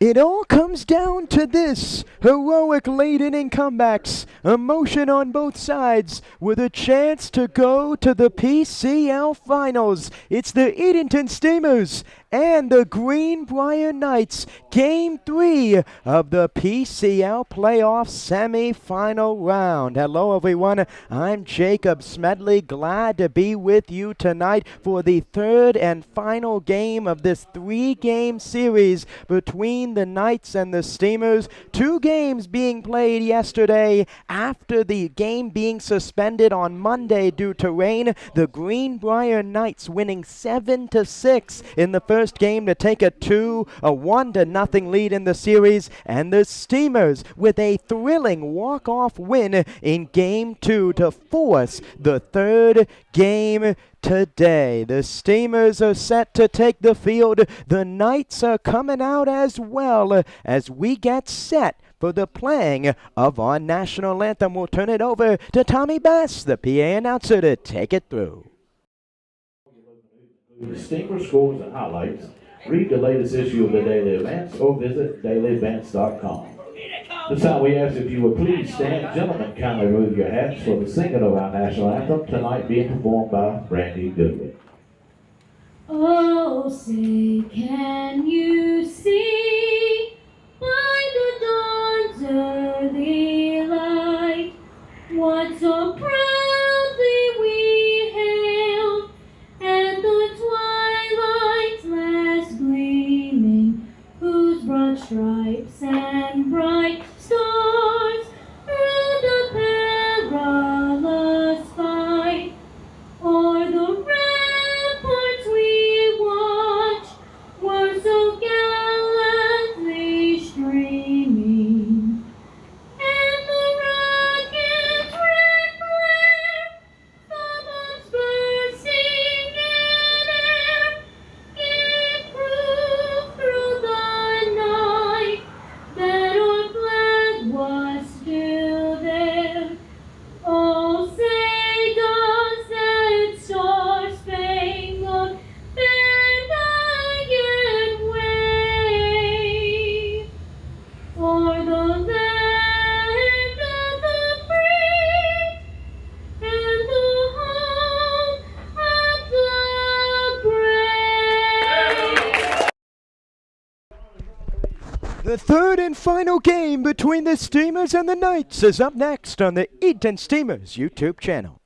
It all comes down to this. Heroic late inning comebacks, emotion on both sides, with a chance to go to the PCL finals. It's the Edenton Steamers and the Greenbrier Knights, Game 3 of the PCL playoff semi-final round. Hello everyone, I'm Jacob Smedley, glad to be with you tonight for the third and final game of this three-game series between the Knights and the Steamers. Two games being played yesterday after the game being suspended on Monday due to rain. The Greenbrier Knights winning 7-6 in the first game to take a 1-0 lead in the series, and the Steamers with a thrilling walk-off win in Game 2 to force the third game today. The Steamers are set to take the field. The Knights are coming out as well as we get set for the playing of our national anthem. We'll turn it over to Tommy Bass, the PA announcer, to take it through. The Steamer scores and highlights. Read the latest issue of the Daily Advance or visit dailyadvance.com. This time we ask if you would please stand. Gentlemen, kindly remove your hats for the singing of our national anthem, tonight being performed by Brandy Goodwin. Oh, say, can you see by the dawn's early light what so proudly we hailed, and the twilight's last gleaming, whose broad stripes and bright stars through the perilous fight o'er the ramparts we watched were so gallantly streaming, and the rocket's red glare, the bombs bursting in air, gave proof through the night that our flag was still there. Oh, say does that star-spangled banner yet wave o'er the land of the free and the home of the brave? The third and final game between the Steamers and the Knights is up next on the Edenton Steamers YouTube channel.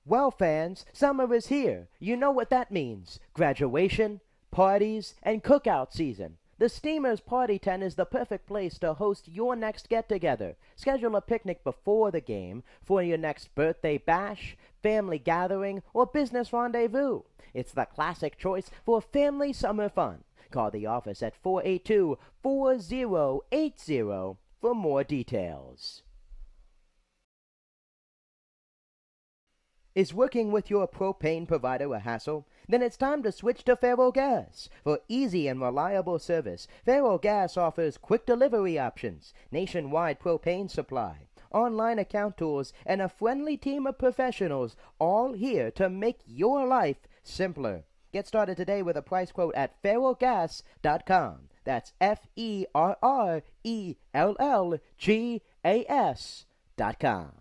Well, fans, summer is here. You know what that means. Graduation, parties, and cookout season. The Steamers Party Tent is the perfect place to host your next get-together. Schedule a picnic before the game for your next birthday bash, family gathering, or business rendezvous. It's the classic choice for family summer fun. Call the office at 482-4080 for more details. Is working with your propane provider a hassle? Then it's time to switch to Faro Gas. For easy and reliable service, Faro Gas offers quick delivery options, nationwide propane supply, online account tools, and a friendly team of professionals, all here to make your life simpler. Get started today with a price quote at ferrogas.com. That's FERRELLGAS.com.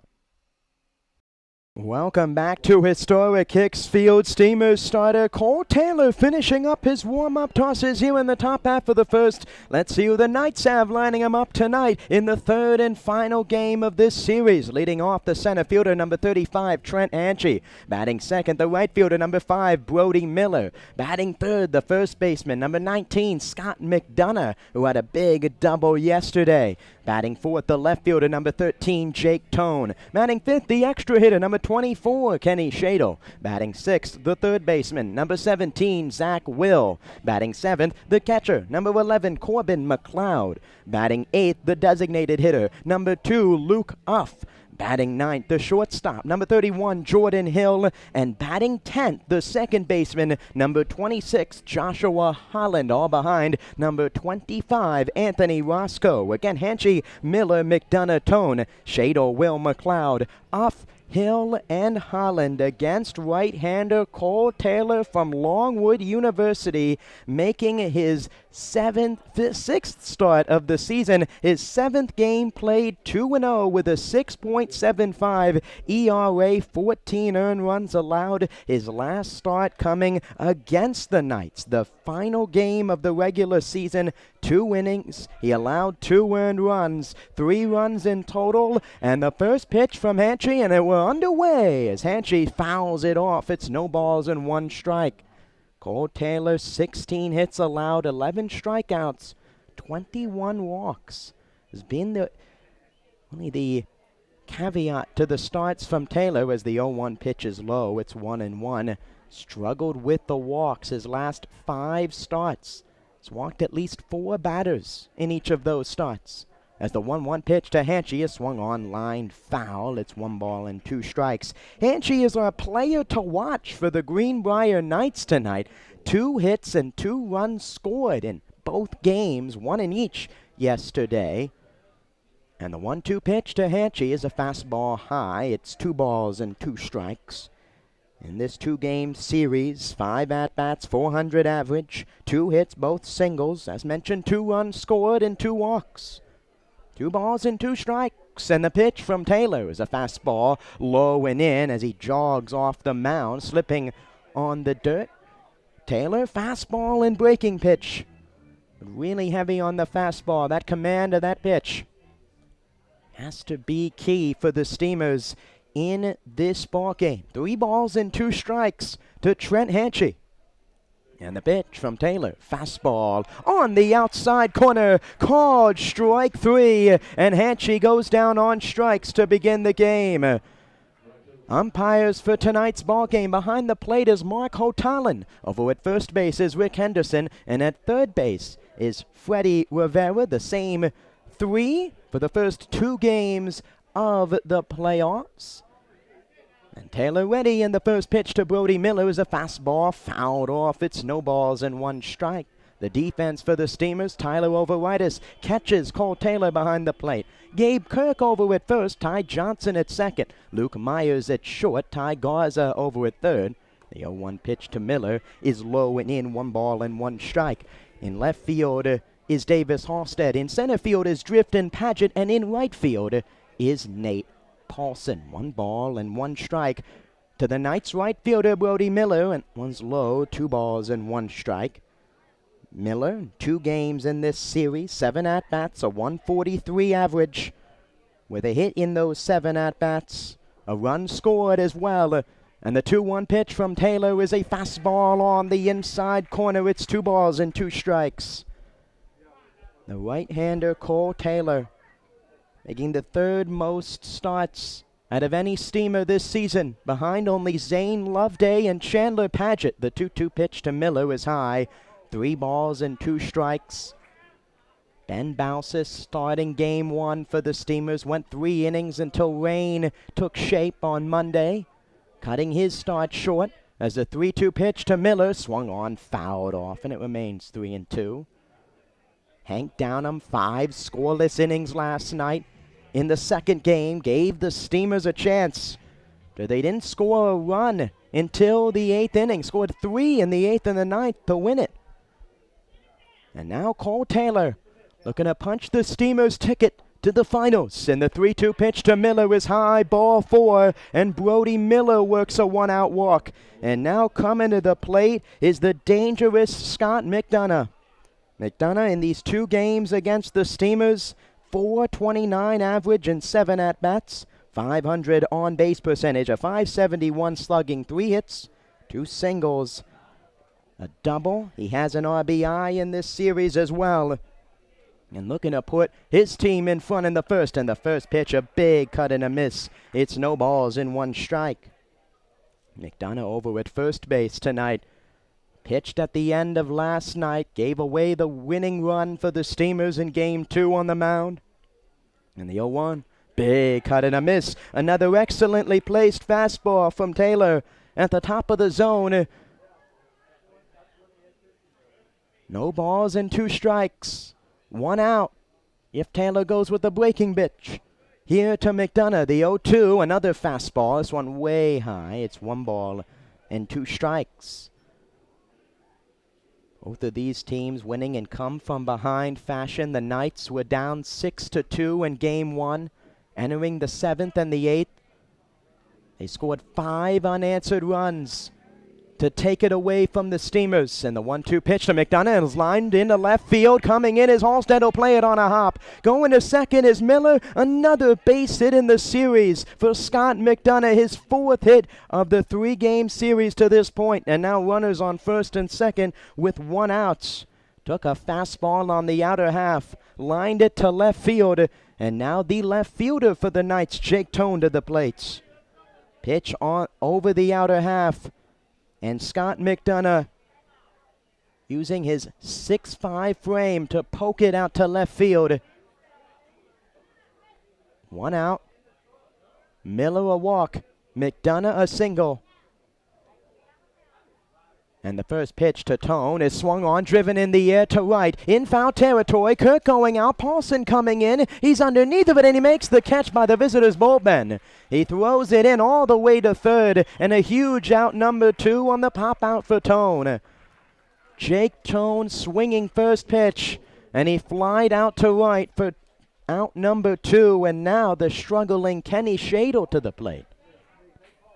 Welcome back to historic Hicksfield. Steamers starter Cole Taylor finishing up his warm-up tosses here in the top half of the first. Let's see who the Knights have lining him up tonight in the third and final game of this series. Leading off, the center fielder, number 35, Trent Anchie. Batting second, the right fielder, number 5, Brody Miller. Batting third, the first baseman, number 19, Scott McDonough, who had a big double yesterday. Batting fourth, the left fielder, number 13, Jake Tone. Batting fifth, the extra hitter, number 24, Kenny Shadle. Batting sixth, the third baseman, number 17, Zach Will. Batting seventh, the catcher, number 11, Corbin McLeod. Batting eighth, the designated hitter, number 2, Luke Uff. Batting ninth, the shortstop, number 31, Jordan Hill. And batting 10th, the second baseman, number 26, Joshua Holland, all behind number 25, Anthony Roscoe. Again, Hanchy, Miller, McDonough, Tone, Shadle, Will, McLeod, Uff, Hill, and Holland against right-hander Cole Taylor from Longwood University, making his sixth start of the season, his seventh game played, 2-0 with a 6.75 ERA, 14 earned runs allowed. His last start coming against the Knights, the final game of the regular season. 2 innings, he allowed 2 earned runs, 3 runs in total, and the first pitch from Hanchey, and it were underway as Hanchey fouls it off. It's no balls and 1 strike. Cole Taylor, 16 hits allowed, 11 strikeouts, 21 walks. Has been only the caveat to the starts from Taylor as the 0-1 pitch is low. It's 1-1. Struggled with the walks his last 5 starts. He's walked at least 4 batters in each of those starts. As the 1-1 pitch to Hanchey is swung on, line foul. It's 1 ball and 2 strikes. Hanchey is our player to watch for the Greenbrier Knights tonight. 2 hits and 2 runs scored in both games, 1 in each yesterday. And the 1-2 pitch to Hanchey is a fastball high. It's 2 balls and 2 strikes. In this 2-game series, 5 at-bats, 400 average, 2 hits, both singles. As mentioned, 2 runs scored and 2 walks. 2 balls and 2 strikes, and the pitch from Taylor is a fastball, low and in as he jogs off the mound, slipping on the dirt. Taylor, fastball and breaking pitch. Really heavy on the fastball. That command of that pitch has to be key for the Steamers in this ball game. 3 balls and 2 strikes to Trent Hanchey. And the pitch from Taylor, fastball on the outside corner, called strike 3, and Hanchey goes down on strikes to begin the game. Umpires for tonight's ball game. Behind the plate is Mark Hotalan. Over at first base is Rick Henderson, and at third base is Freddie Rivera. The same 3 for the first 2 games of the playoffs. And Taylor ready, and the first pitch to Brody Miller is a fastball fouled off. It's no balls and 1 strike. The defense for the Steamers, Tyler Overitis catches Cole Taylor behind the plate. Gabe Kirk over at first, Ty Johnson at second. Luke Myers at short, Ty Garza over at third. The 0-1 pitch to Miller is low and in, 1 ball and 1 strike. In left field is Davis Halstead. In center field is Drifton Paget, and in right field is Nate Paulson. 1 ball and 1 strike to the Knights right fielder Brody Miller, and one's low, 2 balls and 1 strike. Miller, 2 games in this series, 7 at-bats, a 143 average. With a hit in those 7 at-bats, a run scored as well. And the 2-1 pitch from Taylor is a fastball on the inside corner. It's 2 balls and 2 strikes. The right-hander Cole Taylor making the 3rd most starts out of any Steamer this season, behind only Zane Loveday and Chandler Paget. The 2-2 pitch to Miller is high, 3 balls and 2 strikes. Ben Bausis starting game 1 for the Steamers, went 3 innings until rain took shape on Monday, cutting his start short as the 3-2 pitch to Miller swung on, fouled off, and it remains 3-2. Hank Downham, 5 scoreless innings last night in the 2nd game, gave the Steamers a chance. They didn't score a run until the 8th inning, scored 3 in the 8th and the 9th to win it. And now Cole Taylor looking to punch the Steamers' ticket to the finals. And the 3-2 pitch to Miller is high, ball 4, and Brody Miller works a 1-out walk. And now coming to the plate is the dangerous Scott McDonough. McDonough in these 2 games against the Steamers, .429 average and 7 at-bats, .500 on-base percentage, a .571 slugging, 3 hits, 2 singles, a double. He has an RBI in this series as well. And looking to put his team in front in the first, and the first pitch, a big cut and a miss. It's no balls and 1 strike. McDonough over at first base tonight. Pitched at the end of last night, gave away the winning run for the Steamers in Game 2 on the mound. And the 0-1, big cut and a miss. Another excellently placed fastball from Taylor at the top of the zone. No balls and 2 strikes. 1 out if Taylor goes with the breaking pitch. Here to McDonough, the 0-2, another fastball. This one way high. It's 1 ball and 2 strikes. Both of these teams winning in come-from-behind fashion. The Knights were down 6-2 in Game 1, entering the 7th and the 8th. They scored 5 unanswered runs to take it away from the Steamers. And the 1-2 pitch to McDonough is lined into left field. Coming in is Halstead will play it on a hop. Going to second is Miller. Another base hit in the series for Scott McDonough. His 4th hit of the 3-game series to this point. And now runners on first and second with 1 out. Took a fastball on the outer half. Lined it to left field. And now the left fielder for the Knights, Jake Tone, to the plate. Pitch on over the outer half. And Scott McDonough using his 6'5" frame to poke it out to left field. 1 out. Miller a walk. McDonough a single. And the first pitch to Tone is swung on, driven in the air to right. In foul territory, Kirk going out, Paulson coming in. He's underneath of it, and he makes the catch by the visitors' bullpen. He throws it in all the way to third, and a huge out number 2 on the pop out for Tone. Jake Tone swinging first pitch, and he flied out to right for out number 2, and now the struggling Kenny Shadle to the plate.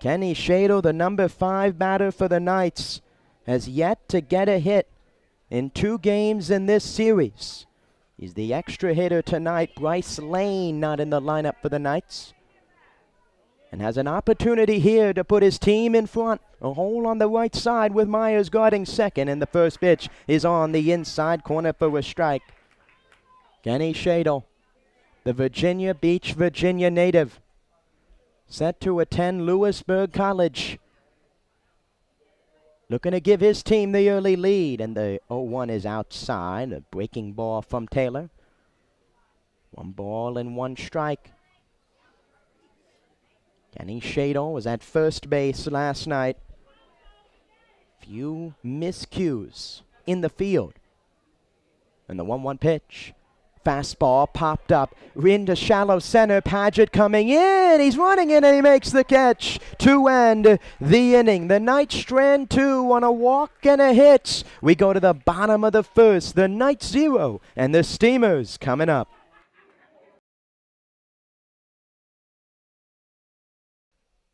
Kenny Shadle, the number 5 batter for the Knights, has yet to get a hit in 2 games in this series. He's the extra hitter tonight. Bryce Lane not in the lineup for the Knights, and has an opportunity here to put his team in front. A hole on the right side with Myers guarding second, and the first pitch is on the inside corner for a strike. Kenny Shadle, the Virginia Beach, Virginia native, set to attend Lewisburg College. Looking to give his team the early lead, and the 0-1 is outside. A breaking ball from Taylor. 1 ball and 1 strike. Kenny Shadle was at first base last night. Few miscues in the field. And the 1-1 pitch. Fastball popped up into shallow center. Paget coming in. He's running in and he makes the catch to end the inning. The Knights strand 2 on a walk and a hit. We go to the bottom of the first. The Knights 0 and the Steamers coming up.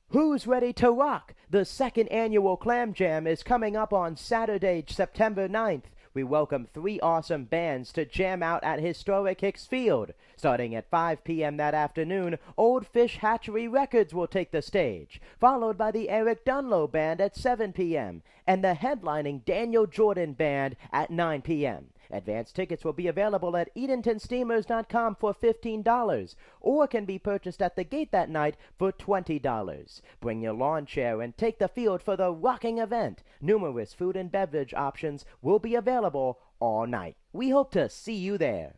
Who's ready to rock? The 2nd annual Clam Jam is coming up on Saturday, September 9th. We welcome 3 awesome bands to jam out at historic Hicks Field. Starting at 5 p.m. that afternoon, Old Fish Hatchery Records will take the stage, followed by the Eric Dunlow Band at 7 p.m. and the headlining Daniel Jordan Band at 9 p.m. Advance tickets will be available at EdentonSteamers.com for $15 or can be purchased at the gate that night for $20. Bring your lawn chair and take the field for the rocking event. Numerous food and beverage options will be available all night. We hope to see you there.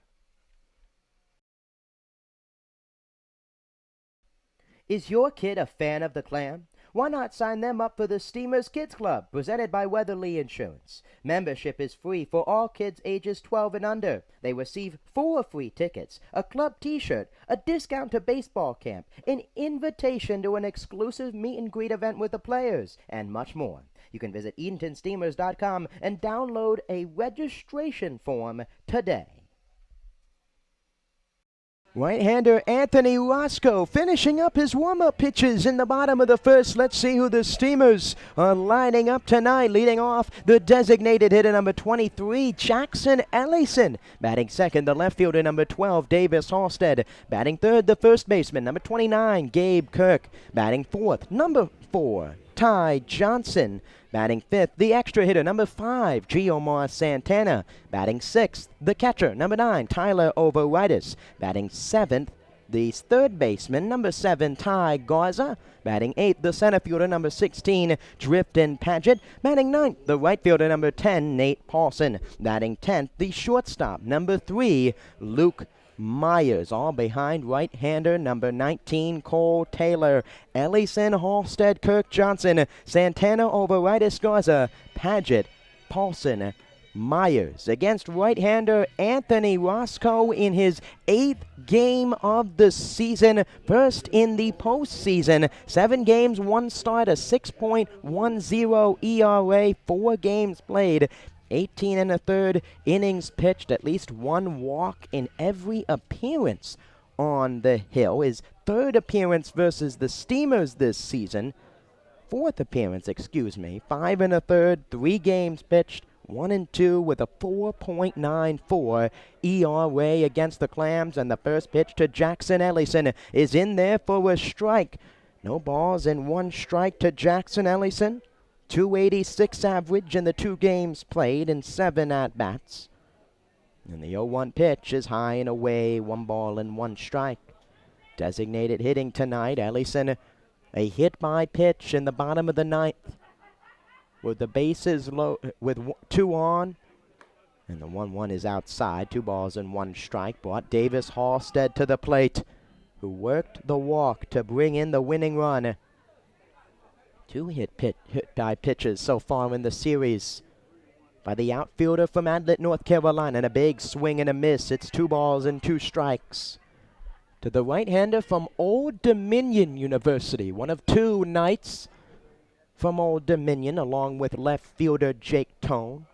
Is your kid a fan of the Clam? Why not sign them up for the Steamers Kids Club, presented by Weatherly Insurance? Membership is free for all kids ages 12 and under. They receive 4 free tickets, a club t-shirt, a discount to baseball camp, an invitation to an exclusive meet and greet event with the players, and much more. You can visit EdentonSteamers.com and download a registration form today. Right-hander Anthony Roscoe finishing up his warm-up pitches in the bottom of the first. Let's see who the Steamers are lining up tonight. Leading off, the designated hitter number 23, Jackson Ellison. Batting second, the left fielder number 12, Davis Halstead. Batting third, the first baseman number 29, Gabe Kirk. Batting fourth, number 4, Ty Johnson. Batting fifth, the extra hitter, number 5, Giomar Santana. Batting sixth, the catcher, number 9, Tyler Overitis. Batting seventh, the third baseman, number 7, Ty Garza. Batting eighth, the center fielder, number 16, Drifton Paget. Batting ninth, the right fielder, number 10, Nate Paulson. Batting 10th, the shortstop, number 3, Luke Myers, all behind right-hander number 19, Cole Taylor. Ellison, Halstead, Kirk Johnson, Santana, Overitis, Garza, Paget, Paulson, Myers against right-hander Anthony Roscoe in his 8th game of the season, first in the postseason. 7 games, 1 start, a 6.10 ERA, 4 games played, 18 and a third innings pitched, at least 1 walk in every appearance on the hill. His 3rd appearance versus the Steamers this season. 4th appearance, 5 and a third, 3 games pitched, 1 and 2 with a 4.94 ERA against the Clams, and the first pitch to Jackson Ellison is in there for a strike. No balls and 1 strike to Jackson Ellison. 286 average in the 2 games played and 7 at-bats. And the 0-1 pitch is high and away, 1 ball and 1 strike. Designated hitting tonight, Ellison, a hit by pitch in the bottom of the 9th. With the bases low, with 2 on, and the 1-1 is outside. 2 balls and 1 strike. Brought Davis Halstead to the plate, who worked the walk to bring in the winning run. 2 hit by pitches so far in the series by the outfielder from Atlanta, North Carolina, and a big swing and a miss. It's 2 balls and 2 strikes. To the right-hander from Old Dominion University, one of 2 Knights from Old Dominion, along with left fielder Jake Tone.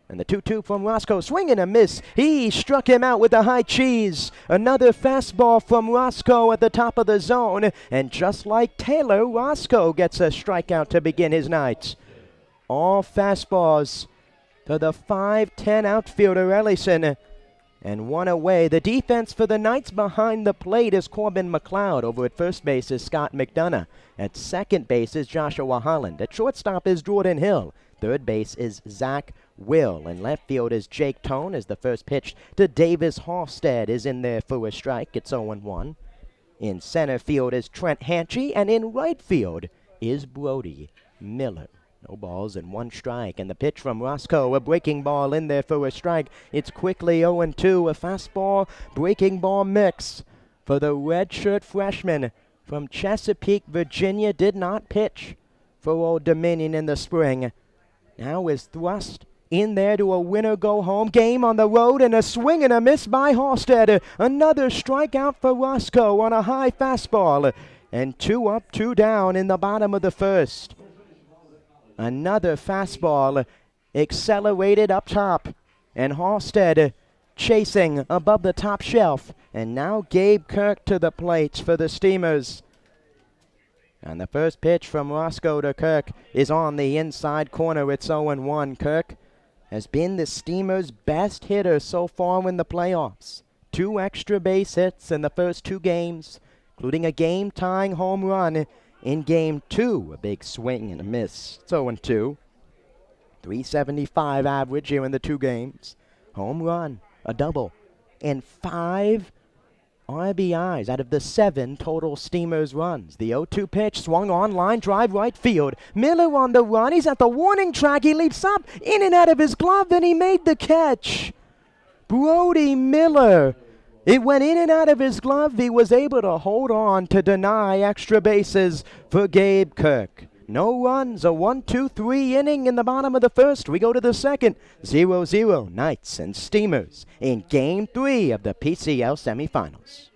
And the 2-2 from Roscoe, swing and a miss. He struck him out with a high cheese. Another fastball from Roscoe at the top of the zone. And just like Taylor, Roscoe gets a strikeout to begin his night. All fastballs to the 5'10 outfielder Ellison. And 1 away. The defense for the Knights behind the plate is Corbin McLeod. Over at first base is Scott McDonough. At second base is Joshua Holland. At shortstop is Jordan Hill. Third base is Zach Will. And left field is Jake Tone as the first pitch to Davis Halstead is in there for a strike. It's 0-1. In center field is Trent Hanchey. And in right field is Brody Miller. No balls and 1 strike. And the pitch from Roscoe, a breaking ball in there for a strike. It's quickly 0-2. A fastball, breaking ball mix for the redshirt freshman from Chesapeake, Virginia. Did not pitch for Old Dominion in the spring. Now is thrust in there to a winner-go-home game on the road, and a swing and a miss by Halstead. Another strikeout for Roscoe on a high fastball. And 2 up, 2 down in the bottom of the first. Another fastball accelerated up top, and Halstead chasing above the top shelf. And now Gabe Kirk to the plate for the Steamers. And the first pitch from Roscoe to Kirk is on the inside corner. It's 0-1. Kirk has been the Steamers' best hitter so far in the playoffs. 2 extra base hits in the first 2 games, including a game-tying home run in Game 2, a big swing and a miss. It's 0-2. 375 average here in the 2 games. Home run, a double, and 5 RBIs out of the 7 total Steamers runs. The 0-2 pitch swung on, line drive right field. Miller on the run. He's at the warning track. He leaps up, in and out of his glove, and he made the catch. Brody Miller. It went in and out of his glove. He was able to hold on to deny extra bases for Gabe Kirk. No runs, a 1-2-3 inning in the bottom of the first. We go to the second. 0-0 Knights and Steamers in Game 3 of the PCL semifinals.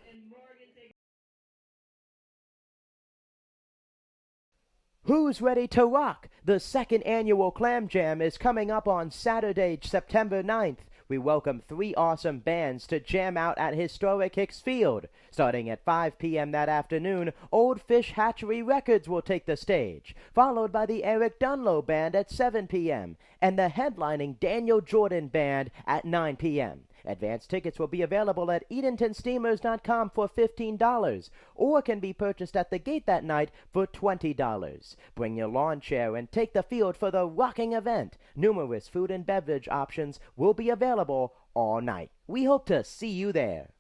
Who's ready to rock? The 2nd annual Clam Jam is coming up on Saturday, September 9th. We welcome 3 awesome bands to jam out at historic Hicks Field. Starting at 5 p.m. that afternoon, Old Fish Hatchery Records will take the stage, followed by the Eric Dunlow Band at 7 p.m. and the headlining Daniel Jordan Band at 9 p.m. Advance tickets will be available at EdentonSteamers.com for $15 or can be purchased at the gate that night for $20. Bring your lawn chair and take the field for the rocking event. Numerous food and beverage options will be available all night. We hope to see you there.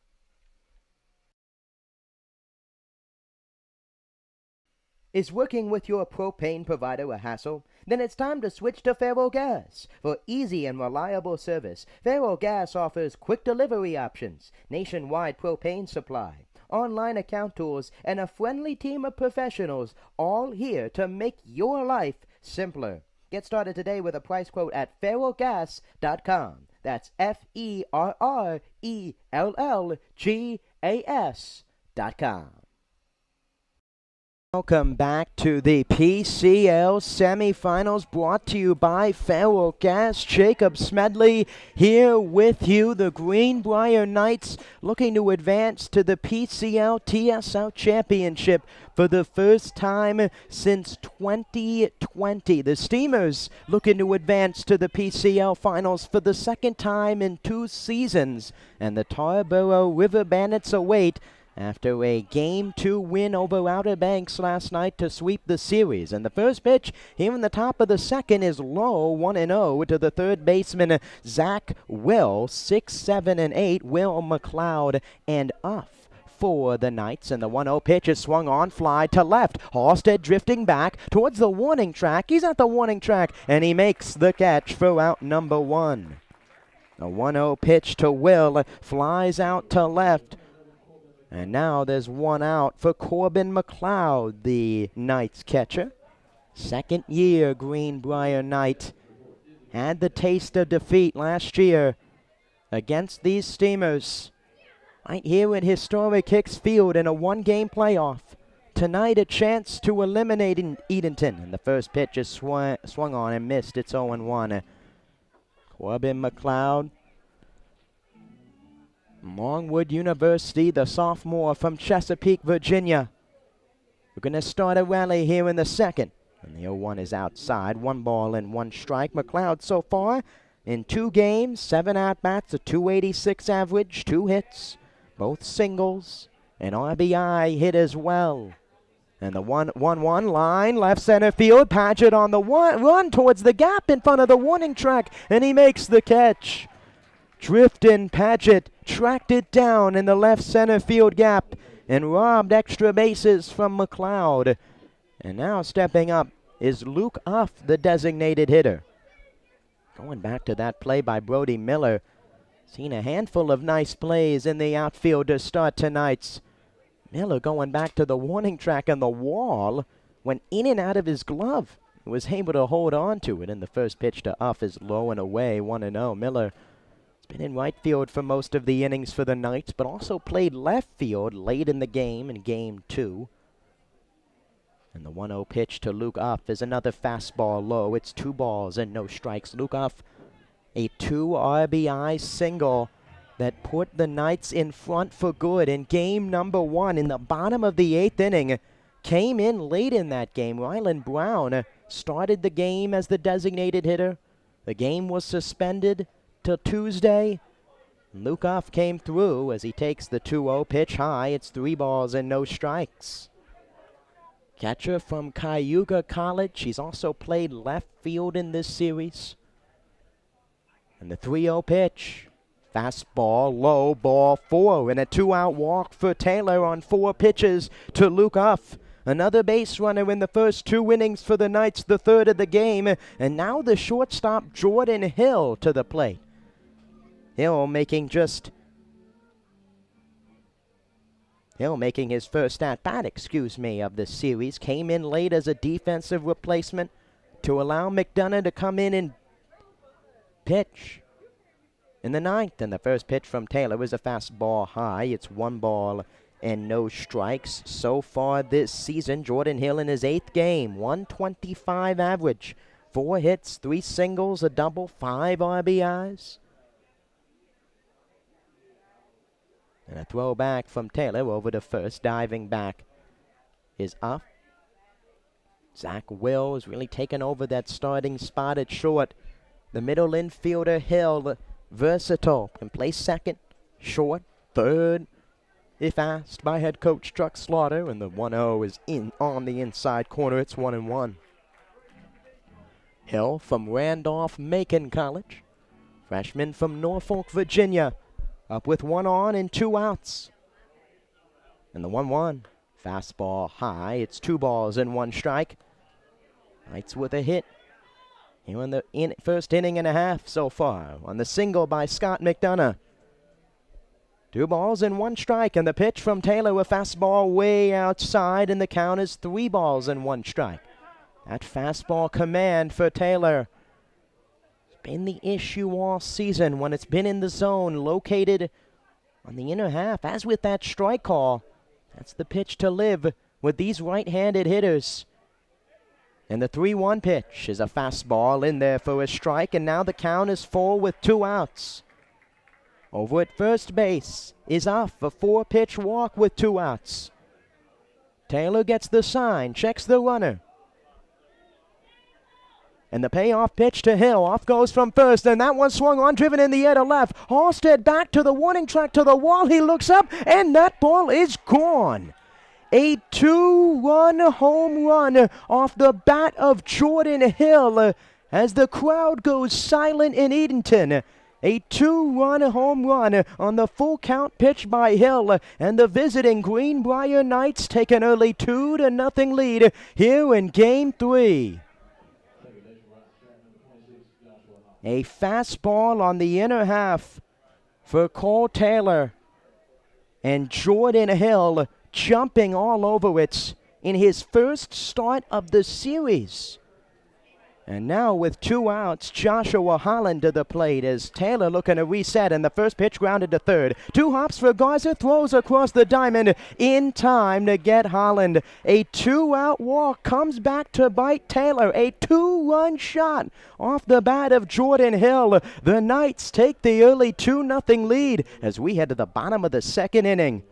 Is working with your propane provider a hassle? Then it's time to switch to Faro Gas. For easy and reliable service, Faro Gas offers quick delivery options, nationwide propane supply, online account tools, and a friendly team of professionals, all here to make your life simpler. Get started today with a price quote at ferrellgas.com. That's FERRELLGAS.com. Welcome back to the PCL semifinals, brought to you by Ferrell Gas. Jacob Smedley here with you. The Greenbrier Knights looking to advance to the PCL TSL Championship for the first time since 2020. The Steamers looking to advance to the PCL finals for the second time in 2 seasons. And the Tarboro River Bandits await after a Game 2 win over Outer Banks last night to sweep the series. And the first pitch here in the top of the second is low, 1-0 to the third baseman, Zach Will. 6, 7, and 8, Will McLeod and off for the Knights. And the 1-0 pitch is swung on, fly to left. Halstead drifting back towards the warning track. He's at the warning track, and he makes the catch for out number 1. A 1-0 pitch to Will, flies out to left. And now there's 1 out for Corbin McLeod, the Knights catcher. Second year Greenbrier Knight. Had the taste of defeat last year against these Steamers. Right here at historic Hicks Field in a 1-game playoff. Tonight a chance to eliminate Edenton. And the first pitch is swung on and missed. It's 0-1. Corbin McLeod, Longwood University, the sophomore from Chesapeake, Virginia. We're going to start a rally here in the second. And the 0-1 is outside. 1 ball and 1 strike. McLeod so far in 2 games, 7 at-bats, a .286 average, 2 hits, both singles, an RBI hit as well. And the 1-1 line, left center field. Paget on the run towards the gap in front of the warning track, and he makes the catch. Driftin' Paget tracked it down in the left center field gap and robbed extra bases from McLeod. And now stepping up is Luke Uff, the designated hitter. Going back to that play by Brody Miller. Seen a handful of nice plays in the outfield to start tonight's. Miller going back to the warning track, and the wall went in and out of his glove. He was able to hold on to it, and the first pitch to Uff is low and away, 1-0. Miller has been in right field for most of the innings for the Knights, but also played left field late in the game in Game 2. And the 1-0 pitch to Luke Uff is another fastball low. It's 2 balls and no strikes. Luke Uff, a 2 RBI single that put the Knights in front for good in game number 1 in the bottom of the 8th inning. Came in late in that game. Ryland Brown started the game as the designated hitter. The game was suspended till Tuesday. Luke Uff came through as he takes the 2-0 pitch high. It's 3 balls and no strikes. Catcher from Cayuga College. He's also played left field in this series. And the 3-0 pitch. Fastball, low, ball 4, and a 2-out walk for Taylor on 4 pitches to Luke Uff. Another base runner in the first 2 innings for the Knights, the third of the game. And now the shortstop, Jordan Hill, to the plate. Hill making his first at-bat, of the series. Came in late as a defensive replacement to allow McDonough to come in and pitch in the 9th. And the first pitch from Taylor was a fastball high. It's 1 ball and no strikes. So far this season, Jordan Hill in his 8th game, 125 average, 4 hits, 3 singles, a double, 5 RBIs. And a throw back from Taylor over to first. Diving back is Uff. Zach Will is really taking over that starting spot at short. The middle infielder, Hill, versatile, can play second, short, third, if asked by head coach Chuck Slaughter. And the 1-0 is in on the inside corner. It's 1-1. Hill from Randolph-Macon College. Freshman from Norfolk, Virginia. Up with 1 on and 2 outs. And the 1-1. Fastball high. It's 2 balls and 1 strike. Knights with a hit here in the first inning and a half so far on the single by Scott McDonough. 2 balls and 1 strike, and the pitch from Taylor, a fastball way outside, and the count is 3 balls and 1 strike. That fastball command for Taylor. It's been the issue all season when it's been in the zone, located on the inner half. As with that strike call, that's the pitch to live with these right-handed hitters. And the 3-1 pitch is a fastball in there for a strike, and now the count is full with 2 outs. Over at first base is off a 4-pitch walk with 2 outs. Taylor gets the sign, checks the runner. And the payoff pitch to Hill. Off goes from first, and that one swung on, driven in the air to left. Halstead back to the warning track to the wall. He looks up, and that ball is gone. A 2-run home run off the bat of Jordan Hill as the crowd goes silent in Edenton. A 2-run home run on the full count pitch by Hill, and the visiting Greenbrier Knights take an early 2-0 lead here in Game 3. A fastball on the inner half for Cole Taylor, and Jordan Hill jumping all over it in his first start of the series. And now with 2 outs, Joshua Holland to the plate as Taylor looking to reset, and the first pitch grounded to third. 2 hops for Garza, throws across the diamond in time to get Holland. A 2-out walk comes back to bite Taylor. A 2-run shot off the bat of Jordan Hill. The Knights take the early 2-0 lead as we head to the bottom of the 2nd inning.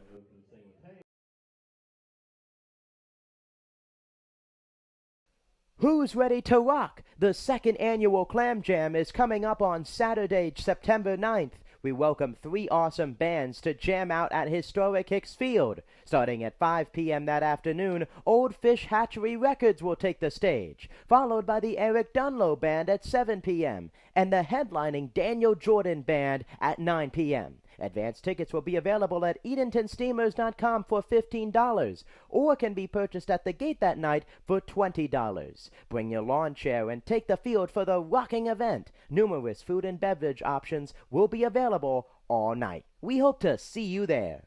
Who's ready to rock? The 2nd annual Clam Jam is coming up on Saturday, September 9th. We welcome 3 awesome bands to jam out at historic Hicks Field. Starting at 5 p.m. that afternoon, Old Fish Hatchery Records will take the stage, followed by the Eric Dunlow Band at 7 p.m. and the headlining Daniel Jordan Band at 9 p.m. Advance tickets will be available at EdentonSteamers.com for $15 or can be purchased at the gate that night for $20. Bring your lawn chair and take the field for the rocking event. Numerous food and beverage options will be available all night. We hope to see you there.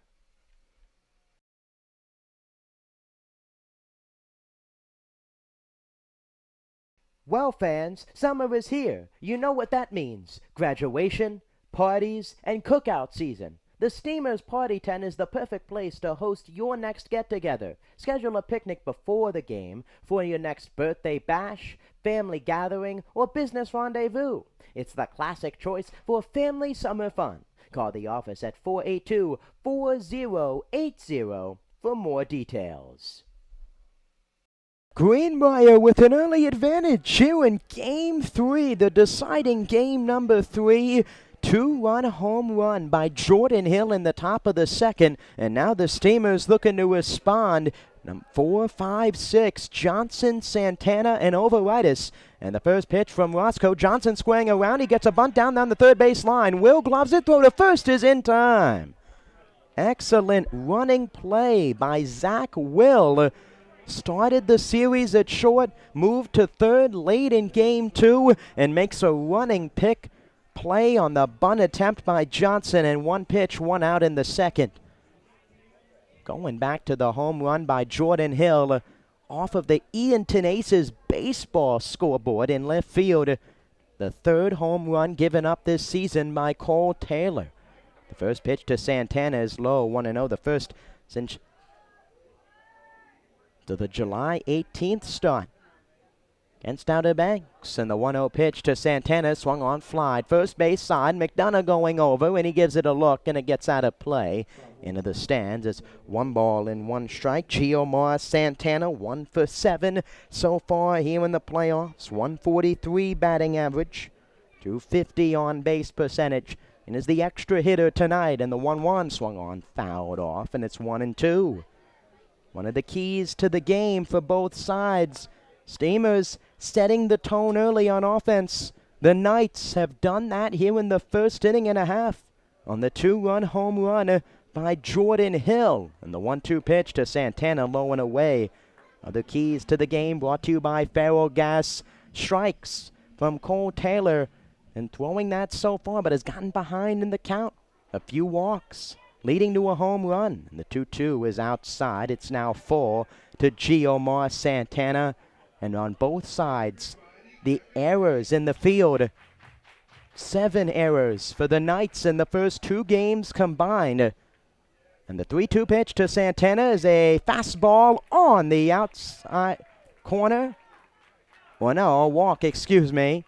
Well, fans, summer is here. You know what that means. Graduation, parties, and cookout season. The Steamers Party Tent is the perfect place to host your next get-together. Schedule a picnic before the game for your next birthday bash, family gathering, or business rendezvous. It's the classic choice for family summer fun. Call the office at 482-4080 for more details. Greenbrier with an early advantage here in Game 3, the deciding game number 3. 2-run home run by Jordan Hill in the top of the 2nd, and now the Steamers looking to respond. 4, 5, 6, Johnson, Santana, and Overitis. And the first pitch from Roscoe. Johnson squaring around. He gets a bunt down the third base line. Will gloves it. Throw to first is in time. Excellent running play by Zach Will. Started the series at short, moved to third late in Game 2, and makes a running pick play on the bunt attempt by Johnson, and 1 pitch, 1 out in the 2nd. Going back to the home run by Jordan Hill off of the Edenton Aces baseball scoreboard in left field. The 3rd home run given up this season by Cole Taylor. The first pitch to Santana is low, 1-0. The first since the July 18th start against Outer Banks, and the 1-0 pitch to Santana swung on fly. First base side, McDonough going over, and he gives it a look, and it gets out of play into the stands. It's 1 ball and 1 strike. Giomar Santana 1 for 7 so far here in the playoffs. 143 batting average, 250 on base percentage, and is the extra hitter tonight. And the 1-1 swung on, fouled off, and it's 1-2. One of the keys to the game for both sides. Steamers setting the tone early on offense. The Knights have done that here in the 1st inning and a half on the 2-run home run by Jordan Hill. And the 1-2 pitch to Santana low and away. Other keys to the game brought to you by Farrell Gas. Strikes from Cole Taylor, and throwing that so far, but has gotten behind in the count. A few walks leading to a home run. And the 2-2 is outside. It's now full to Giomar Santana. And on both sides, the errors in the field. 7 errors for the Knights in the first 2 games combined. And the 3-2 pitch to Santana is a fastball on the outside corner. Well, no, a walk, excuse me.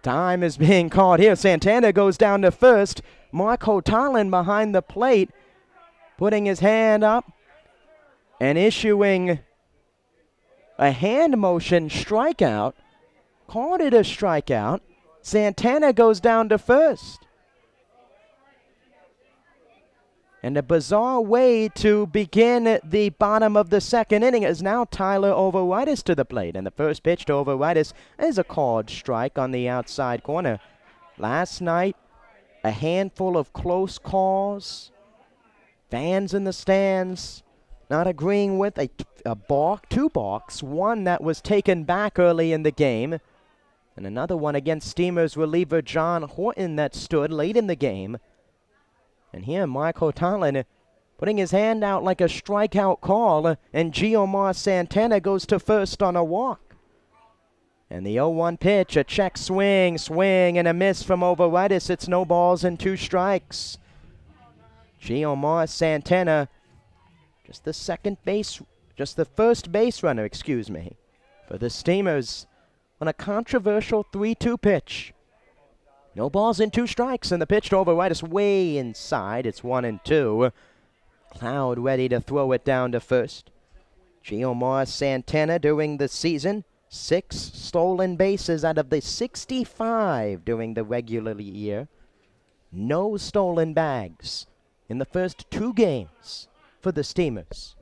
Time is being called here. Santana goes down to first. Marco Tallin behind the plate, putting his hand up and issuing a hand motion strikeout. Called it a strikeout. Santana goes down to first. And a bizarre way to begin the bottom of the second inning is now Tyler Overitis to the plate. And the first pitch to Overitis is a called strike on the outside corner. Last night, a handful of close calls. Fans in the stands not agreeing with a balk, 2 balks. One that was taken back early in the game. And another one against Steamers reliever John Horton that stood late in the game. And here, Marco Tallin putting his hand out like a strikeout call, and Giomar Santana goes to first on a walk. And the 0-1 pitch, a check swing, and a miss from Overitis. It's no balls and 2 strikes. Giomar Santana, just the first base runner, for the Steamers on a controversial 3-2 pitch. No balls and 2 strikes, and the pitch to Overitis way inside. It's 1-2. Cloud ready to throw it down to first. Giomar Santana during the season, 6 stolen bases out of the 65 during the regular year. No stolen bags in the first 2 games for the Steamers.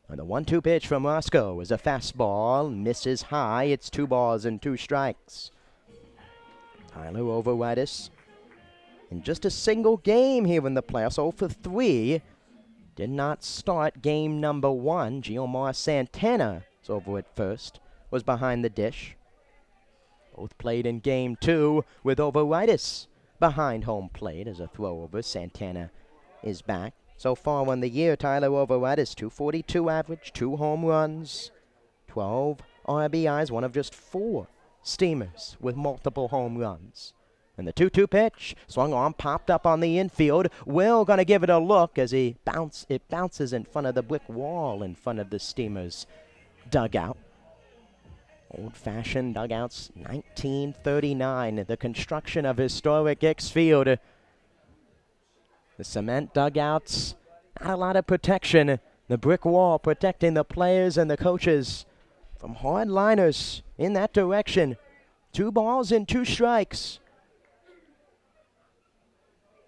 And the 1-2 pitch from Roscoe is a fastball, misses high. It's 2 balls and 2 strikes. Tyler Overitis in just a single game here in the playoffs, 0 for 3. Did not start game number 1. Giomar Santana is over at first, was behind the dish. Both played in game 2 with Overitis behind home plate as a throw-over. Santana is back. So far on the year, Tyler Overitis, .242 average, 2 home runs, 12 RBIs, one of just 4 Steamers with multiple home runs. And the 2-2 pitch, swung on, popped up on the infield. Will gonna give it a look as it bounces in front of the brick wall in front of the Steamers dugout. Old-fashioned dugouts, 1939, the construction of historic X Field. The cement dugouts, not a lot of protection. The brick wall protecting the players and the coaches from hardliners in that direction. 2 balls and 2 strikes.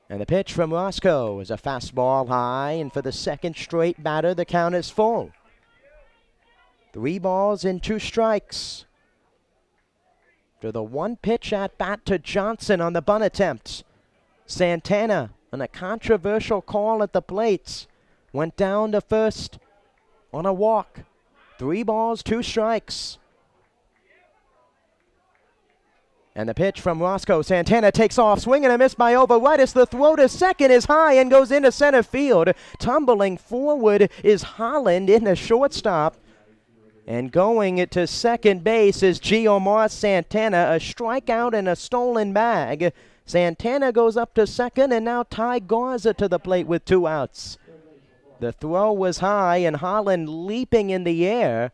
And the pitch from Roscoe is a fastball high, and for the second straight batter, the count is full. 3 balls and 2 strikes. To the 1 pitch at bat to Johnson on the bunt attempt. Santana on a controversial call at the plates went down to first on a walk. 3 balls, 2 strikes. And the pitch from Roscoe. Santana takes off, swing and a miss by Overitis. The throw to second is high and goes into center field. Tumbling forward is Holland in the shortstop. And going to second base is Giomar Santana. A strikeout and a stolen bag. Santana goes up to second, and now Ty Garza to the plate with 2 outs. The throw was high, and Holland leaping in the air,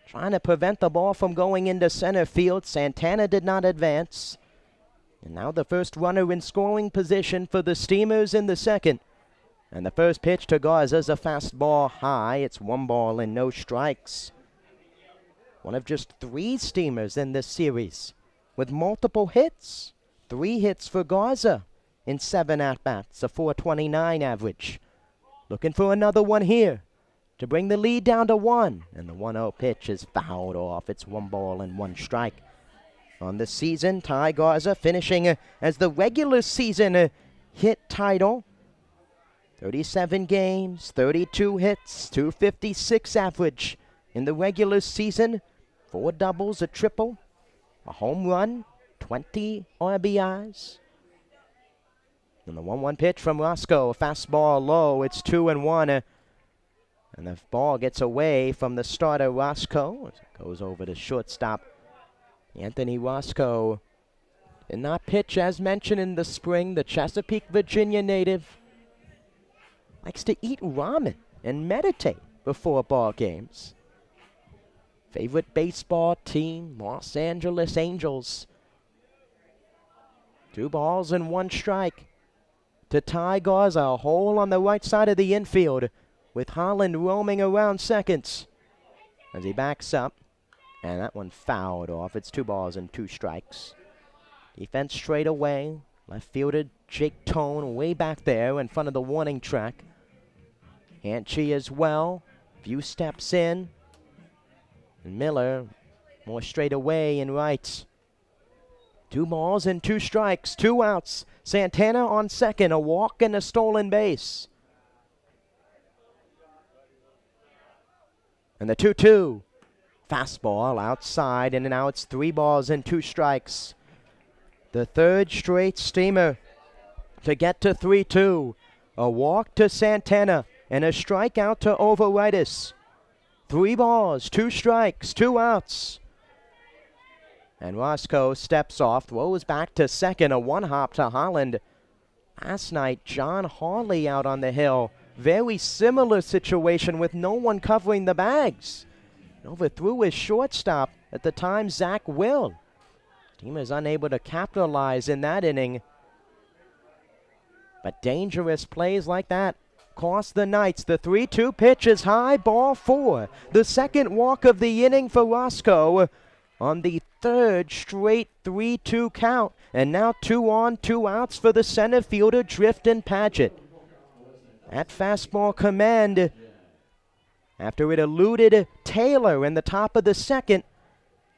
trying to prevent the ball from going into center field. Santana did not advance. And now the first runner in scoring position for the Steamers in the second. And the first pitch to Garza is a fastball high. It's 1 ball and no strikes. One of just 3 Steamers in this series with multiple hits. 3 hits for Garza in 7 at-bats, a .429 average. Looking for another one here to bring the lead down to 1. And the 1-0 pitch is fouled off. It's 1 ball and 1 strike. On the season, Ty Garza finishing as the regular season hit title. 37 games, 32 hits, .256 average. In the regular season, 4 doubles, a triple, a home run, 20 RBIs. And the 1-1 pitch from Roscoe, fastball low, it's 2-1. And the ball gets away from the starter, Roscoe. It goes over to shortstop, Anthony Roscoe. Did not pitch as mentioned in the spring. The Chesapeake, Virginia native likes to eat ramen and meditate before ball games. Favorite baseball team, Los Angeles Angels. 2 balls and 1 strike to Ty Garza, a hole on the right side of the infield, with Holland roaming around seconds as he backs up, and that one fouled off. It's 2 balls and 2 strikes. Defense straight away. Left fielder Jake Tone way back there in front of the warning track. Hanchey as well. Few steps in. And Miller more straight away in right. 2 balls and 2 strikes, 2 outs. Santana on second, a walk and a stolen base. And the 2-2. Fastball outside, and now it's 3 balls and 2 strikes. The 3rd straight steamer to get to 3-2. A walk to Santana and a strikeout to Overitis. 3 balls, 2 strikes, 2 outs. And Roscoe steps off, throws back to second, a 1-hop to Holland. Last night, John Hawley out on the hill. Very similar situation with no one covering the bags. Overthrew his shortstop, at the time Zach Will. Team is unable to capitalize in that inning. But dangerous plays like that cost the Knights. The 3-2 pitch is high, ball 4. The second walk of the inning for Roscoe on the 3rd straight 3-2 count. And now 2 on, 2 outs for the center fielder, Drifton Paget. At fastball command, after it eluded Taylor in the top of the 2nd,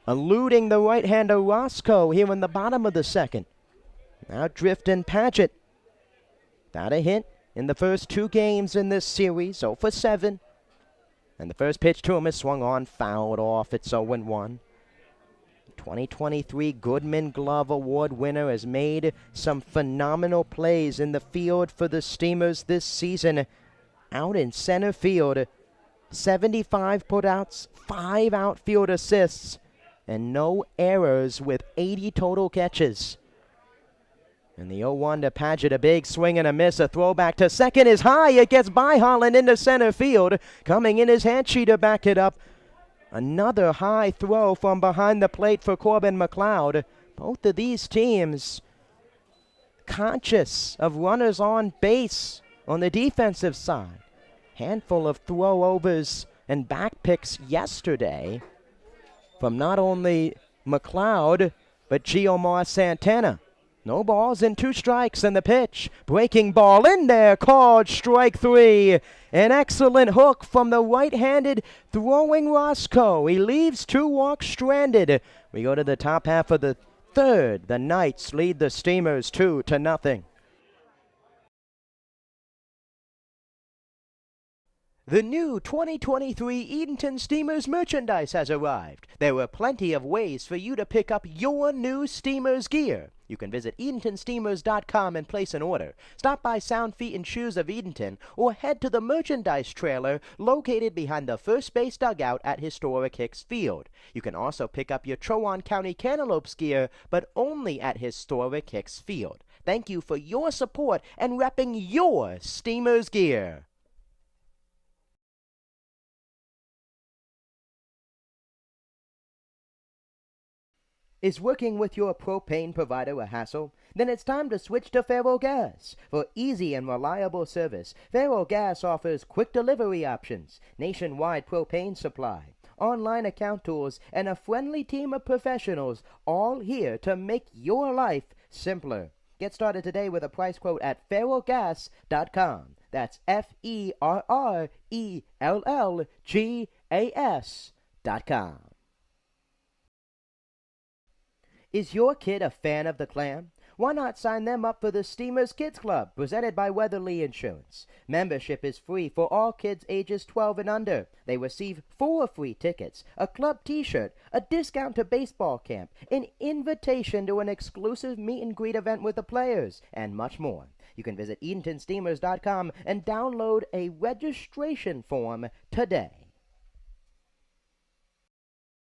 eluding the right-hander Roscoe here in the bottom of the 2nd. Now Drifton Paget, without a hit in the first 2 games in this series, 0 for 7. And the first pitch to him is swung on, fouled off. It's 0-1. 2023 Goodman Glove Award winner has made some phenomenal plays in the field for the Steamers this season. Out in center field, 75 putouts, 5 outfield assists, and no errors with 80 total catches. And the 0-1 to Paget, a big swing and a miss. A throwback to second is high. It gets by Holland into center field. Coming in is Hanchey to back it up. Another high throw from behind the plate for Corbin McLeod. Both of these teams conscious of runners on base on the defensive side. Handful of throwovers and back picks yesterday from not only McLeod, but Giomar Santana. No balls and 2 strikes, and the pitch. Breaking ball in there, called strike 3. An excellent hook from the right-handed throwing Roscoe. He leaves 2 walks stranded. We go to the top half of the 3rd. The Knights lead the Steamers 2-0. The new 2023 Edenton Steamers merchandise has arrived. There are plenty of ways for you to pick up your new Steamers gear. You can visit EdentonSteamers.com and place an order. Stop by Sound Feet and Shoes of Edenton or head to the merchandise trailer located behind the first base dugout at historic Hicks Field. You can also pick up your Chowan County Cantaloupes gear, but only at historic Hicks Field. Thank you for your support and repping your Steamers gear. Is working with your propane provider a hassle? Then it's time to switch to Ferrogas. For easy and reliable service, Ferrogas offers quick delivery options, nationwide propane supply, online account tools, and a friendly team of professionals, all here to make your life simpler. Get started today with a price quote at ferrogas.com. That's FERRELLGAS.com. Is your kid a fan of the Clam? why not sign them up for the Steamers Kids Club, presented by Weatherly Insurance? Membership is free for all kids ages 12 and under. They receive 4 free tickets, a club t-shirt, a discount to baseball camp, an invitation to an exclusive meet and greet event with the players, and much more. You can visit EdentonSteamers.com and download a registration form today.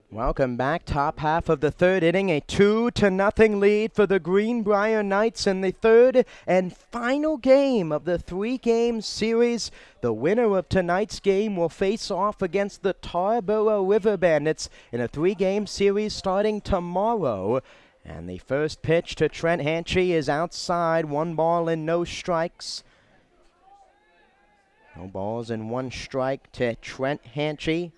Welcome back. Top half of the third inning, a 2-0 lead for the Greenbrier Knights in the third and final game of the 3-game series. The winner of tonight's game will face off against the Tarboro River Bandits in a 3-game series starting tomorrow. And the first pitch to Trent Hanchy is outside, 1 ball and no strikes. No balls and 1 strike to Trent Hanchy.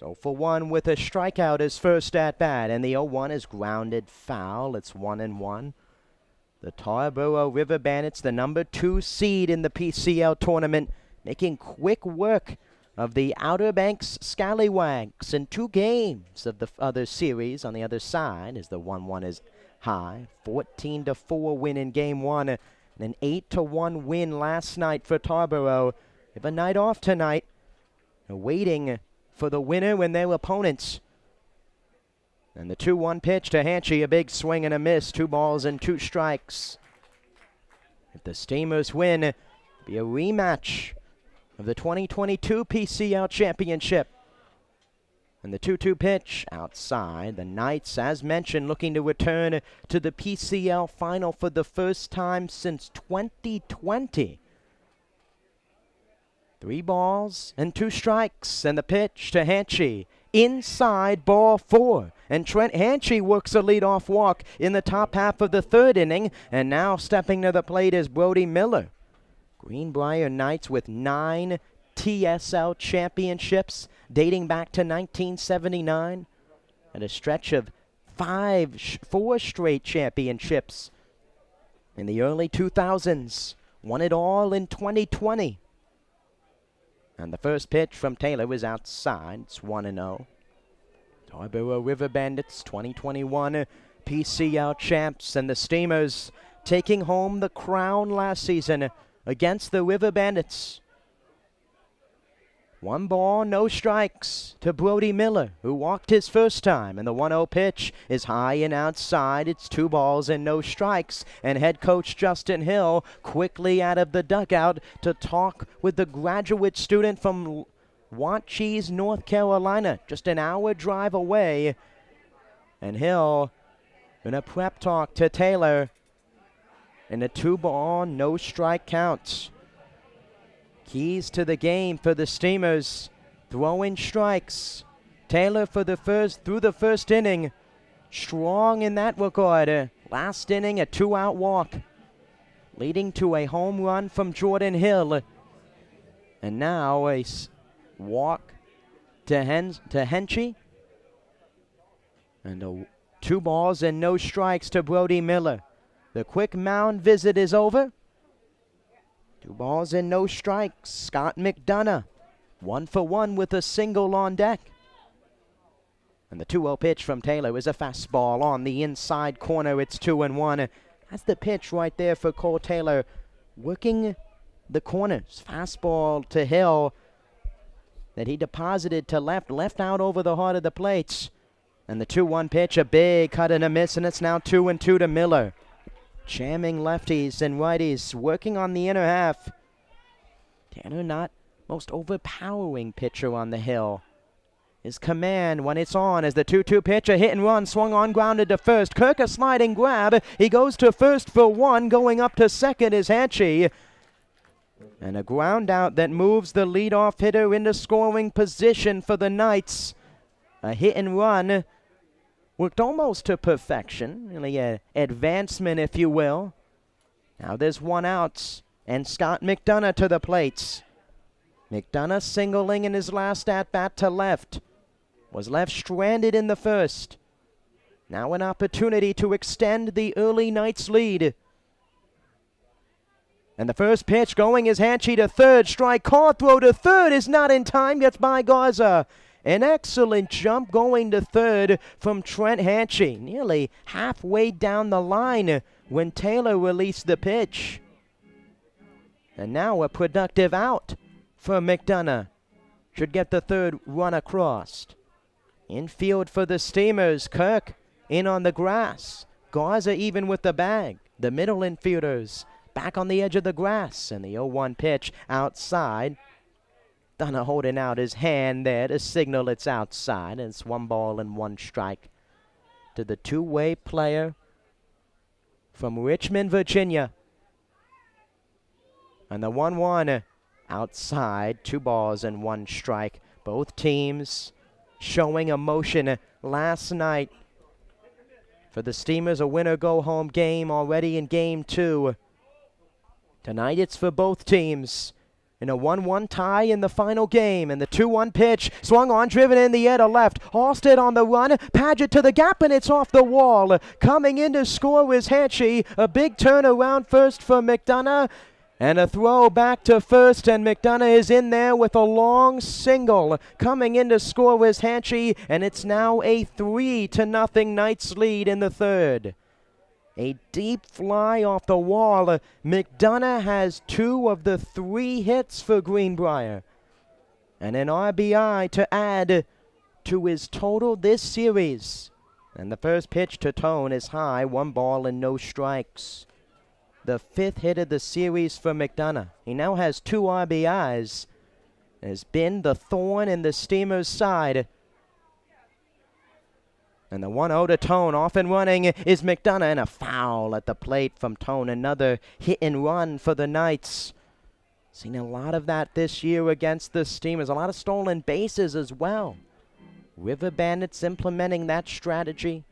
So for 1 with a strikeout his first at bat, and the 0-1 is grounded foul. It's 1-1. The Tarboro River Bandits, the number 2 seed in the PCL tournament, making quick work of the Outer Banks Scallywags in 2 games of the other series on the other side, as the 1-1 is high. 14-4 win in game 1, and an 8-1 win last night for Tarboro. They have a night off tonight, waiting for the winner and their opponents. And the 2-1 pitch to Hanchy, a big swing and a miss, 2 balls and 2 strikes. If the Steamers win, it'll be a rematch of the 2022 PCL Championship. And the 2-2 pitch outside. The Knights, as mentioned, looking to return to the PCL final for the first time since 2020. 3 balls and 2 strikes, and the pitch to Hanchy. Inside, ball 4. And Trent Hanchy works a leadoff walk in the top half of the third inning, and now stepping to the plate is Brody Miller. Greenbrier Knights with 9 TSL championships dating back to 1979, and a stretch of 4 straight championships in the early 2000s. Won it all in 2020. And the first pitch from Taylor was outside. It's 1-0. Tarboro River Bandits 2021 PCL champs, and the Steamers taking home the crown last season against the River Bandits. 1 ball, no strikes to Brody Miller, who walked his first time, and the 1-0 pitch is high and outside. It's 2 balls and no strikes, and head coach Justin Hill quickly out of the dugout to talk with the graduate student from Watchis, North Carolina, just an hour drive away. And Hill in a prep talk to Taylor in a 2 ball, no strike count. Keys to the game for the Steamers. Throwing strikes. Taylor through the first inning. Strong in that regard. Last inning, a 2-out walk, leading to a home run from Jordan Hill. And now a walk to Hanchy. And 2 balls and no strikes to Brody Miller. The quick mound visit is over. 2 balls and no strikes. Scott McDonough, 1 for 1 with a single on deck. And the 2-0 pitch from Taylor is a fastball on the inside corner. It's 2-1. That's the pitch right there for Cole Taylor, working the corners. Fastball to Hill that he deposited to left out over the heart of the plates. And the 2-1 pitch, a big cut and a miss, and it's now 2-2 to Miller. Jamming lefties and righties, working on the inner half. Tanner not most overpowering pitcher on the hill. His command when it's on as the 2-2 pitch, a hit and run, swung on, grounded to first. Kirk a sliding grab. He goes to first for 1. Going up to second is Hanchy. And a ground out that moves the leadoff hitter into scoring position for the Knights. A hit and run. Worked almost to perfection, really an advancement, if you will. Now there's 1 out, and Scott McDonough to the plates. McDonough singling in his last at-bat to left. Was left stranded in the first. Now an opportunity to extend the early Knights lead. And the first pitch going is Hanchy to third. Strike caught, throw to third is not in time, gets by Garza. An excellent jump going to third from Trent Hanchey, nearly halfway down the line when Taylor released the pitch. And now a productive out for McDonough. Should get the third run across. Infield for the Steamers. Kirk in on the grass. Garza even with the bag. The middle infielders back on the edge of the grass. And the 0-1 pitch outside. Dunner holding out his hand there to signal it's outside. And it's 1 ball and 1 strike to the two-way player from Richmond, Virginia. And the 1-1 outside, 2 balls and 1 strike. Both teams showing emotion last night. For the Steamers, a winner-go-home game already in Game 2. Tonight it's for both teams in a 1-1 tie in the final game. And the 2-1 pitch swung on, driven in the air to left. Halstead on the run, Paget to the gap, and it's off the wall. Coming in to score is Hanchey. A big turnaround first for McDonough. And a throw back to first, and McDonough is in there with a long single. Coming in to score was Hanchey, and it's now a 3-0 Knights lead in the third. A deep fly off the wall. McDonough has 2 of the 3 hits for Greenbrier. And an RBI to add to his total this series. And the first pitch to Tone is high, 1 ball and no strikes. The 5th hit of the series for McDonough. He now has 2 RBIs. Has been the thorn in the Steamers' side. And the 1-0 to Tone, off and running is McDonough, and a foul at the plate from Tone. Another hit and run for the Knights. Seen a lot of that this year against the Steamers. A lot of stolen bases as well. River Bandits implementing that strategy.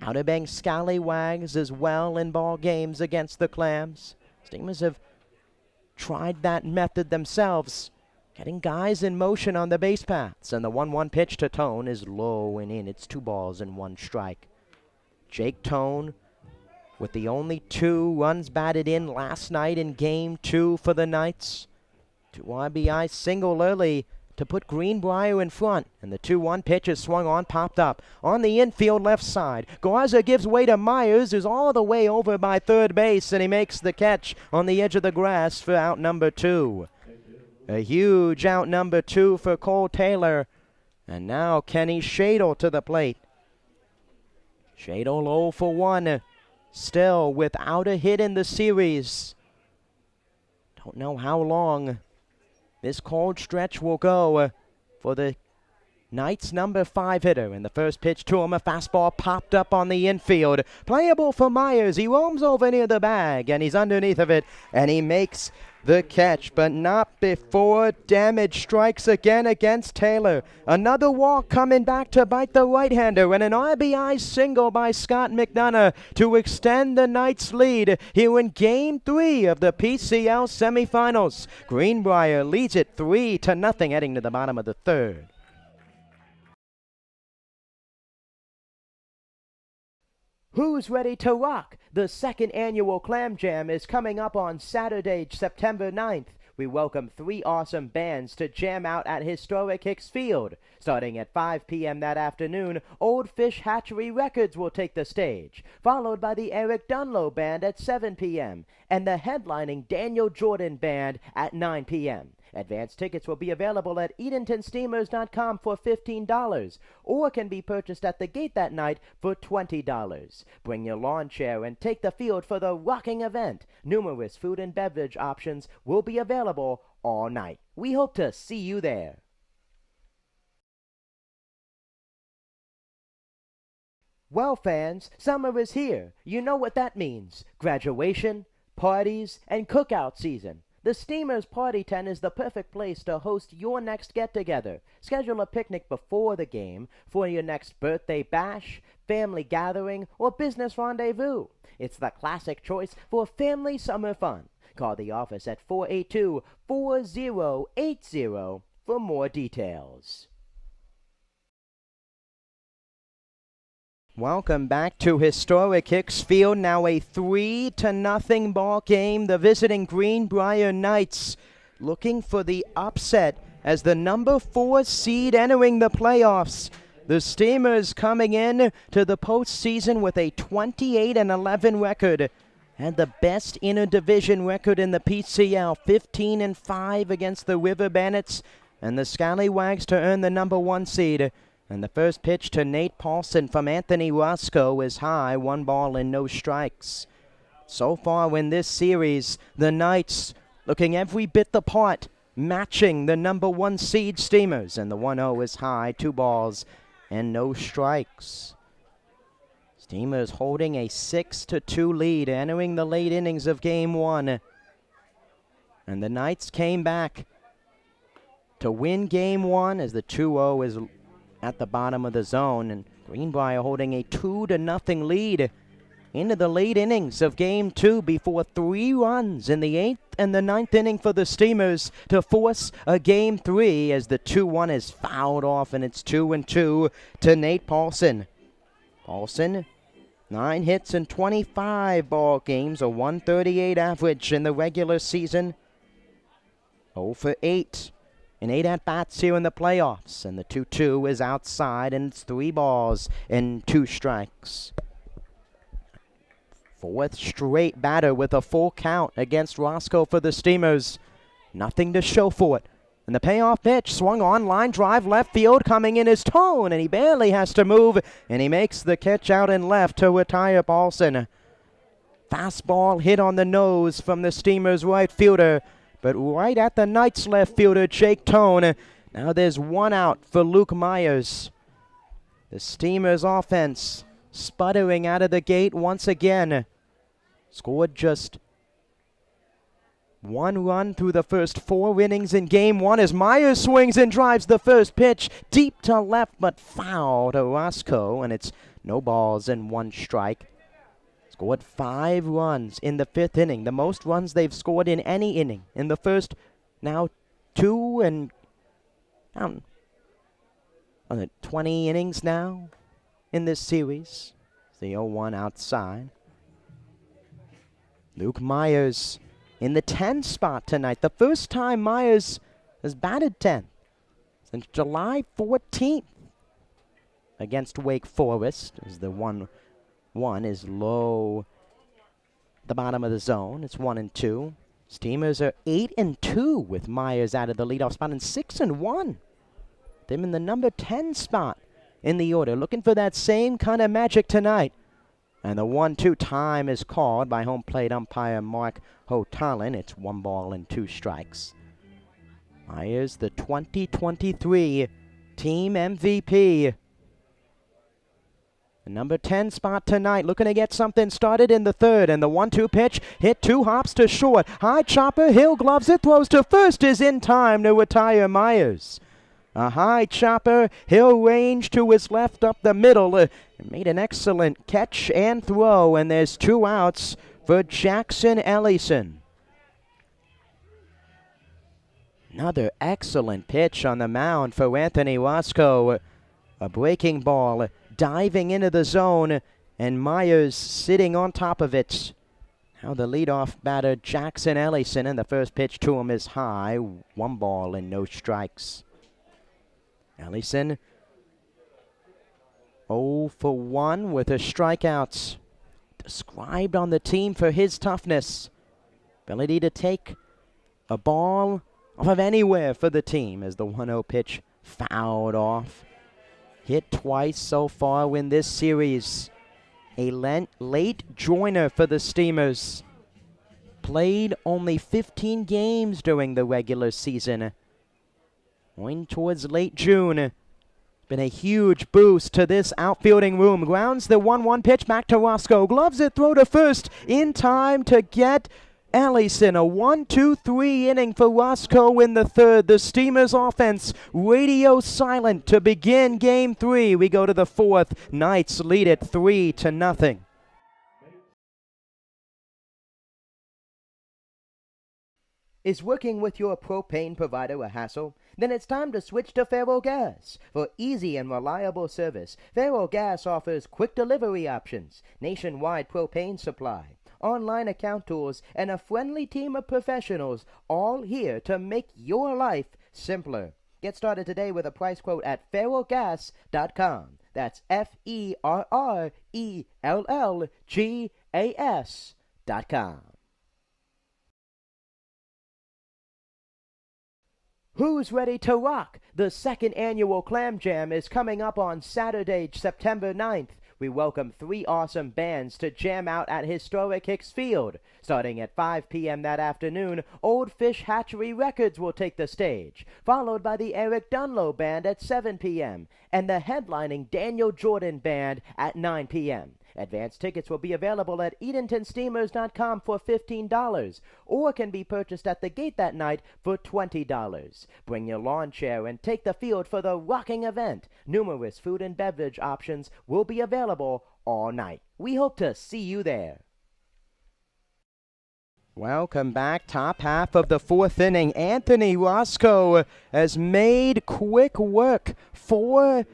Outer Banks Scallywags as well in ball games against the Clams. Steamers have tried that method themselves, getting guys in motion on the base paths. And the 1-1 pitch to Tone is low and in. It's 2 balls and 1 strike. Jake Tone with the only 2 runs batted in last night in Game 2 for the Knights. 2 RBI single early to put Greenbrier in front. And the 2-1 pitch is swung on, popped up on the infield left side. Garza gives way to Myers, who's all the way over by third base, and he makes the catch on the edge of the grass for out number 2. A huge out number 2 for Cole Taylor. And now Kenny Shadle to the plate. Shadle 0 for 1, still without a hit in the series. Don't know how long this cold stretch will go for the Knights' number 5 hitter. And the first pitch to him, a fastball popped up on the infield. Playable for Myers. He roams over near the bag, and he's underneath of it, and he makes the catch, but not before damage strikes again against Taylor. Another walk coming back to bite the right-hander, and an RBI single by Scott McDonough to extend the Knights' lead here in Game 3 of the PCL semifinals. Greenbrier leads it 3-0 heading to the bottom of the third. Who's ready to rock? The second annual Clam Jam is coming up on Saturday, September 9th. We welcome 3 awesome bands to jam out at historic Hicks Field. Starting at 5 p.m. that afternoon, Old Fish Hatchery Records will take the stage, followed by the Eric Dunlow Band at 7 p.m. and the headlining Daniel Jordan Band at 9 p.m. Advance tickets will be available at EdentonSteamers.com for $15 or can be purchased at the gate that night for $20. Bring your lawn chair and take the field for the rocking event. Numerous food and beverage options will be available all night. We hope to see you there. Well, fans, summer is here. You know what that means. Graduation, parties, and cookout season. The Steamers Party Tent is the perfect place to host your next get-together. Schedule a picnic before the game for your next birthday bash, family gathering, or business rendezvous. It's the classic choice for family summer fun. Call the office at 482-4080 for more details. Welcome back to historic Hicks Field. Now a 3-0 ball game. The visiting Greenbrier Knights looking for the upset as the number 4 seed entering the playoffs. The Steamers coming in to the postseason with a 28-11 record and the best inter-division record in the PCL, 15-5 against the River Bandits and the Scallywags to earn the number 1 seed. And the first pitch to Nate Paulson from Anthony Roscoe is high, 1 ball and no strikes. So far in this series, the Knights looking every bit the part, matching the number 1 seed Steamers, and the 1-0 is high, 2 balls and no strikes. Steamers holding a 6-2 lead, entering the late innings of Game 1. And the Knights came back to win Game 1 as the 2-0 is at the bottom of the zone. And Greenbrier holding a 2-0 lead into the late innings of Game 2 before 3 runs in the 8th and the 9th inning for the Steamers to force a Game 3 as the 2-1 is fouled off, and it's 2-2 to Nate Paulson. Paulson, 9 hits in 25 ball games, a 138 average in the regular season. 0 for 8 in 8 at-bats here in the playoffs, and the 2-2 is outside, and it's 3 balls and 2 strikes. 4th straight batter with a full count against Roscoe for the Steamers. Nothing to show for it. And the payoff pitch swung on, line drive, left field, coming in is Tone, and he barely has to move, and he makes the catch out and left to retire Paulson. Fastball hit on the nose from the Steamers' right fielder, but right at the Knights' left fielder, Jake Tone. Now there's 1 out for Luke Myers. The Steamers' offense sputtering out of the gate once again. Scored just 1 run through the first 4 innings in Game 1 as Myers swings and drives the first pitch deep to left, but foul to Roscoe, and it's no balls and 1 strike. Scored 5 runs in the 5th inning, the most runs they've scored in any inning. In the first, now 2 and 20 innings now in this series. The 0-1 outside. Luke Myers in the 10 spot tonight. The first time Myers has batted 10 since July 14th against Wake Forest, as the 1-1 is low at the bottom of the zone. It's 1-2. Steamers are 8-2 with Myers out of the leadoff spot, and 6-1. Them in the number 10 spot in the order, looking for that same kind of magic tonight. And the 1-2 time is called by home plate umpire Mark Hotalin. It's 1 ball and 2 strikes. Myers, the 2023 team MVP. The number 10 spot tonight, looking to get something started in the 3rd. And the 1-2 pitch hit 2 hops to short. High chopper, Hill gloves it, throws to first, is in time to retire Myers. A high chopper, Hill range to his left up the middle. Made an excellent catch and throw, and there's 2 outs for Jackson Ellison. Another excellent pitch on the mound for Anthony Roscoe. A breaking ball diving into the zone, and Myers sitting on top of it. Now the leadoff batter, Jackson Ellison, and the first pitch to him is high. 1 ball and no strikes. Ellison 0 for 1 with a strikeout. Described on the team for his toughness. Ability to take a ball off of anywhere for the team as the 1-0 pitch fouled off. Hit twice so far in this series. A late joiner for the Steamers. Played only 15 games during the regular season. Going towards late June. Been a huge boost to this outfielding room. Grounds the 1-1 pitch back to Roscoe. Gloves it, throw to first. In time to get Ellison. A 1-2-3 inning for Roscoe in the 3rd. The Steamers offense radio silent to begin Game 3. We go to the 4th. Knights lead it 3-0. Is working with your propane provider a hassle? Then it's time to switch to Faro Gas. For easy and reliable service, Faro Gas offers quick delivery options, nationwide propane supply, online account tools, and a friendly team of professionals, all here to make your life simpler. Get started today with a price quote at ferrellgas.com. That's FERRELLGAS.com. Who's ready to rock? The second annual Clam Jam is coming up on Saturday, September 9th. We welcome 3 awesome bands to jam out at historic Hicks Field. Starting at 5 p.m. that afternoon, Old Fish Hatchery Records will take the stage, followed by the Eric Dunlow Band at 7 p.m. and the headlining Daniel Jordan Band at 9 p.m. Advance tickets will be available at EdentonSteamers.com for $15 or can be purchased at the gate that night for $20. Bring your lawn chair and take the field for the rocking event. Numerous food and beverage options will be available all night. We hope to see you there. Welcome back. Top half of the 4th inning. Anthony Roscoe has made quick work for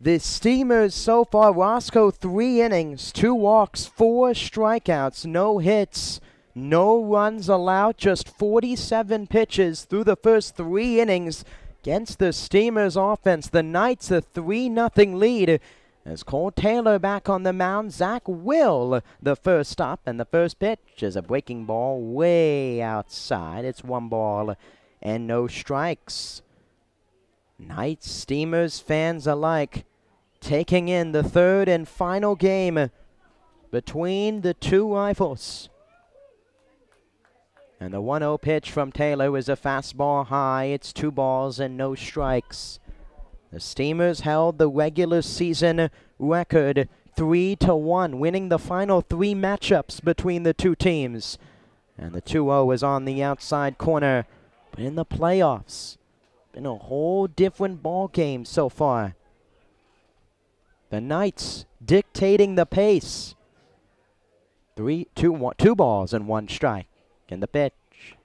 the Steamers so far. Roscoe 3 innings, 2 walks, 4 strikeouts, no hits, no runs allowed, just 47 pitches through the first 3 innings against the Steamers offense. The Knights a 3-0 lead as Cole Taylor back on the mound. Zach Will the first stop, and the first pitch is a breaking ball way outside. It's 1 ball and no strikes. Knights, Steamers fans alike taking in the 3rd and final game between the 2 rivals. And the 1-0 pitch from Taylor is a fastball high. It's 2 balls and no strikes. The Steamers held the regular season record 3-1, winning the final 3 matchups between the 2 teams. And the 2-0 is on the outside corner. But in the playoffs, been a whole different ball game so far. The Knights dictating the pace. 2 balls and 1 strike. And the pitch,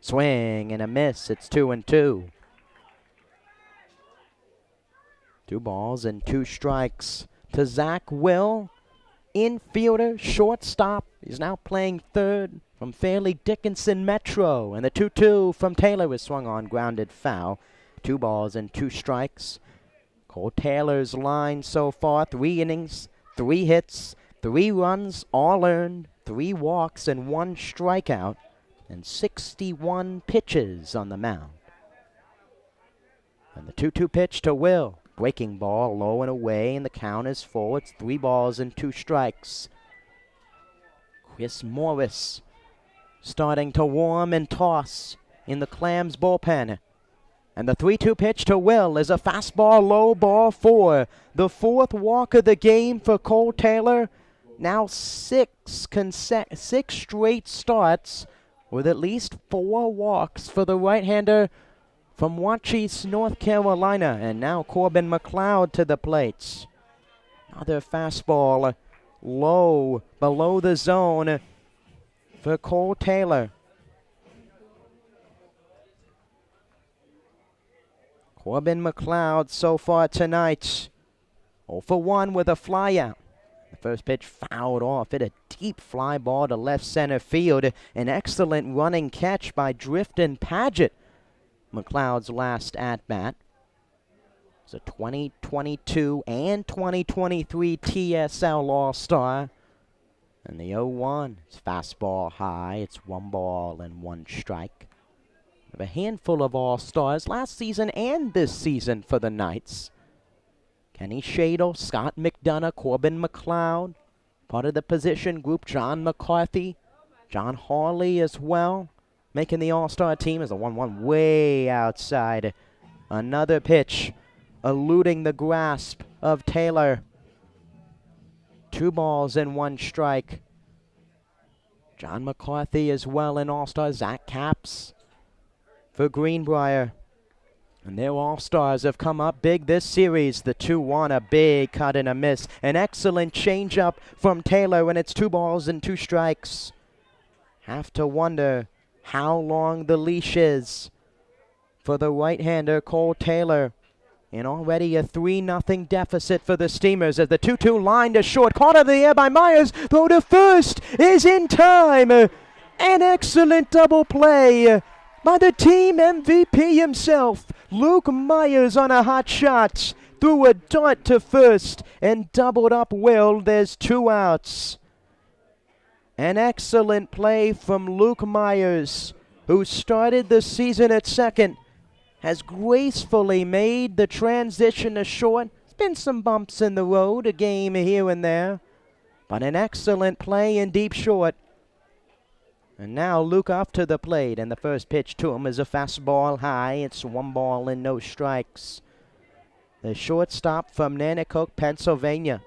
swing and a miss. It's 2-2. 2 balls and 2 strikes to Zach Will, infielder, shortstop. He's now playing third from Fairleigh Dickinson Metro. And the 2-2 from Taylor is swung on, grounded foul. 2 balls and 2 strikes. Cole Taylor's line so far, 3 innings, 3 hits, 3 runs, all earned, 3 walks and 1 strikeout, and 61 pitches on the mound. And the 2-2 pitch to Will. Breaking ball low and away, and the count is full. It's 3 balls and 2 strikes. Chris Morris starting to warm and toss in the Clams bullpen. And the 3-2 pitch to Will is a fastball, low ball 4. The 4th walk of the game for Cole Taylor. Now 6 straight starts with at least 4 walks for the right-hander from Waukesha, North Carolina. And now Corbin McLeod to the plates. Another fastball low below the zone for Cole Taylor. Corbin McLeod so far tonight 0 for 1 with a flyout. The first pitch fouled off. Hit a deep fly ball to left center field. An excellent running catch by Drifton Paget. McLeod's last at-bat. It's a 2022 and 2023 TSL All-Star. And the 0-1 is fastball high. It's 1 ball and 1 strike. We have a handful of All-Stars last season and this season for the Knights. Kenny Shadle, Scott McDonough, Corbin McLeod. Part of the position group, John McCarthy, John Hawley as well. Making the All-Star team is a 1-1 way outside. Another pitch eluding the grasp of Taylor. 2 balls and 1 strike. John McCarthy as well in All-Star. Zach Capps for Greenbrier. And their All-Stars have come up big this series. The 2-1, a big cut and a miss. An excellent changeup from Taylor, and it's 2 balls and 2 strikes. Have to wonder how long the leash is for the right-hander Cole Taylor. And already a 3-0 deficit for the Steamers as the 2-2 line to short. Caught out of the air by Myers. Throw to first is in time. An excellent double play by the team MVP himself, Luke Myers on a hot shot. Threw a dart to first and doubled up well. There's 2 outs. An excellent play from Luke Myers, who started the season at second, has gracefully made the transition to short. There's been some bumps in the road, a game here and there, but an excellent play in deep short. And now Luke off to the plate, and the first pitch to him is a fastball high. It's 1 ball and no strikes. The shortstop from Nanticoke, Pennsylvania.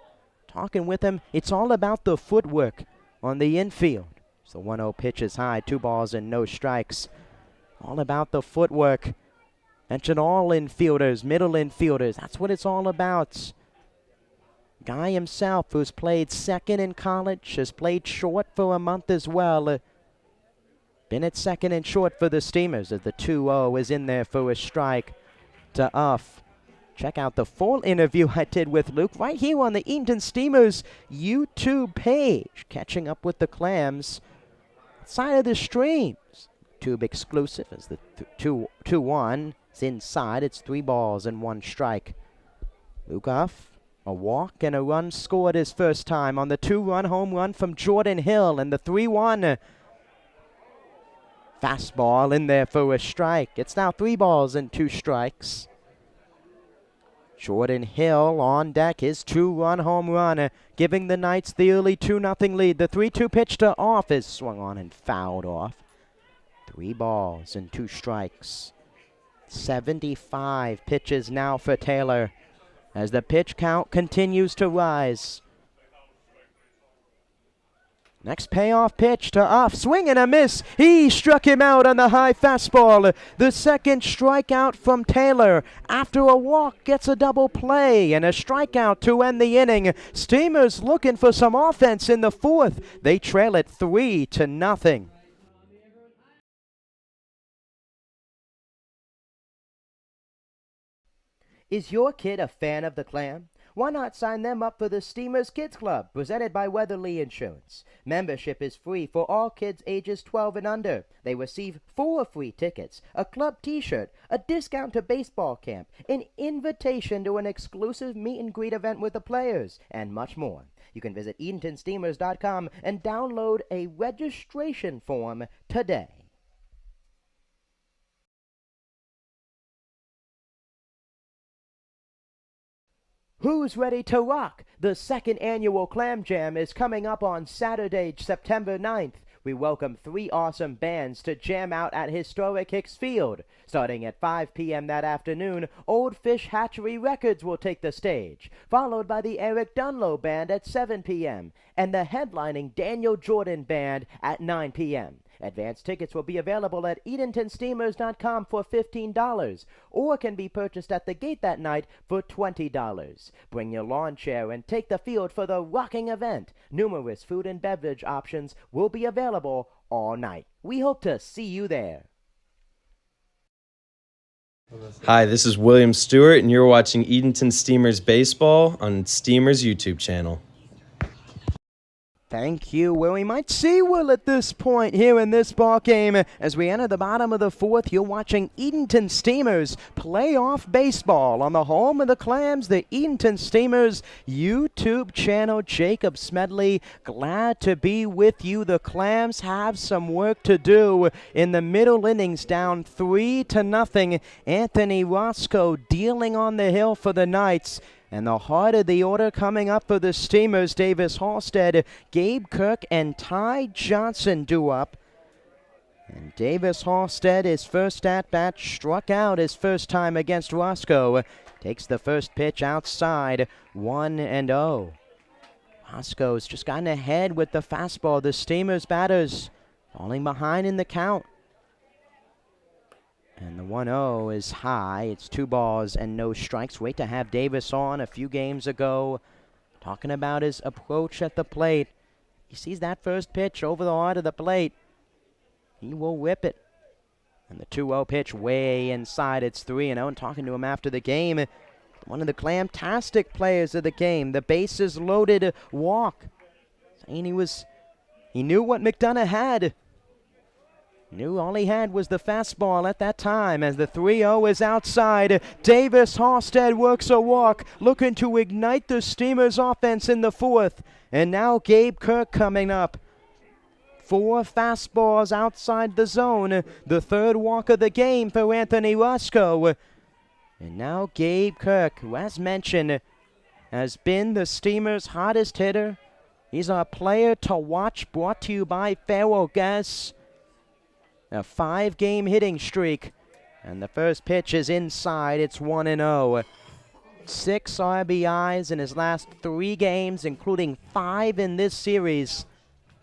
Talking with him, it's all about the footwork on the infield. So 1-0 pitch is high, 2 balls and no strikes. All about the footwork. Mention all infielders, middle infielders. That's what it's all about. Guy himself, who's played second in college, has played short for a month as well. Been at second and short for the Steamers as the 2-0 is in there for a strike to off. Check out the full interview I did with Luke right here on the Edenton Steamers YouTube page. Catching up with the Clams. Side of the streams. YouTube exclusive as the 2-1 is inside. It's 3 balls and 1 strike. Luke off. A walk and a run scored his first time on the 2-run home run from Jordan Hill, and the 3-1. Fastball in there for a strike. It's now 3 balls and 2 strikes. Jordan Hill on deck, his 2-run home run, giving the Knights the early 2-0 lead. The 3-2 pitch to off is swung on and fouled off. 3 balls and 2 strikes. 75 pitches now for Taylor as the pitch count continues to rise. Next payoff pitch to off, swing and a miss. He struck him out on the high fastball. The second strikeout from Taylor. After a walk, gets a double play and a strikeout to end the inning. Steamers looking for some offense in the 4th. They trail it 3-0. Is your kid a fan of the Clam? Why not sign them up for the Steamers Kids Club, presented by Weatherly Insurance? Membership is free for all kids ages 12 and under. They receive 4 free tickets, a club t-shirt, a discount to baseball camp, an invitation to an exclusive meet and greet event with the players, and much more. You can visit EdentonSteamers.com and download a registration form today. Who's ready to rock? The 2nd annual Clam Jam is coming up on Saturday, September 9th. We welcome 3 awesome bands to jam out at historic Hicks Field. Starting at 5 p.m. that afternoon, Old Fish Hatchery Records will take the stage, followed by the Eric Dunlow Band at 7 p.m. and the headlining Daniel Jordan Band at 9 p.m. Advance tickets will be available at EdentonSteamers.com for $15 or can be purchased at the gate that night for $20. Bring your lawn chair and take the field for the rocking event. Numerous food and beverage options will be available all night. We hope to see you there. Hi, this is William Stewart, and you're watching Edenton Steamers Baseball on Steamers YouTube channel. Thank you. Well, we might see Will at this point here in this ball game. As we enter the bottom of the 4th, you're watching Edenton Steamers playoff baseball on the home of the Clams, the Edenton Steamers YouTube channel. Jacob Smedley, glad to be with you. The Clams have some work to do in the middle innings, down 3-0. Anthony Roscoe dealing on the hill for the Knights. And the heart of the order coming up for the Steamers, Davis Halstead, Gabe Kirk, and Ty Johnson due up. And Davis Halstead, his first at-bat, struck out his first time against Roscoe. Takes the first pitch outside, 1-0. Roscoe's just gotten ahead with the fastball. The Steamers batters falling behind in the count. And the 1-0 is high. It's 2 balls and no strikes. Wait to have Davis on a few games ago, talking about his approach at the plate. He sees that first pitch over the heart of the plate. He will whip it. And the 2-0 pitch way inside. It's 3-0. And talking to him after the game, one of the Clamtastic players of the game, the bases loaded walk, saying he knew what McDonough had. Knew all he had was the fastball at that time as the 3-0 is outside. Davis Halstead works a walk, looking to ignite the Steamers offense in the fourth. And now Gabe Kirk coming up. 4 fastballs outside the zone. The third walk of the game for Anthony Roscoe. And now Gabe Kirk, who as mentioned, has been the Steamers' hottest hitter. He's our player to watch, brought to you by Farrell Gas. A 5-game hitting streak. And the first pitch is inside. It's 1-0. 6 RBIs in his last 3 games, including 5 in this series.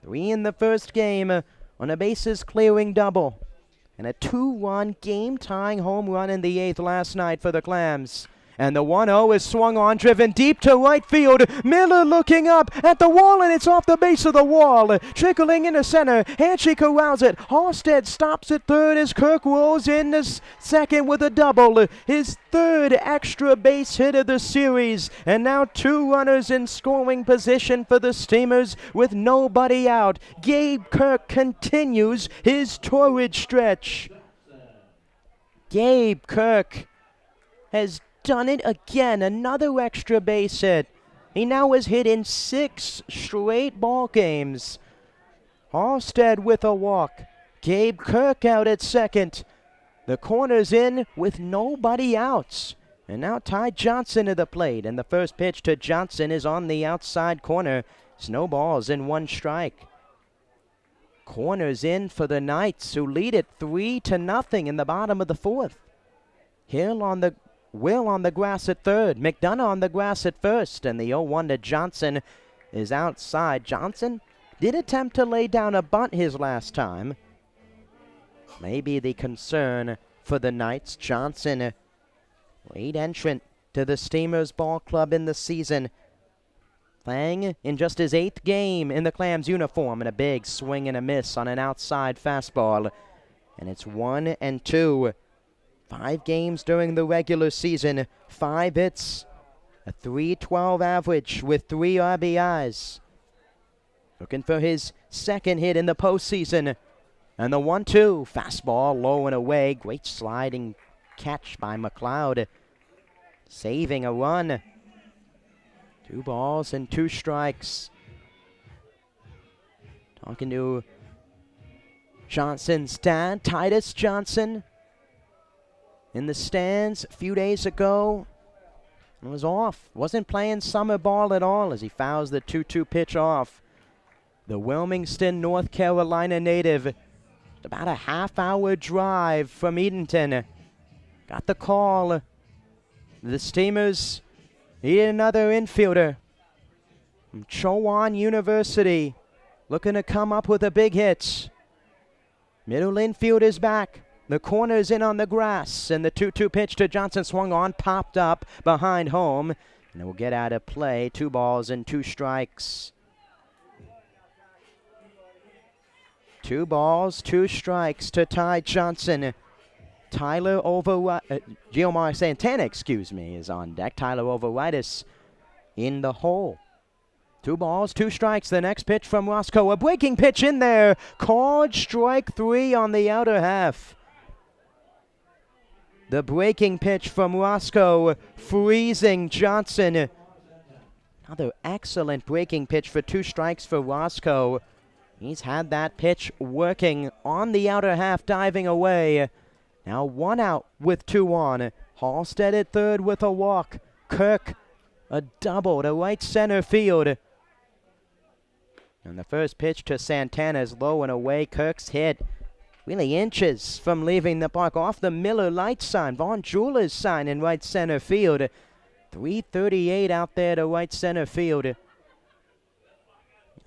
3 in the first game on a bases-clearing double. And a 2-1 game-tying home run in the 8th last night for the Clams. And the 1-0 is swung on, driven deep to right field. Miller looking up at the wall, and it's off the base of the wall. Trickling into center. Hanchey corrals it. Halstead stops at third as Kirk rolls in the second with a double. His third extra base hit of the series. And now 2 runners in scoring position for the Steamers with nobody out. Gabe Kirk continues his torrid stretch. Gabe Kirk has done it again, another extra base hit. He now has hit in 6 straight ball games. Halstead with a walk. Gabe Kirk out at second. The corner's in with nobody outs. And now Ty Johnson to the plate. And the first pitch to Johnson is on the outside corner. Snowballs in 1 strike. Corner's in for the Knights, who lead it 3-0 in the bottom of the 4th. Will on the grass at third. McDonough on the grass at first. And the 0-1 to Johnson is outside. Johnson did attempt to lay down a bunt his last time. Maybe the concern for the Knights. Johnson, late entrant to the Steamers ball club in the season. Playing in just his 8th game in the Clams uniform. And a big swing and a miss on an outside fastball. And it's 1-2. 5 games during the regular season, 5 hits, a .312 average with 3 RBIs. Looking for his second hit in the postseason. And the 1-2, fastball low and away. Great sliding catch by McLeod, saving a run. 2 balls and 2 strikes. Talking to Johnson's dad, Titus Johnson, in the stands a few days ago. It was off. Wasn't playing summer ball at all as he fouls the 2-2 pitch off. The Wilmington, North Carolina native, about a half-hour drive from Edenton, got the call. The Steamers need another infielder from Chowan University, looking to come up with a big hit. Middle infield is back. The corner's in on the grass, and the 2-2 pitch to Johnson swung on, popped up behind home, and it will get out of play. 2 balls and 2 strikes. 2 balls, 2 strikes to Ty Johnson. Giomar Santana, is on deck. Tyler Overitis in the hole. 2 balls, 2 strikes. The next pitch from Roscoe. A breaking pitch in there. Called strike 3 on the outer half. The breaking pitch from Roscoe, freezing Johnson. Another excellent breaking pitch for 2 strikes for Roscoe. He's had that pitch working on the outer half, diving away. Now 1 out with 2 on. Halstead at third with a walk. Kirk, a double to right center field. And the first pitch to Santana is low and away. Kirk's hit really inches from leaving the park, off the Miller light sign, Von Jeweller's sign in right center field. 338 out there to right center field. And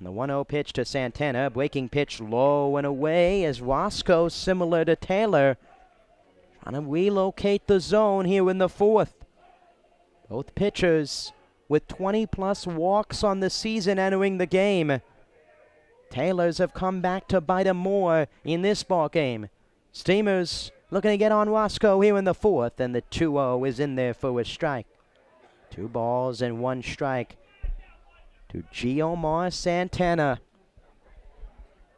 the 1-0 pitch to Santana, breaking pitch low and away as Roscoe, similar to Taylor, trying to relocate the zone here in the 4th. Both pitchers with 20-plus walks on the season entering the game. Taylors have come back to bite him more in this ball game. Steamers looking to get on Roscoe here in the 4th, and the 2-0 is in there for a strike. 2 balls and 1 strike to Giomar Santana.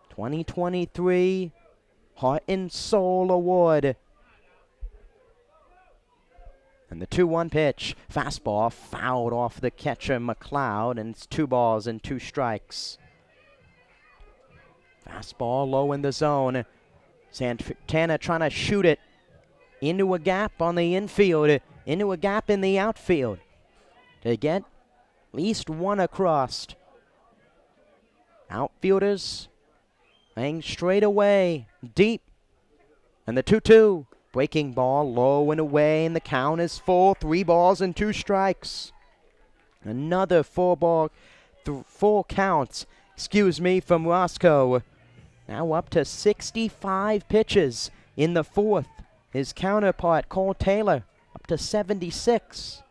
2023 Heart and Soul Award. And the 2-1 pitch. Fastball fouled off the catcher, McLeod, and it's 2 balls and 2 strikes. Fastball low in the zone. Santana trying to shoot it into a gap on the infield, into a gap in the outfield to get at least one across. Outfielders laying straight away, deep. And the 2-2. Breaking ball low and away, and the count is full. 3 balls and 2 strikes. Another full count, from Roscoe. Now up to 65 pitches in the 4th. His counterpart, Cole Taylor, up to 76.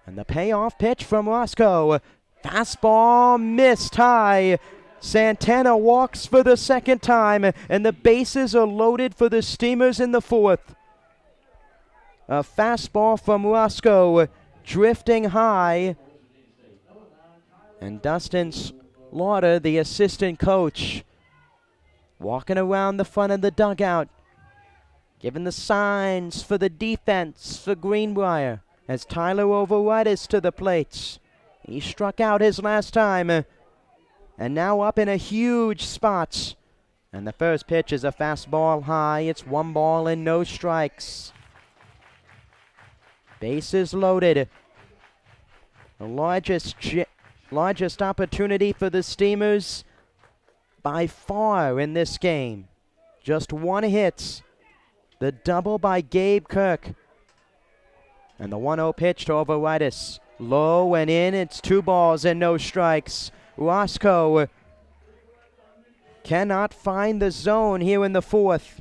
And the payoff pitch from Roscoe. Fastball missed high. Santana walks for the 2nd time, and the bases are loaded for the Steamers in the 4th. A fastball from Roscoe, drifting high. And Dustin Slaughter, the assistant coach, walking around the front of the dugout, giving the signs for the defense for Greenbrier as Tyler Overitis to the plate. He struck out his last time. And now up in a huge spot. And the first pitch is a fastball high. It's 1 ball and no strikes. Bases loaded. The largest opportunity for the Steamers by far in this game. Just 1 hit. The double by Gabe Kirk. And the 1-0 pitch to Overitis. Low and in. It's 2 balls and no strikes. Roscoe cannot find the zone here in the 4th.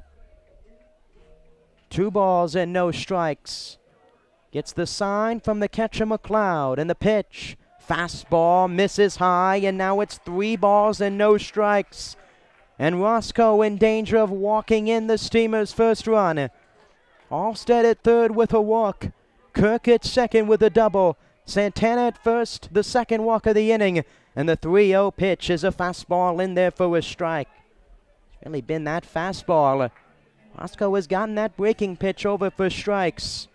2 balls and no strikes. Gets the sign from the catcher McLeod, and the pitch. Fastball misses high, and now it's 3 balls and no strikes. And Roscoe in danger of walking in the Steamers' first run. Alstead at 3rd with a walk. Kirk at 2nd with a double. Santana at 1st, the 2nd walk of the inning. And the 3-0 pitch is a fastball in there for a strike. It's really been that fastball. Roscoe has gotten that breaking pitch over for strikes.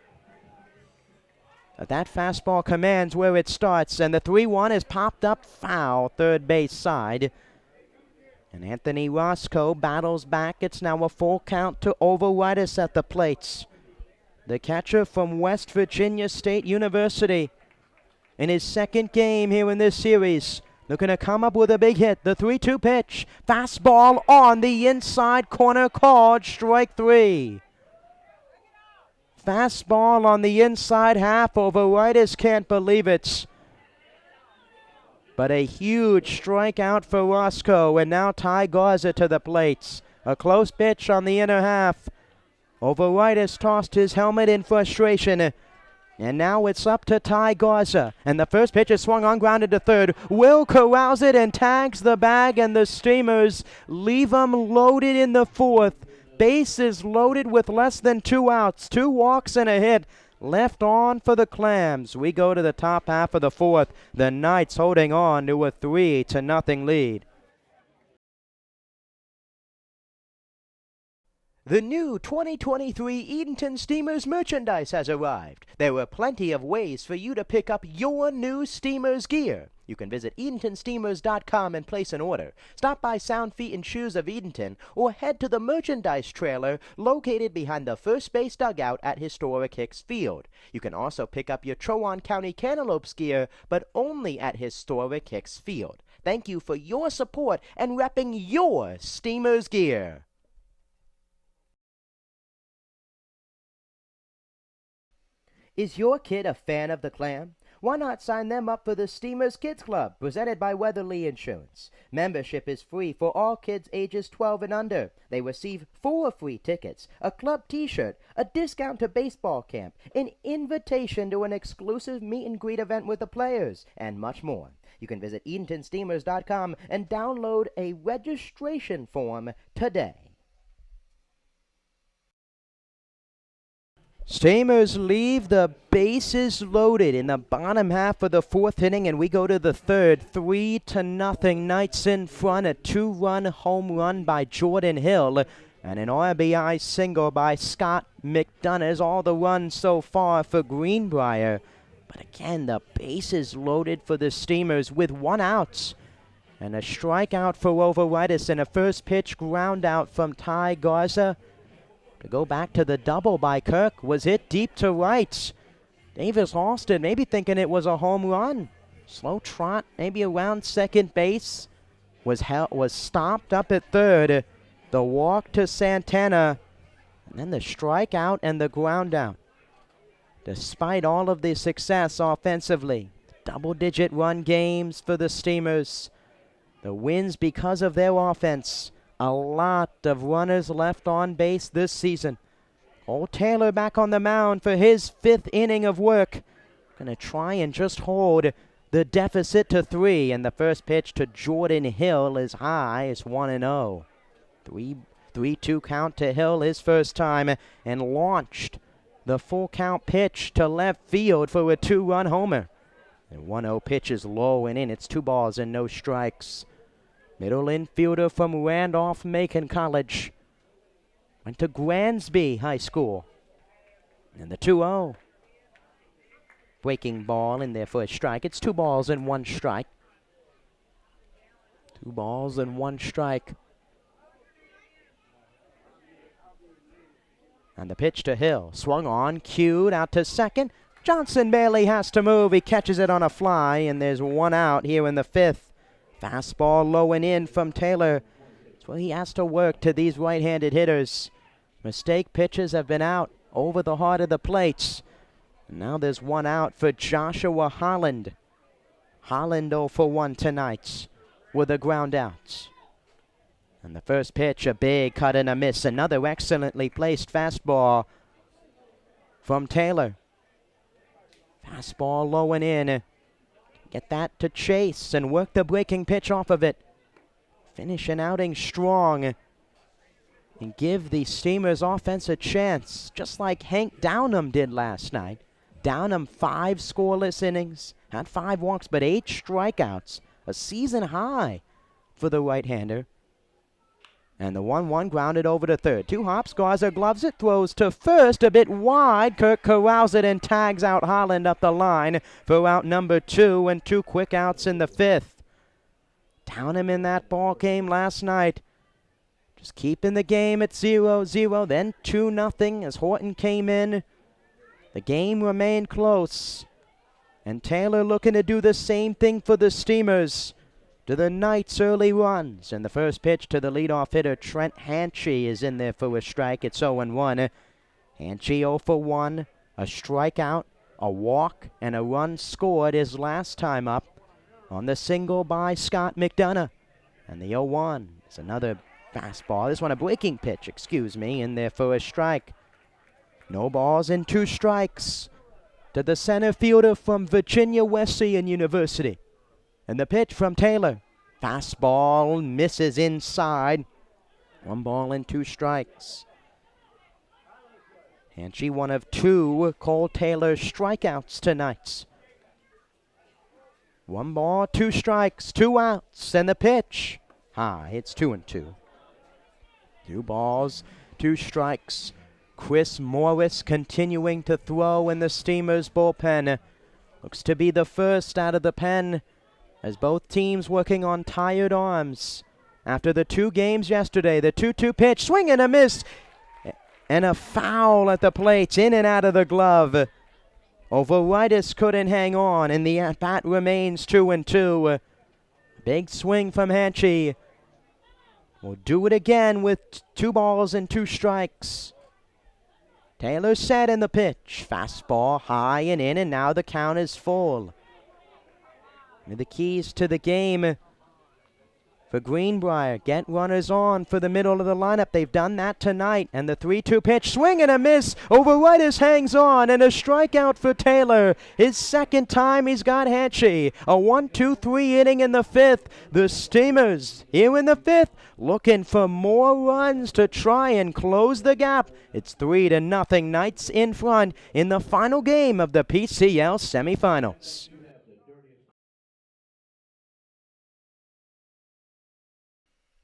But that fastball commands where it starts, and the 3-1 is popped up foul, 3rd base side. And Anthony Roscoe battles back. It's now a full count to Overitis at the plates. The catcher from West Virginia State University. In his 2nd game here in this series, looking to come up with a big hit. The 3-2 pitch. Fastball on the inside corner, called strike 3. Fastball on the inside half. Overitis can't believe it. But a huge strikeout for Roscoe, and now Ty Garza to the plates. A close pitch on the inner half. Overitis tossed his helmet in frustration. And now it's up to Ty Garza. And the first pitch is swung on, grounded to 3rd. Will corrals it and tags the bag, and the Steamers leave them loaded in the 4th. Bases loaded with less than 2 outs. 2 walks and a hit left on for the Clams. We go to the top half of the 4th. The Knights holding on to a 3-0 lead. The new 2023 Edenton Steamers merchandise has arrived. There are plenty of ways for you to pick up your new Steamers gear. You can visit EdentonSteamers.com and place an order. Stop by Sound Feet and Shoes of Edenton, or head to the merchandise trailer located behind the first base dugout at historic Hicks Field. You can also pick up your Trowan County Cantaloupes gear, but only at historic Hicks Field. Thank you for your support and repping your Steamers gear. Is your kid a fan of the Clam? Why not sign them up for the Steamers Kids Club, presented by Weatherly Insurance? Membership is free for all kids ages 12 and under. They receive 4 free tickets, a club t-shirt, a discount to baseball camp, an invitation to an exclusive meet and greet event with the players, and much more. You can visit EdentonSteamers.com and download a registration form today. Steamers leave the bases loaded in the bottom half of the fourth inning, and we go to the third. 3-0. Knights in front. A 2-run home run by Jordan Hill and an RBI single by Scott McDonough is all the runs so far for Greenbrier. But again, the bases loaded for the Steamers with 1 out. And a strikeout for Overitis and a first pitch ground out from Ty Garza. To go back to the double by Kirk was hit deep to right. Davis Alston maybe thinking it was a home run. Slow trot, maybe around second base. Was stopped up at third. The walk to Santana. And then the strikeout and the ground out. Despite all of the success offensively, double-digit run games for the Steamers. The wins because of their offense. A lot of runners left on base this season. Old Taylor back on the mound for his 5th inning of work. Gonna try and just hold the deficit to 3. And the first pitch to Jordan Hill is high. It's 1-0. 3-2 count to Hill his first time, and launched the full count pitch to left field for a 2-run homer. The 1-0 pitch is low and in. It's 2 balls and no strikes. Middle infielder from Randolph-Macon College. Went to Gransby High School. And the 2-0. Breaking ball in there for a strike. It's 2 balls and 1 strike. 2 balls and 1 strike. And the pitch to Hill. Swung on, cued out to second. Johnson barely has to move. He catches it on a fly, and there's 1 out here in the 5th. Fastball low and in from Taylor. That's what he has to work to these right-handed hitters. Mistake pitches have been out over the heart of the plates. And now there's 1 out for Joshua Holland. Holland 0 for 1 tonight with a ground out. And the first pitch, a big cut and a miss. Another excellently placed fastball from Taylor. Fastball low and in. Get that to Chase and work the breaking pitch off of it. Finish an outing strong and give the Steamers offense a chance, just like Hank Downham did last night. Downham 5 scoreless innings, had 5 walks, but 8 strikeouts. A season high for the right-hander. And the 1-1 grounded over to third. 2 hops, Garza gloves it, throws to first, a bit wide. Kirk corrals it and tags out Holland up the line for out number 2 and 2 quick outs in the 5th. Downham in that ball game last night. Just keeping the game at 0-0, then 2-0 as Horton came in. The game remained close. And Taylor looking to do the same thing for the Steamers. To the Knights' early runs. And the first pitch to the leadoff hitter, Trent Hanchey, is in there for a strike. It's 0-1. Hanchey 0 for 1. A strikeout, a walk, and a run scored his last time up on the single by Scott McDonough. And the 0-1 is another fastball. This one a breaking pitch, in there for a strike. No balls and 2 strikes to the center fielder from Virginia Wesleyan University. And the pitch from Taylor. Fastball misses inside. 1 ball and 2 strikes. Hanchey 1 of 2 Cole Taylor strikeouts tonight. 1 ball, 2 strikes, 2 outs, and the pitch. High, it's 2-2. 2 balls, 2 strikes. Chris Morris continuing to throw in the Steamers bullpen. Looks to be the first out of the pen, as both teams working on tired arms. After the 2 games yesterday, the 2-2 pitch, swing and a miss, and a foul at the plate, in and out of the glove. Overitis couldn't hang on, and the at-bat remains 2-2. Big swing from Hanchey. We'll do it again with 2 balls and 2 strikes. Taylor set in the pitch. Fastball high and in, and now the count is full. The keys to the game for Greenbrier. Get runners on for the middle of the lineup. They've done that tonight. And the 3-2 pitch, swing and a miss. Overitis hangs on, and a strikeout for Taylor. His second time he's got Hatchie. A 1-2-3 inning in the fifth. The Steamers, here in the fifth, looking for more runs to try and close the gap. It's 3-0 Knights in front in the final game of the PCL semifinals.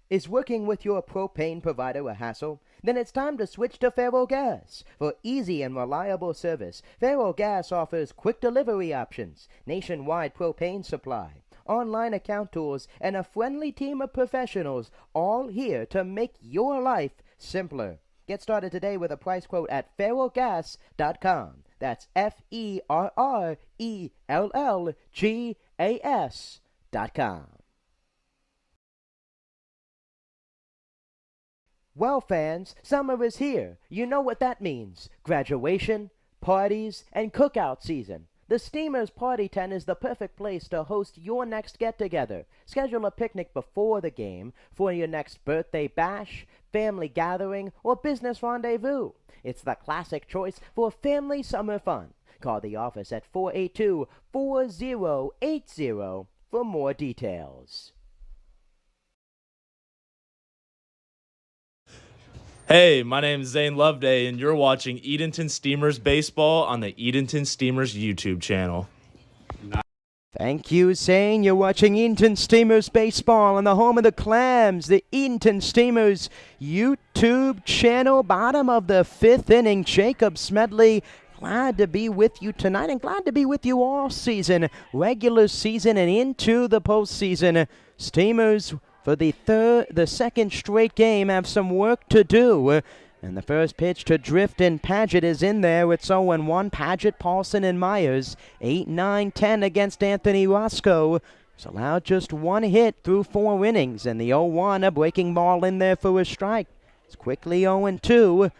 Is working with your propane provider a hassle? Then it's time to switch to Faro Gas. For easy and reliable service, Faro Gas offers quick delivery options, nationwide propane supply, online account tools, and a friendly team of professionals, all here to make your life simpler. Get started today with a price quote at ferrogas.com. That's FERRELLGAS.com. Well, fans, summer is here. You know what that means. Graduation, parties, and cookout season. The Steamers Party Tent is the perfect place to host your next get-together. Schedule a picnic before the game for your next birthday bash, family gathering, or business rendezvous. It's the classic choice for family summer fun. Call the office at 482-4080 for more details. Hey, my name is Zane Loveday, and you're watching Edenton Steamers Baseball on the Edenton Steamers YouTube channel. Thank you, Zane. You're watching Edenton Steamers Baseball on the home of the Clams, the Edenton Steamers YouTube channel. Bottom of the fifth inning, Jacob Smedley. Glad to be with you tonight and glad to be with you all season, regular season and into the postseason. Steamers, for the second straight game, have some work to do. And the first pitch to Drift and Paget is in there. It's 0-1. Paget, Paulson, and Myers. 8, 9, 10 against Anthony Roscoe. He's allowed just one hit through 4 innings. And the 0-1, a breaking ball in there for a strike. It's quickly 0-2.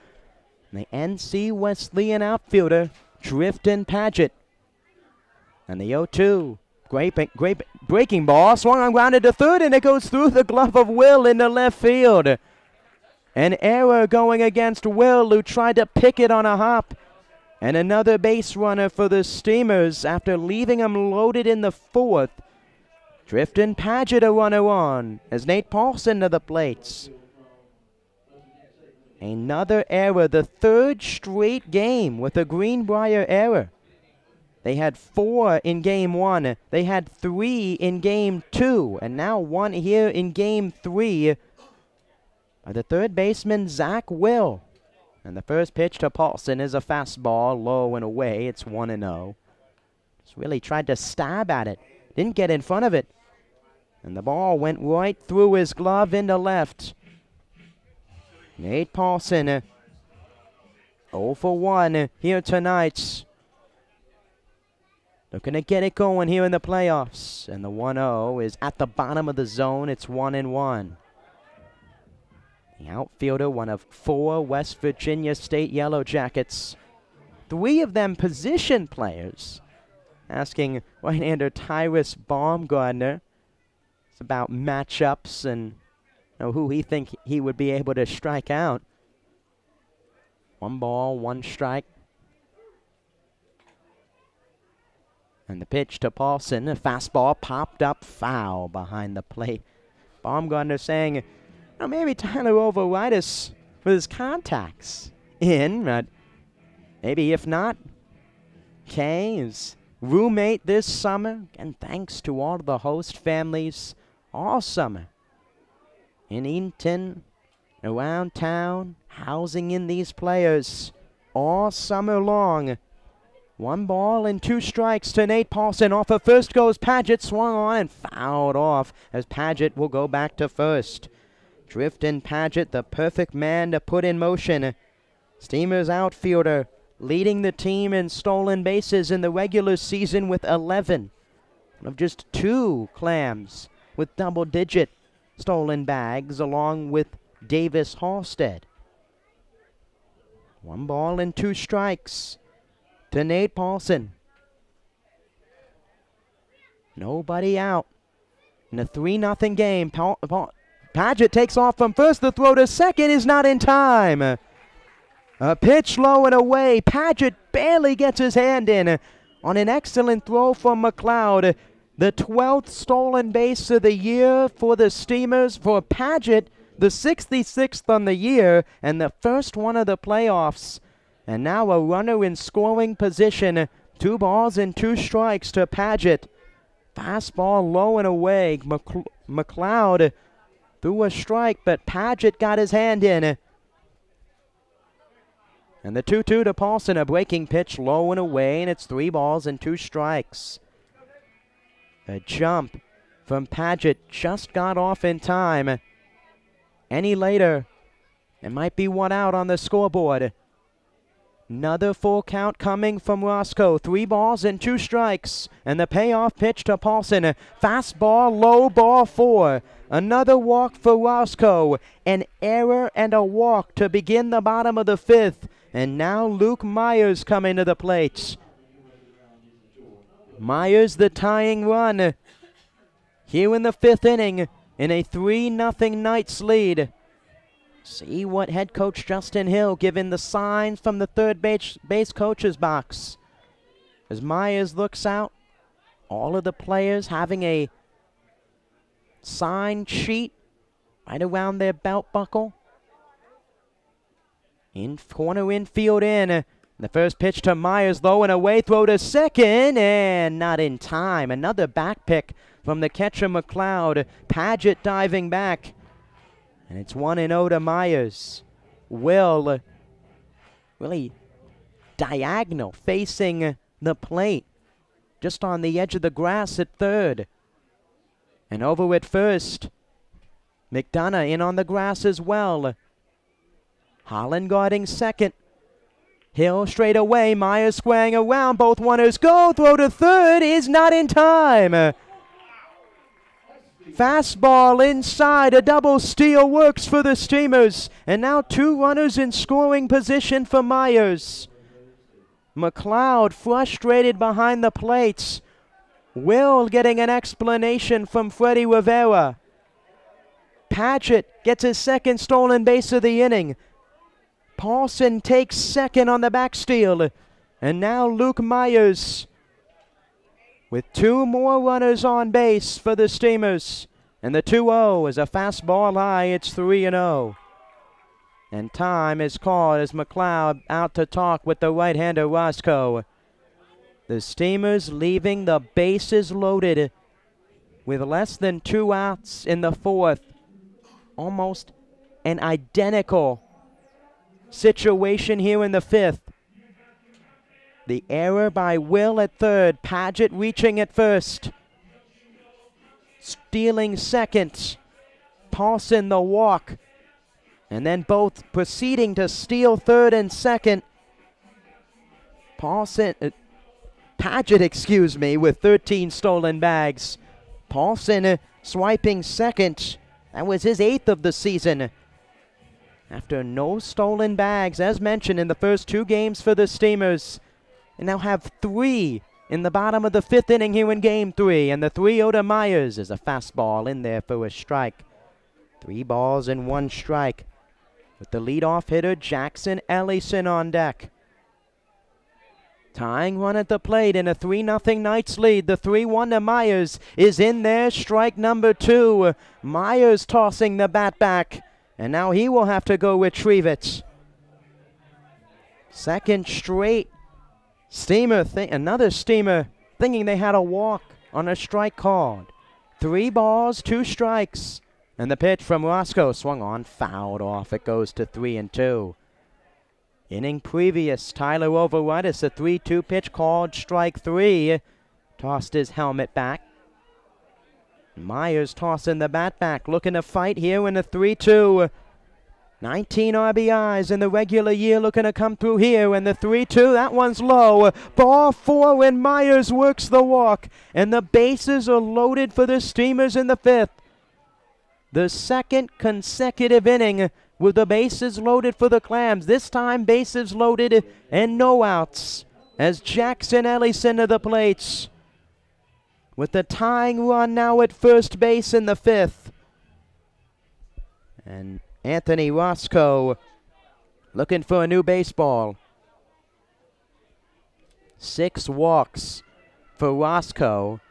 And the NC Wesleyan outfielder, Drift and Paget. And the 0-2. Great breaking ball, swung on, grounded to third, and it goes through the glove of Will into left field. An error going against Will, who tried to pick it on a hop. And another base runner for the Steamers after leaving him loaded in the fourth. Drift and Paget a runner on as Nate Paulson to the plates. Another error, the third straight game with a Greenbrier error. They had 4 in Game 1. They had 3 in Game 2. And now 1 here in Game 3 by the third baseman, Zach Will. And the first pitch to Paulson is a fastball, low and away. It's 1-0. Just really tried to stab at it. Didn't get in front of it. And the ball went right through his glove into left. Nate Paulson, 0 for 1 here tonight. Looking to get it going here in the playoffs. And the 1-0 is at the bottom of the zone. It's 1-1. The outfielder, one of 4 West Virginia State Yellow Jackets. 3 of them position players. Asking right-hander Tyrus Baumgartner about matchups and who he think he would be able to strike out. 1 ball, 1 strike. And the pitch to Paulson, a fastball popped up foul behind the plate. Baumgartner saying, maybe Tyler Overitis with his contacts in, but maybe if not, Kay, his roommate this summer, and thanks to all of the host families all summer in Edenton, around town, housing in these players all summer long. 1 ball and 2 strikes to Nate Paulson. Off of first goes Paget, swung on and fouled off as Paget will go back to first. Drift and Paget, the perfect man to put in motion. Steamers outfielder leading the team in stolen bases in the regular season with 11. One of just 2 Clams with double-digit stolen bags along with Davis Halstead. 1 ball and 2 strikes to Nate Paulson. Nobody out. In a 3-0 game, Paget takes off from first. The throw to second is not in time. A pitch low and away. Paget barely gets his hand in on an excellent throw from McLeod. The 12th stolen base of the year for the Steamers. For Paget, the 66th on the year and the first one of the playoffs. And now a runner in scoring position. 2 balls and 2 strikes to Paget. Fastball low and away. McLeod threw a strike, but Paget got his hand in. And the 2-2 to Paulson, a breaking pitch low and away, and it's 3 balls and 2 strikes. A jump from Paget just got off in time. Any later, it might be 1 out on the scoreboard. Another full count coming from Roscoe. 3 balls and 2 strikes. And the payoff pitch to Paulson. Fastball, low, ball 4. Another walk for Roscoe. An error and a walk to begin the bottom of the 5th. And now Luke Myers coming to the plate. Myers the tying run here in the 5th inning in a 3-0 Knights lead. See what head coach Justin Hill giving the signs from the third base coach's box. As Myers looks out, all of the players having a sign sheet right around their belt buckle. Corner infield in. The first pitch to Myers, low and away, throw to second, and not in time. Another back pick from the catcher McLeod. Paget diving back. And it's 1-0 to Myers. Will really diagonal facing the plate. Just on the edge of the grass at third. And over at first. McDonough in on the grass as well. Holland guarding second. Hill straight away. Myers squaring around. Both runners go. Throw to third is not in time. Fastball inside. A double steal works for the Steamers. And now 2 runners in scoring position for Myers. McLeod frustrated behind the plates. Will getting an explanation from Freddie Rivera. Paget gets his second stolen base of the inning. Paulson takes second on the backsteal. And now Luke Myers with 2 more runners on base for the Steamers. And the 2-0 is a fastball high. It's 3-0. And time is called as McLeod out to talk with the right-hander Roscoe. The Steamers leaving the bases loaded with less than 2 outs in the 4th. Almost an identical situation here in the 5th. The error by Will at third. Paget reaching at first. Stealing second. Paulson the walk. And then both proceeding to steal third and second. Paget, with 13 stolen bags. Paulson swiping second. That was his 8th of the season. After no stolen bags, as mentioned in the first 2 games for the Steamers. And now have 3 in the bottom of the 5th inning here in Game 3. And the 3-0 to Myers is a fastball in there for a strike. 3 balls and 1 strike. With the leadoff hitter Jackson Ellison on deck. Tying run at the plate in a 3-0 Knights lead. The 3-1 to Myers is in there. Strike number 2. Myers tossing the bat back. And now he will have to go retrieve it. Second straight another Steamer thinking they had a walk on a strike called. 3 balls, 2 strikes. And the pitch from Roscoe swung on, fouled off. It goes to 3-2. Inning previous, Tyler Overitis, a 3-2 pitch called strike 3. Tossed his helmet back. Myers tossing the bat back, looking to fight here in a 3-2. 19 RBIs in the regular year, looking to come through here. And the 3-2, that one's low. Ball 4 when Myers works the walk. And the bases are loaded for the Steamers in the 5th. The second consecutive inning with the bases loaded for the Clams. This time bases loaded and no outs. As Jackson Ellison to the plates. with the tying run now at first base in the 5th. And Anthony Roscoe looking for a new baseball. 6 walks for Roscoe.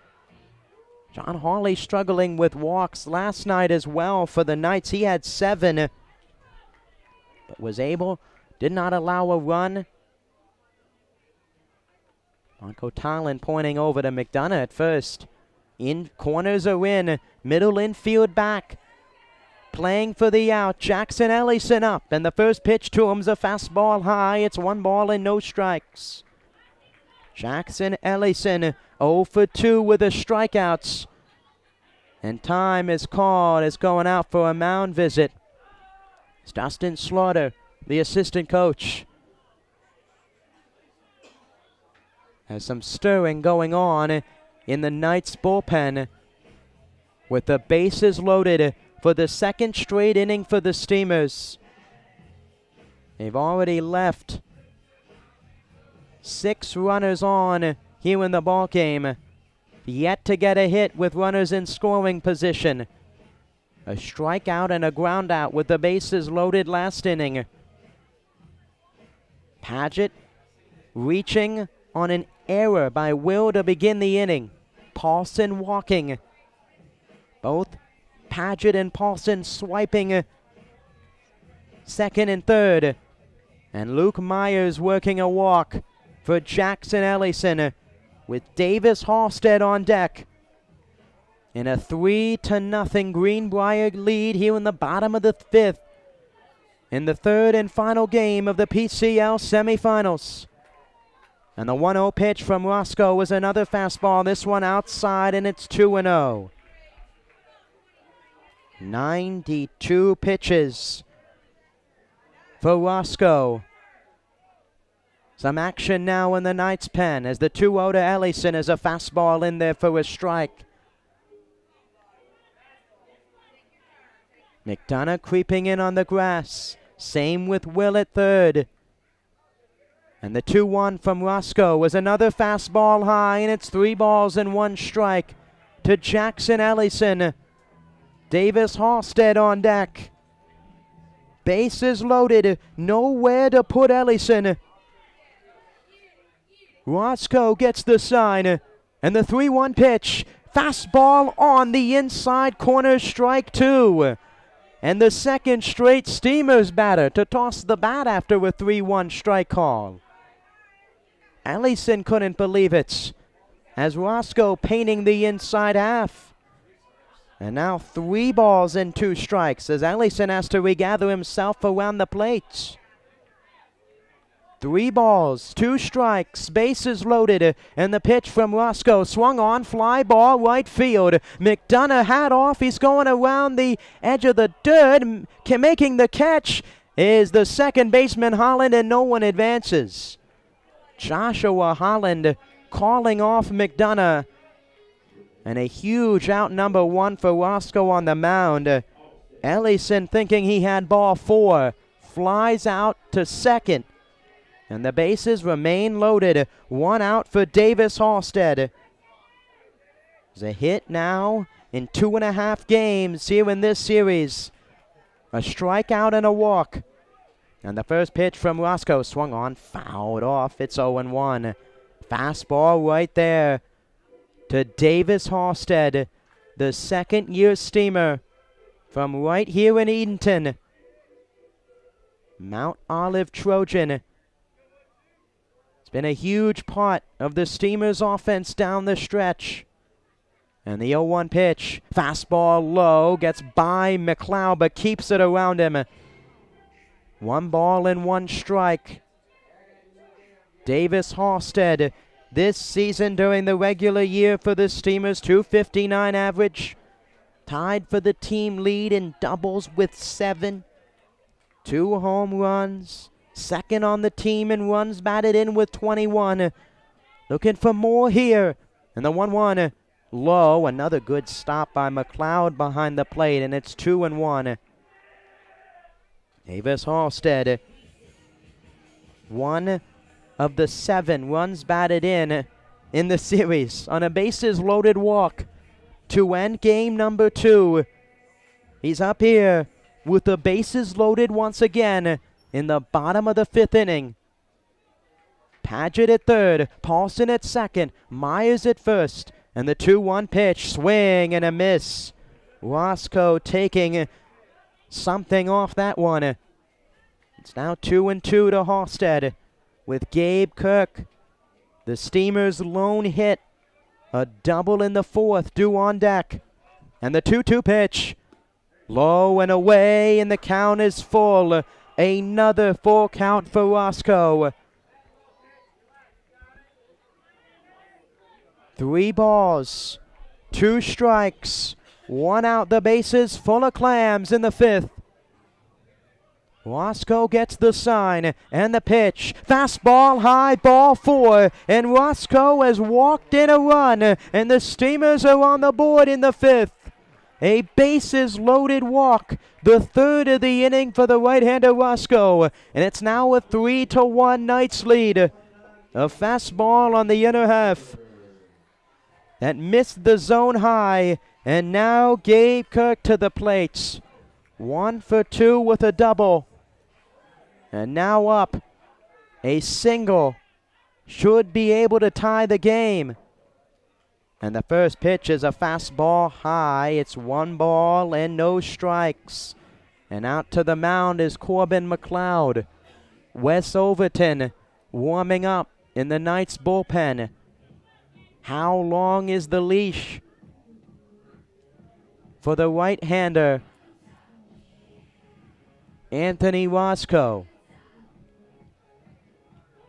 John Hawley struggling with walks last night as well for the Knights. He had 7, but did not allow a run. Marco Talon pointing over to McDonough at first. Corners are in, middle infield back. Playing for the out, Jackson Ellison up, and the first pitch to him's a fastball high. It's 1 ball and no strikes. Jackson Ellison 0 for 2 with the strikeouts. And time is called. It's going out for a mound visit. It's Dustin Slaughter, the assistant coach. There's some stirring going on in the Knights bullpen with the bases loaded for the 2nd straight inning for the Steamers. They've already left 6 runners on here in the ballgame. Yet to get a hit with runners in scoring position. A strikeout and a ground out with the bases loaded last inning. Paget reaching on an error by Will to begin the inning. Paulson walking. Both Paget and Paulson swiping 2nd and 3rd. And Luke Myers working a walk for Jackson Ellison with Davis Halstead on deck. In a 3-0 Greenbrier lead here in the bottom of the 5th. In the 3rd and final game of the PCL semifinals. And the 1-0 pitch from Roscoe was another fastball. This one outside, and it's 2-0. 92 pitches for Roscoe. Some action now in the Knights' pen as the 2-0 to Ellison is a fastball in there for a strike. McDonough creeping in on the grass. Same with Will at 3rd. And the 2-1 from Roscoe was another fastball high, and it's 3 balls and 1 strike to Jackson Ellison. Davis Halstead on deck. Bases loaded, nowhere to put Ellison. Roscoe gets the sign, and the 3-1 pitch. Fastball on the inside corner, strike 2. And the 2nd straight Steamers batter to toss the bat after a 3-1 strike call. Ellison couldn't believe it, as Roscoe painting the inside half. And now 3 balls and 2 strikes as Ellison has to regather himself around the plate. 3 balls, 2 strikes, bases loaded, and the pitch from Roscoe swung on, fly ball, right field. McDonough hat off, he's going around the edge of the dirt, making the catch is the 2nd baseman Holland, and no one advances. Joshua Holland calling off McDonough, and a huge out number 1 for Roscoe on the mound. Ellison thinking he had ball 4, flies out to 2nd. And the bases remain loaded. 1 out for Davis Halstead. There's a hit now in 2.5 games here in this series. A strikeout and a walk. And the first pitch from Roscoe swung on, fouled off. It's 0-1. Fastball right there to Davis Halstead, the 2nd-year Steamer from right here in Edenton. Mount Olive Trojan. It's been a huge part of the Steamers' offense down the stretch. And the 0-1 pitch, fastball low, gets by McLeod but keeps it around him. 1 ball and 1 strike. Davis Halstead this season during the regular year for the Steamers, .259 average. Tied for the team lead in doubles with 7. 2 home runs. 2nd on the team in runs batted in with 21. Looking for more here. And the 1-1 low. Another good stop by McLeod behind the plate, and it's 2-1. Davis Halstead, 1 of the 7 runs batted in in the series on a bases loaded walk to end game number 2. He's up here with the bases loaded once again in the bottom of the 5th inning. Paget at third, Paulson at second, Myers at first, and the 2-1 pitch, swing and a miss. Roscoe taking something off that one. It's now 2-2 to Halstead with Gabe Kirk. The Steamers' lone hit, a double in the 4th, due on deck. And the 2-2 pitch, low and away, and the count is full. Another full count for Roscoe. 3 balls, 2 strikes, 1 out, the bases full of clams in the 5th. Roscoe gets the sign and the pitch. Fastball high, ball 4, and Roscoe has walked in a run, and the Steamers are on the board in the 5th. A bases loaded walk, the 3rd of the inning for the right-hander Roscoe, and it's now a 3-1 Knights lead. A fastball on the inner half that missed the zone high, and now Gabe Kirk to the plates. 1 for 2 with a double. And now up, a single should be able to tie the game. And the first pitch is a fastball high. It's 1 ball and no strikes. And out to the mound is Corbin McLeod. Wes Overton warming up in the Knights bullpen. How long is the leash for the right-hander Anthony Roscoe?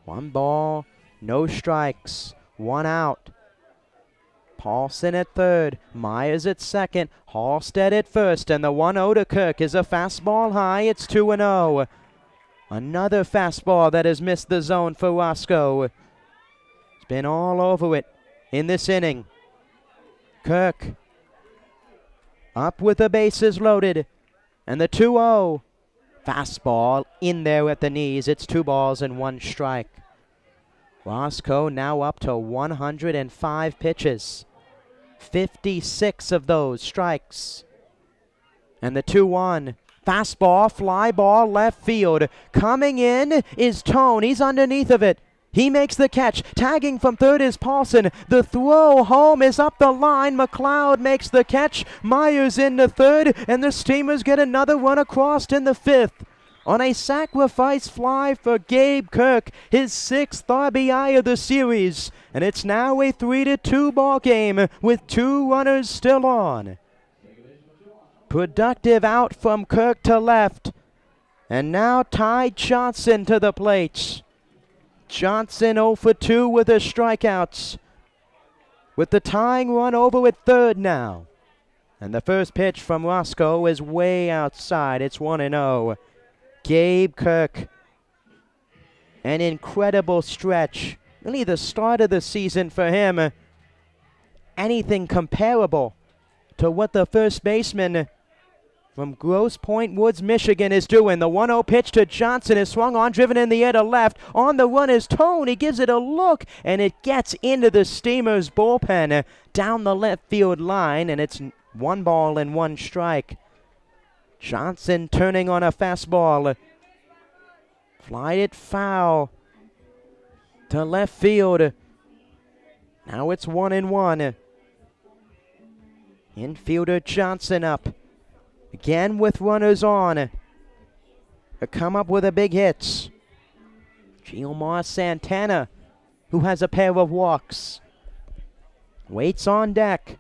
1 ball, no strikes, 1 out. Paulson at third, Myers at second, Halstead at first, and the 1-0 to Kirk is a fastball high. It's 2-0. Another fastball that has missed the zone for Roscoe. It's been all over it in this inning. Kirk up with the bases loaded, and the 2-0. Fastball in there at the knees. It's 2 balls and 1 strike. Roscoe now up to 105 pitches. 56 of those strikes. And the 2-1. Fastball, fly ball, left field. Coming in is Tone. He's underneath of it. He makes the catch. Tagging from third is Paulson. The throw home is up the line. McLeod makes the catch. Myers in the third, and the Steamers get another run across in the 5th. On a sacrifice fly for Gabe Kirk, his 6th RBI of the series. And it's now a 3-2 ball game with 2 runners still on. Productive out from Kirk to left. And now Ty Johnson to the plate. Johnson 0 for 2 with the strikeouts, with the tying run over at third now. And the first pitch from Roscoe is way outside. It's 1-0. Gabe Kirk, an incredible stretch. Really the start of the season for him. Anything comparable to what the first baseman from Grosse Pointe Woods, Michigan is doing. The 1-0 pitch to Johnson is swung on, driven in the air to left. On the run is Tone. He gives it a look, and it gets into the Steamers bullpen down the left field line, and it's 1 ball and 1 strike. Johnson turning on a fastball. Flied it foul to left field. Now it's 1-1. Infielder Johnson up. Again with runners on. To come up with a big hit. Gilmar Santana, who has a pair of walks, waits on deck.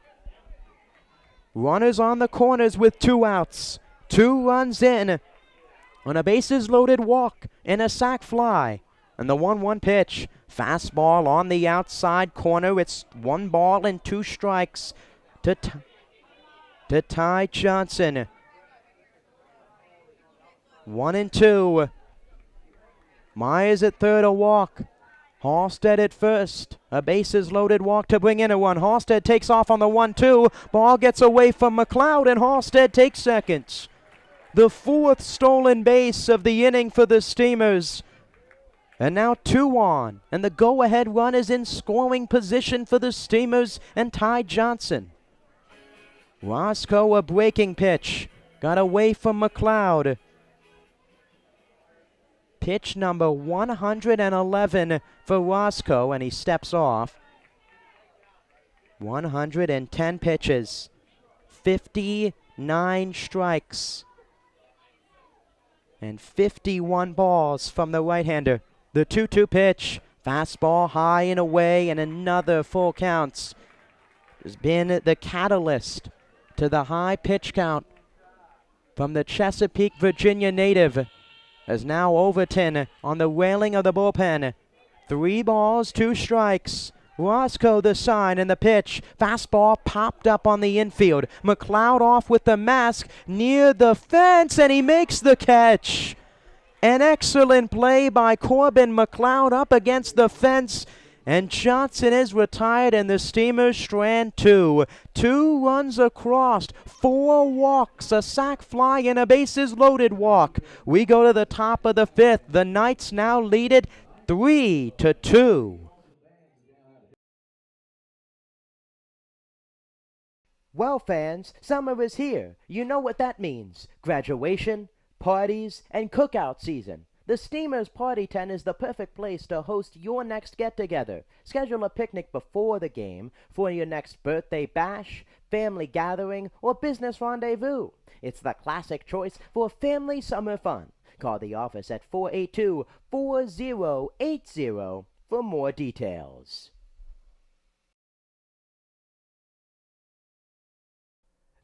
Runners on the corners with 2 outs. 2 runs in on a bases loaded walk and a sac fly. And the 1-1 pitch. Fastball on the outside corner. It's 1 ball and 2 strikes to Ty Johnson. 1-2. Myers at third, a walk. Halstead at first. A bases loaded walk to bring in a 1. Halstead takes off on the 1-2. Ball gets away from McLeod, and Halstead takes second. The 4th stolen base of the inning for the Steamers. And now 2 on, and the go-ahead run is in scoring position for the Steamers and Ty Johnson. Roscoe, a breaking pitch, got away from McLeod. Pitch number 111 for Roscoe, and he steps off. 110 pitches, 59 strikes, and 51 balls from the right-hander. The 2-2 pitch, fastball high and away, and another full counts. Has been the catalyst to the high pitch count from the Chesapeake, Virginia native. As now Overton on the railing of the bullpen. 3 balls, 2 strikes. Roscoe the sign and the pitch. Fastball popped up on the infield. McLeod off with the mask near the fence, and he makes the catch. An excellent play by Corbin McLeod up against the fence, and Johnson is retired, and the Steamers strand 2. 2 runs across, 4 walks, a sac fly, and a bases loaded walk. We go to the top of the 5th. The Knights now lead it 3-2. Well, fans, summer is here. You know what that means. Graduation, parties, and cookout season. The Steamers Party Tent is the perfect place to host your next get-together. Schedule a picnic before the game for your next birthday bash, family gathering, or business rendezvous. It's the classic choice for family summer fun. Call the office at 482-4080 for more details.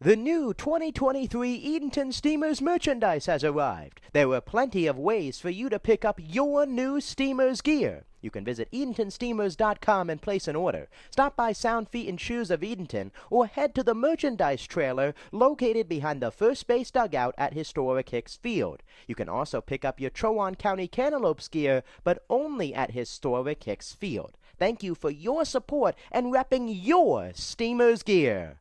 The new 2023 Edenton Steamers merchandise has arrived. There are plenty of ways for you to pick up your new Steamers gear. You can visit EdentonSteamers.com and place an order. Stop by Sound Feet and Shoes of Edenton or head to the merchandise trailer located behind the first base dugout at historic Hicks Field. You can also pick up your Chowan County Cantaloupes gear, but only at historic Hicks Field. Thank you for your support and repping your Steamers gear.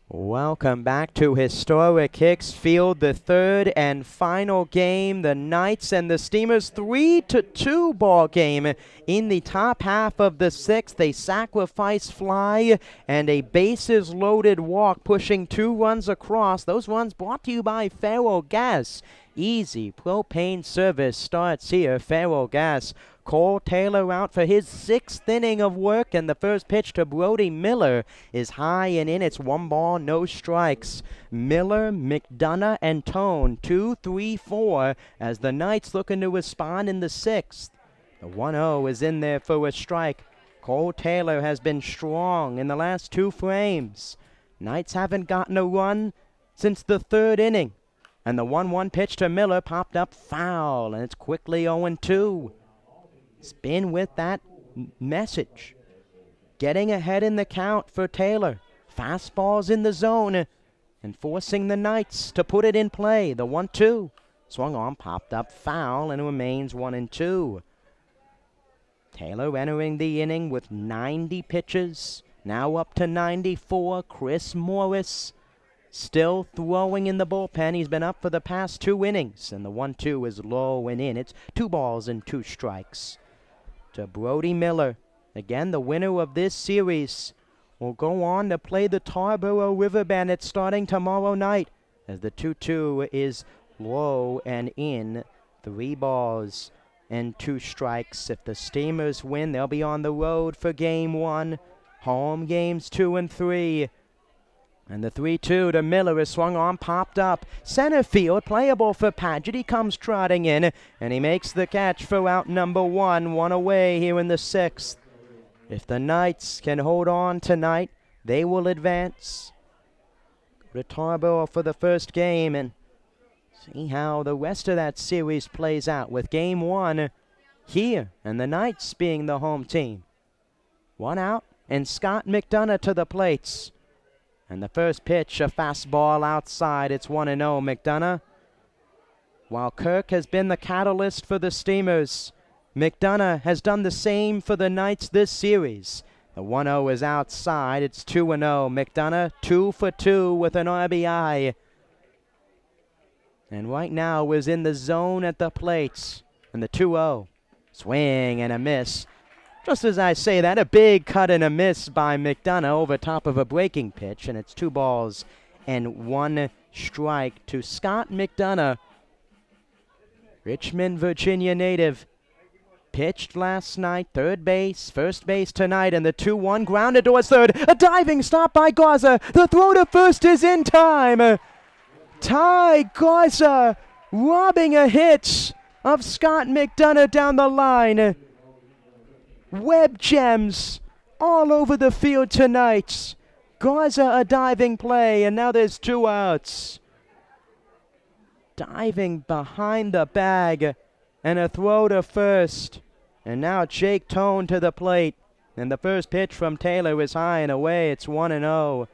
Welcome back to historic Hicks Field, the third and final game. The Knights and the Steamers 3-2 ball game in the top half of the 6th. A sacrifice fly and a bases loaded walk, pushing 2 runs across. Those runs brought to you by Faro Gas. Easy propane service starts here. Faro Gas. Cole Taylor out for his 6th inning of work, and the first pitch to Brody Miller is high and in. It's 1 ball, no strikes. Miller, McDonough, and Tone 2-3-4 as the Knights looking to respond in the 6th. The 1-0 is in there for a strike. Cole Taylor has been strong in the last 2 frames. Knights haven't gotten a run since the 3rd inning. And the 1-1 pitch to Miller popped up foul, and it's quickly 0-2. Spin with that message. Getting ahead in the count for Taylor. Fastballs in the zone and forcing the Knights to put it in play. The 1-2 swung on, popped up foul, and remains 1-2. Taylor entering the inning with 90 pitches. Now up to 94. Chris Morris still throwing in the bullpen. He's been up for the past 2 innings, and the 1-2 is low and in. It's 2 balls and 2 strikes. To Brody Miller. Again, the winner of this series will go on to play the Tarboro River Bandits starting tomorrow night, as the 2-2 is low and in. 3 balls and 2 strikes. If the Steamers win, they'll be on the road for Game 1. Home games 2 and 3. And the 3-2 to Miller is swung on, popped up. Center field, playable for Padgett. He comes trotting in, and he makes the catch for out number 1. 1 away here in the 6th. If the Knights can hold on tonight, they will advance. Go to Tarboro for the first game and see how the rest of that series plays out with Game 1 here, and the Knights being the home team. 1 out, and Scott McDonough to the plates. And the first pitch, a fastball outside. It's 1-0 McDonough. While Kirk has been the catalyst for the Steamers, McDonough has done the same for the Knights this series. The 1-0 is outside. It's 2-0 McDonough, 2 for 2 with an RBI. and right now is in the zone at the plate. And the 2-0. Swing and a miss. Just as I say that, a big cut and a miss by McDonough over top of a breaking pitch, and it's 2 balls and 1 strike to Scott McDonough. Richmond, Virginia native. Pitched last night, third base, first base tonight, and the 2-1 grounded towards third. A diving stop by Garza. The throw to first is in time. Ty Garza robbing a hit of Scott McDonough down the line. Web gems all over the field tonight. Garza a diving play, and now there's 2 outs. Diving behind the bag, and a throw to first. And now Jake Tone to the plate. And the first pitch from Taylor is high and away. It's 1-0.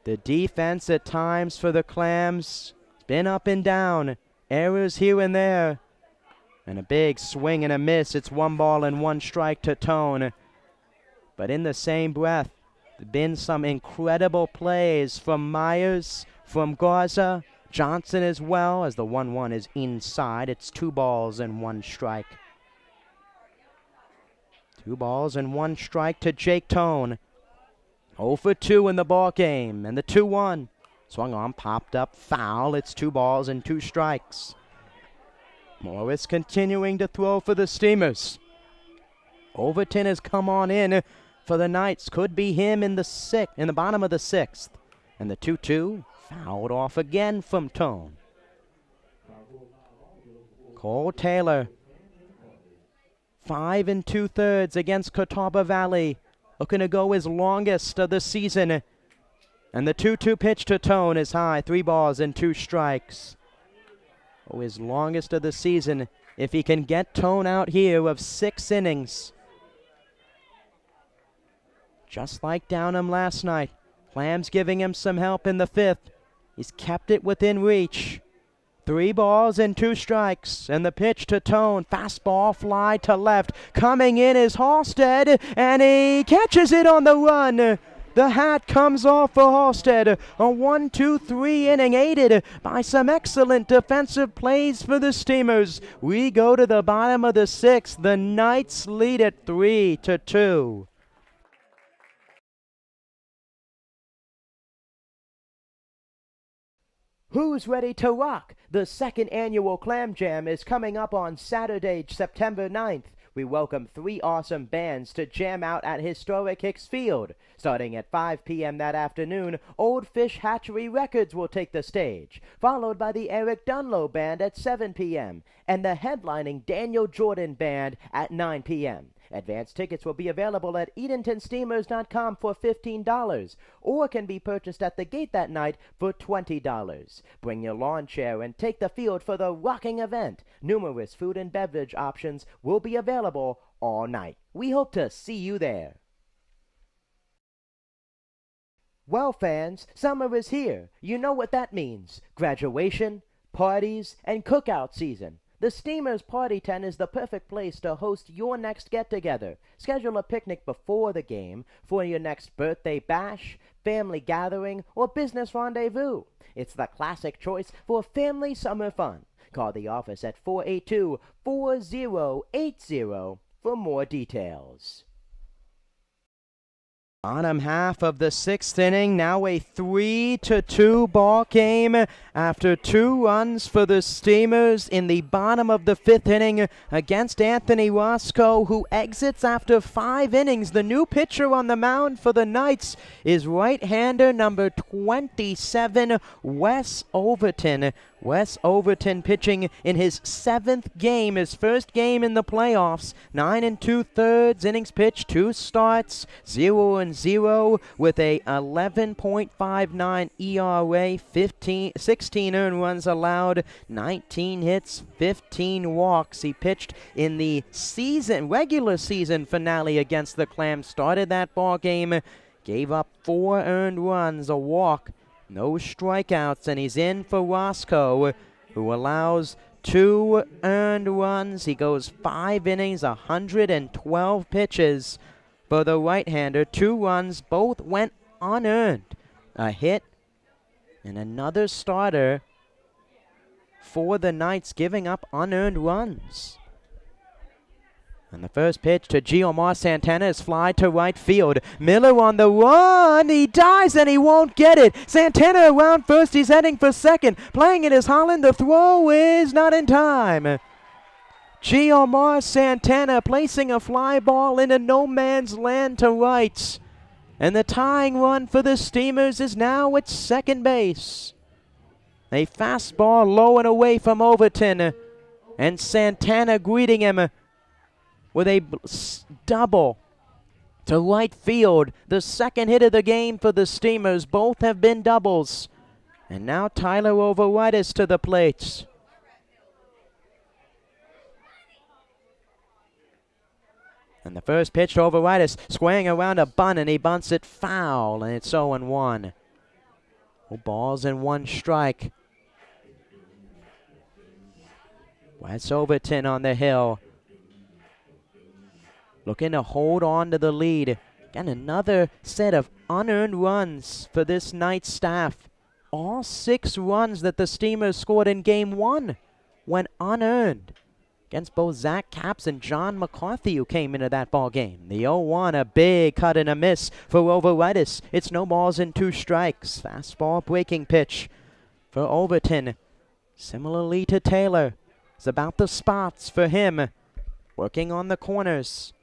The defense at times for the Clams has been up and down. Errors here and there. And a big swing and a miss. It's 1 ball and 1 strike to Tone. But in the same breath, there have been some incredible plays from Myers, from Garza, Johnson as well, as the 1-1 is inside. It's 2 balls and 1 strike. 2 balls and 1 strike to Jake Tone. 0 for 2 in the ball game, and the 2-1 swung on, popped up, foul. It's 2 balls and 2 strikes. Morris continuing to throw for the Steamers. Overton has come on in for the Knights. Could be him in the bottom of the 6th. And the 2-2 fouled off again from Tone. Cole Taylor, 5 2/3 against Catawba Valley, looking to go his longest of the season. And the 2-2 pitch to Tone is high, 3 balls and 2 strikes. Oh, his longest of the season, if he can get Tone out here of 6 innings. Just like Downham last night, Clams giving him some help in the 5th. He's kept it within reach. 3 balls and 2 strikes, and the pitch to Tone. Fastball fly to left. Coming in is Halstead, and he catches it on the run. The hat comes off for Halstead. A 1-2-3 inning aided by some excellent defensive plays for the Steamers. We go to the bottom of the 6th. The Knights lead at 3-2. Who's ready to rock? The 2nd annual Clam Jam is coming up on Saturday, September 9th. We welcome 3 awesome bands to jam out at historic Hicks Field. Starting at 5 p.m. that afternoon, Old Fish Hatchery Records will take the stage, followed by the Eric Dunlow Band at 7 p.m. and the headlining Daniel Jordan Band at 9 p.m. Advance tickets will be available at EdentonSteamers.com for $15 or can be purchased at the gate that night for $20. Bring your lawn chair and take the field for the rocking event. Numerous food and beverage options will be available all night. We hope to see you there. Well, fans, summer is here. You know what that means. Graduation, parties, and cookout season. The Steamers Party Tent is the perfect place to host your next get-together. Schedule a picnic before the game for your next birthday bash, family gathering, or business rendezvous. It's the classic choice for family summer fun. Call the office at 482-4080 for more details. Bottom half of the 6th inning, now a 3-2 ball game after 2 runs for the Steamers in the bottom of the 5th inning against Anthony Roscoe, who exits after 5 innings. The new pitcher on the mound for the Knights is right-hander number 27, Wes Overton. Wes Overton pitching in his 7th game, his first game in the playoffs. 9 2/3 innings pitched, 2 starts, 0-0 with a 11.59 ERA, 16 earned runs allowed, 19 hits, 15 walks. He pitched in the regular season finale against the Clams. Started that ball game, gave up 4 earned runs, a walk, no strikeouts, and he's in for Roscoe, who allows 2 earned runs. He goes 5 innings, 112 pitches for the right-hander. 2 runs, both went unearned. A hit and another starter for the Knights, giving up unearned runs. And the first pitch to Giomar Santana is fly to right field. Miller on the run. He dives and he won't get it. Santana around first. He's heading for second. Playing it is Holland. The throw is not in time. Giomar Santana placing a fly ball into no man's land to right. And the tying run for the Steamers is now at second base. A fastball low and away from Overton. And Santana greeting him with a double to right field. The second hit of the game for the Steamers. Both have been doubles. And now Tyler Overitis to the plate. And the first pitch to Overitis, squaring around a bunt, and he bunts it foul, and it's 0-1. Oh, balls and one strike. Wes Overton on the hill, looking to hold on to the lead. Again, another set of unearned runs for this Knights staff. All 6 runs that the Steamers scored in Game 1 went unearned against both Zach Capps and John McCarthy, who came into that ball game. The 0-1, a big cut and a miss for Overitis. It's no balls and 2 strikes. Fastball breaking pitch for Overton. Similarly to Taylor. It's about the spots for him. Working on the corners.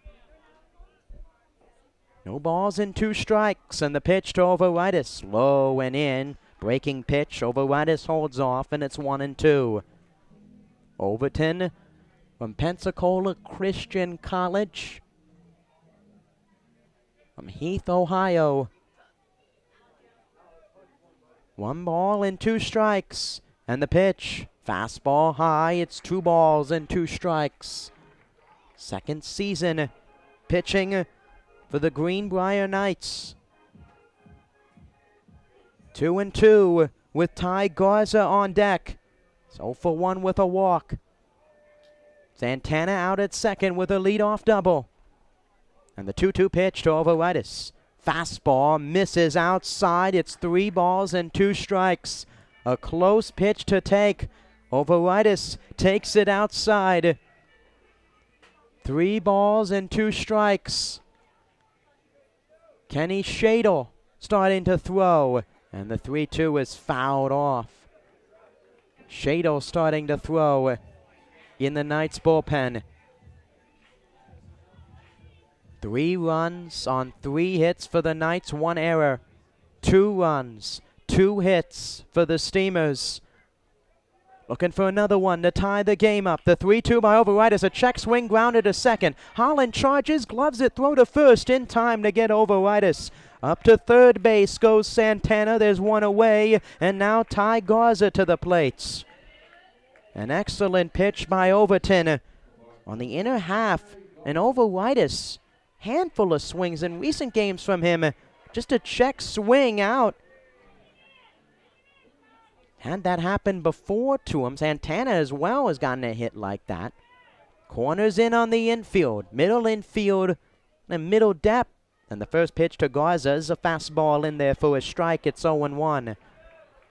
No balls and 2 strikes, and the pitch to Overitis. Low and in. Breaking pitch. Overitis holds off, and it's 1-2. Overton from Pensacola Christian College, from Heath, Ohio. 1 ball and 2 strikes. And the pitch. Fastball high. It's 2 balls and 2 strikes. Second season pitching for the Greenbrier Knights. 2-2 with Ty Garza on deck. 0-for-1 with a walk. Santana out at second with a leadoff double. And the 2-2 pitch to Overitis. Fastball misses outside. It's 3 balls and 2 strikes. A close pitch to take. Overitis takes it outside. 3 balls and 2 strikes. Kenny Shadle starting to throw. And the 3-2 is fouled off. Shadle starting to throw in the Knights bullpen. 3 runs on 3 hits for the Knights, 1 error. 2 runs, 2 hits for the Steamers. Looking for another one to tie the game up. The 3-2 by Overitis. A check swing grounded to second. Holland charges, gloves it, throw to first in time to get Overitis. Up to third base goes Santana. There's 1 away. And now Ty Garza to the plates. An excellent pitch by Overton on the inner half. And Overitis, handful of swings in recent games from him. Just a check swing out. Had that happen before to him. Santana as well has gotten a hit like that. Corners in on the infield. Middle infield and middle depth. And the first pitch to Garza is a fastball in there for a strike. It's 0-1.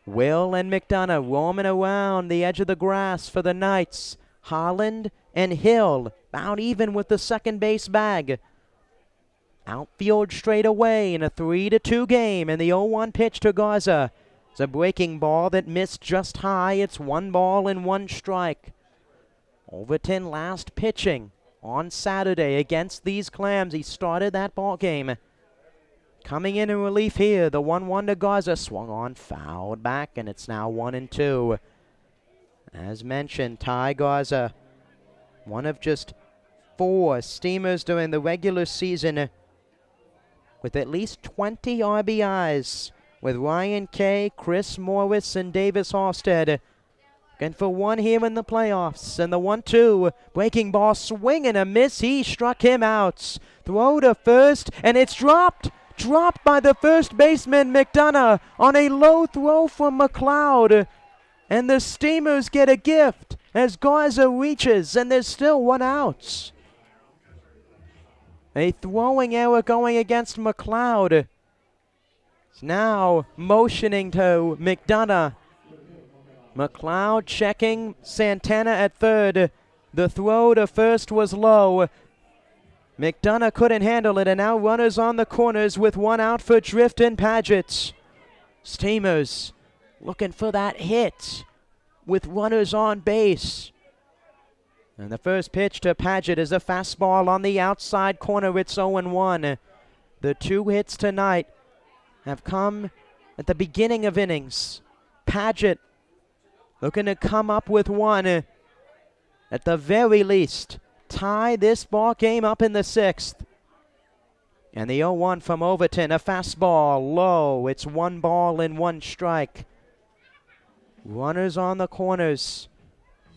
Will and McDonough roaming around the edge of the grass for the Knights. Holland and Hill about even with the second base bag. Outfield straight away in a 3-2 game. And the 0-1 pitch to Garza. It's a breaking ball that missed just high. It's 1 ball and 1 strike. Overton last pitching on Saturday against these Clams. He started that ball game. Coming in relief here, the 1-1 to Garza. Swung on, fouled back, and it's now 1-2. As mentioned, Ty Garza, one of just 4 Steamers during the regular season with at least 20 RBIs. With Ryan Kay, Chris Morris, and Davis Halstead. And for 1 here in the playoffs. And the 1-2. Breaking ball, swing and a miss. He struck him out. Throw to first, and it's dropped. Dropped by the first baseman, McDonough, on a low throw from McLeod. And the Steamers get a gift as Garza reaches, and there's still 1 out. A throwing error going against McLeod. Now motioning to McDonough. McLeod checking Santana at third. The throw to first was low. McDonough couldn't handle it, and now runners on the corners with one out for Drift and Paget. Steamers looking for that hit with runners on base. And the first pitch to Paget is a fastball on the outside corner. It's 0-1. The 2 hits tonight have come at the beginning of innings. Paget looking to come up with one. At the very least, tie this ball game up in the 6th. And the 0-1 from Overton, a fastball low. It's 1 ball and 1 strike. Runners on the corners.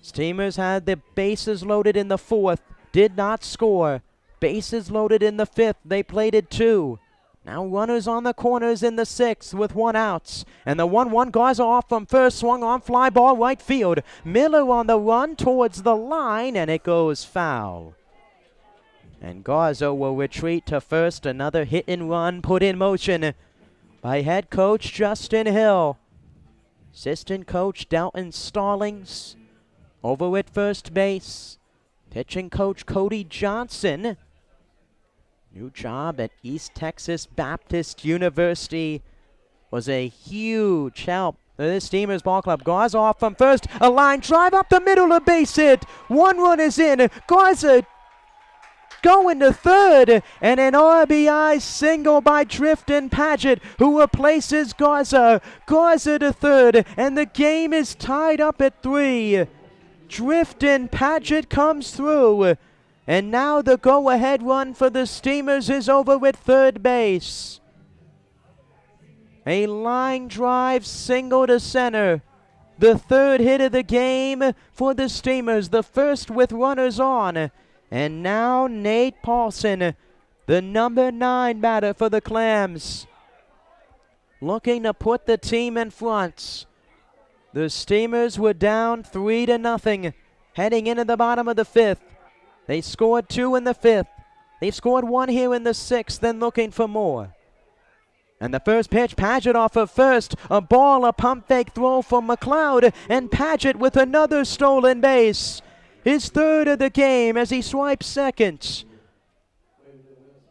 Steamers had the bases loaded in the 4th, did not score. Bases loaded in the 5th, they plated 2. Now runners on the corners in the 6th with 1 out. And the 1-1 Garza off from first, swung on, fly ball right field. Miller on the run towards the line, and it goes foul. And Garza will retreat to first. Another hit and run put in motion by head coach Justin Hill. Assistant coach Dalton Stallings over at first base. Pitching coach Cody Johnson. New job at East Texas Baptist University was a huge help for the Steamers ball club. Garza off from first. A line drive up the middle, a base hit. 1 run is in. Garza going to third, and an RBI single by Drift and Paget, who replaces Garza. Garza to third, and the game is tied up at 3. Drift and Paget comes through, and now the go-ahead run for the Steamers is over at third base. A line drive single to center. The 3rd hit of the game for the Steamers, the first with runners on. And now Nate Paulson, the number 9 batter for the Clams, looking to put the team in front. The Steamers were down 3-0 heading into the bottom of the 5th. They scored 2 in the 5th. They've scored 1 here in the 6th, then looking for more. And the first pitch, Paget off of first. A ball, a pump fake throw from McLeod, and Paget with another stolen base. His 3rd of the game as he swipes second.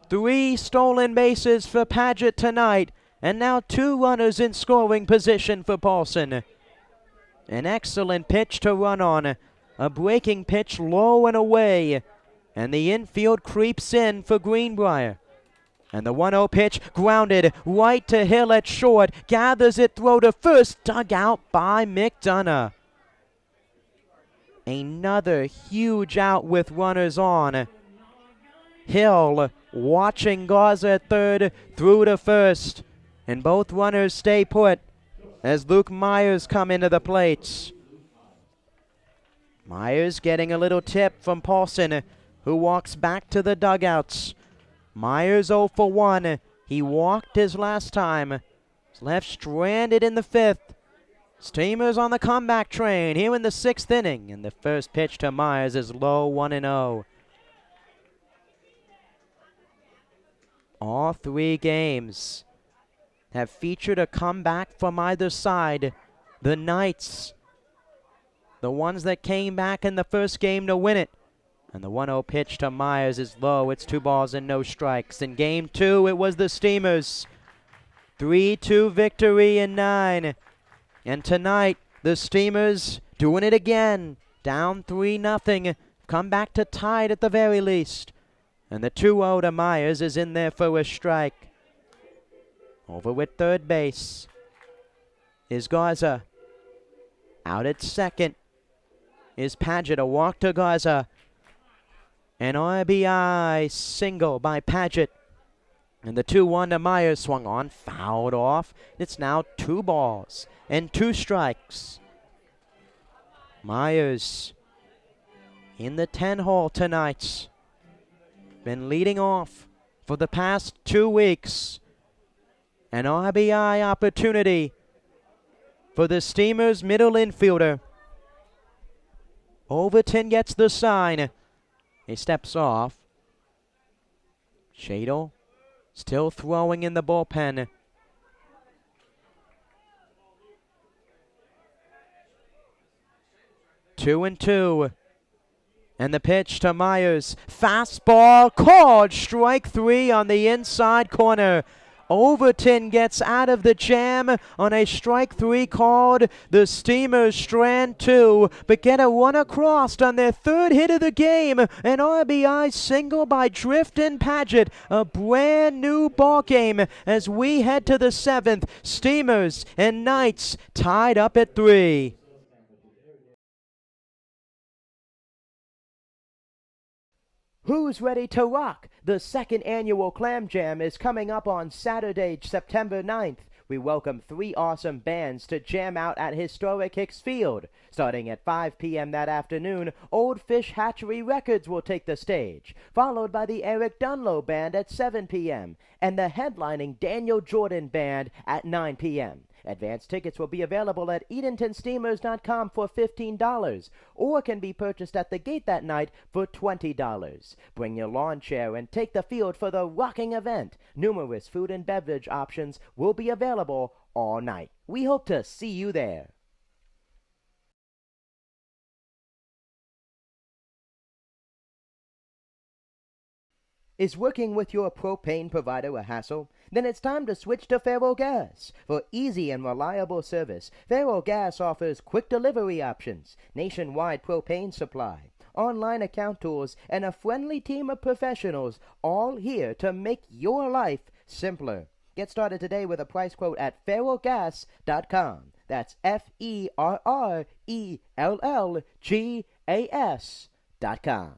3 stolen bases for Paget tonight, and now 2 runners in scoring position for Paulson. An excellent pitch to run on. A breaking pitch low and away, and the infield creeps in for Greenbrier. And the 1-0 pitch grounded right to Hill at short. Gathers it, throw to first, dug out by McDonough. Another huge out with runners on. Hill watching Garza at third, through to first. And both runners stay put as Luke Myers come into the plate. Myers getting a little tip from Paulson, who walks back to the dugouts. Myers 0 for 1. He walked his last time. He's left stranded in the 5th. Steamers on the comeback train here in the 6th inning. And the first pitch to Myers is low, 1-0. All 3 games have featured a comeback from either side. The Knights, the ones that came back in the first game to win it. And the 1-0 pitch to Myers is low. It's 2 balls and no strikes. In game 2, it was the Steamers. 3-2 victory in 9. And tonight, the Steamers doing it again. Down 3-0. Come back to tie it at the very least. And the 2-0 to Myers is in there for a strike. Over with third base is Garza. Out at second is Paget. A walk to Garza. An RBI single by Paget. And the 2-1 to Myers swung on, fouled off. It's now 2 balls and 2 strikes. Myers in the 10-hole tonight. Been leading off for the past 2 weeks. An RBI opportunity for the Steamers' middle infielder. Overton gets the sign. He steps off. Shadle still throwing in the bullpen. 2-2. And the pitch to Myers. Fastball called. Strike 3 on the inside corner. Overton gets out of the jam on a strike 3 called. The Steamers strand 2, but get a run across on their third hit of the game. An RBI single by Drifton Paget. A brand new ball game as we head to the 7th. Steamers and Knights tied up at 3. Who's ready to rock? The second annual Clam Jam is coming up on Saturday, September 9th. We welcome 3 awesome bands to jam out at historic Hicks Field. Starting at 5 p.m. that afternoon, Old Fish Hatchery Records will take the stage, followed by the Eric Dunlow Band at 7 p.m. and the headlining Daniel Jordan Band at 9 p.m. Advance tickets will be available at EdentonSteamers.com for $15 or can be purchased at the gate that night for $20. Bring your lawn chair and take the field for the rocking event. Numerous food and beverage options will be available all night. We hope to see you there. Is working with your propane provider a hassle? Then it's time to switch to Faro Gas. For easy and reliable service, Faro Gas offers quick delivery options, nationwide propane supply, online account tools, and a friendly team of professionals, all here to make your life simpler. Get started today with a price quote at ferrogas.com. That's FERRELLGAS.com.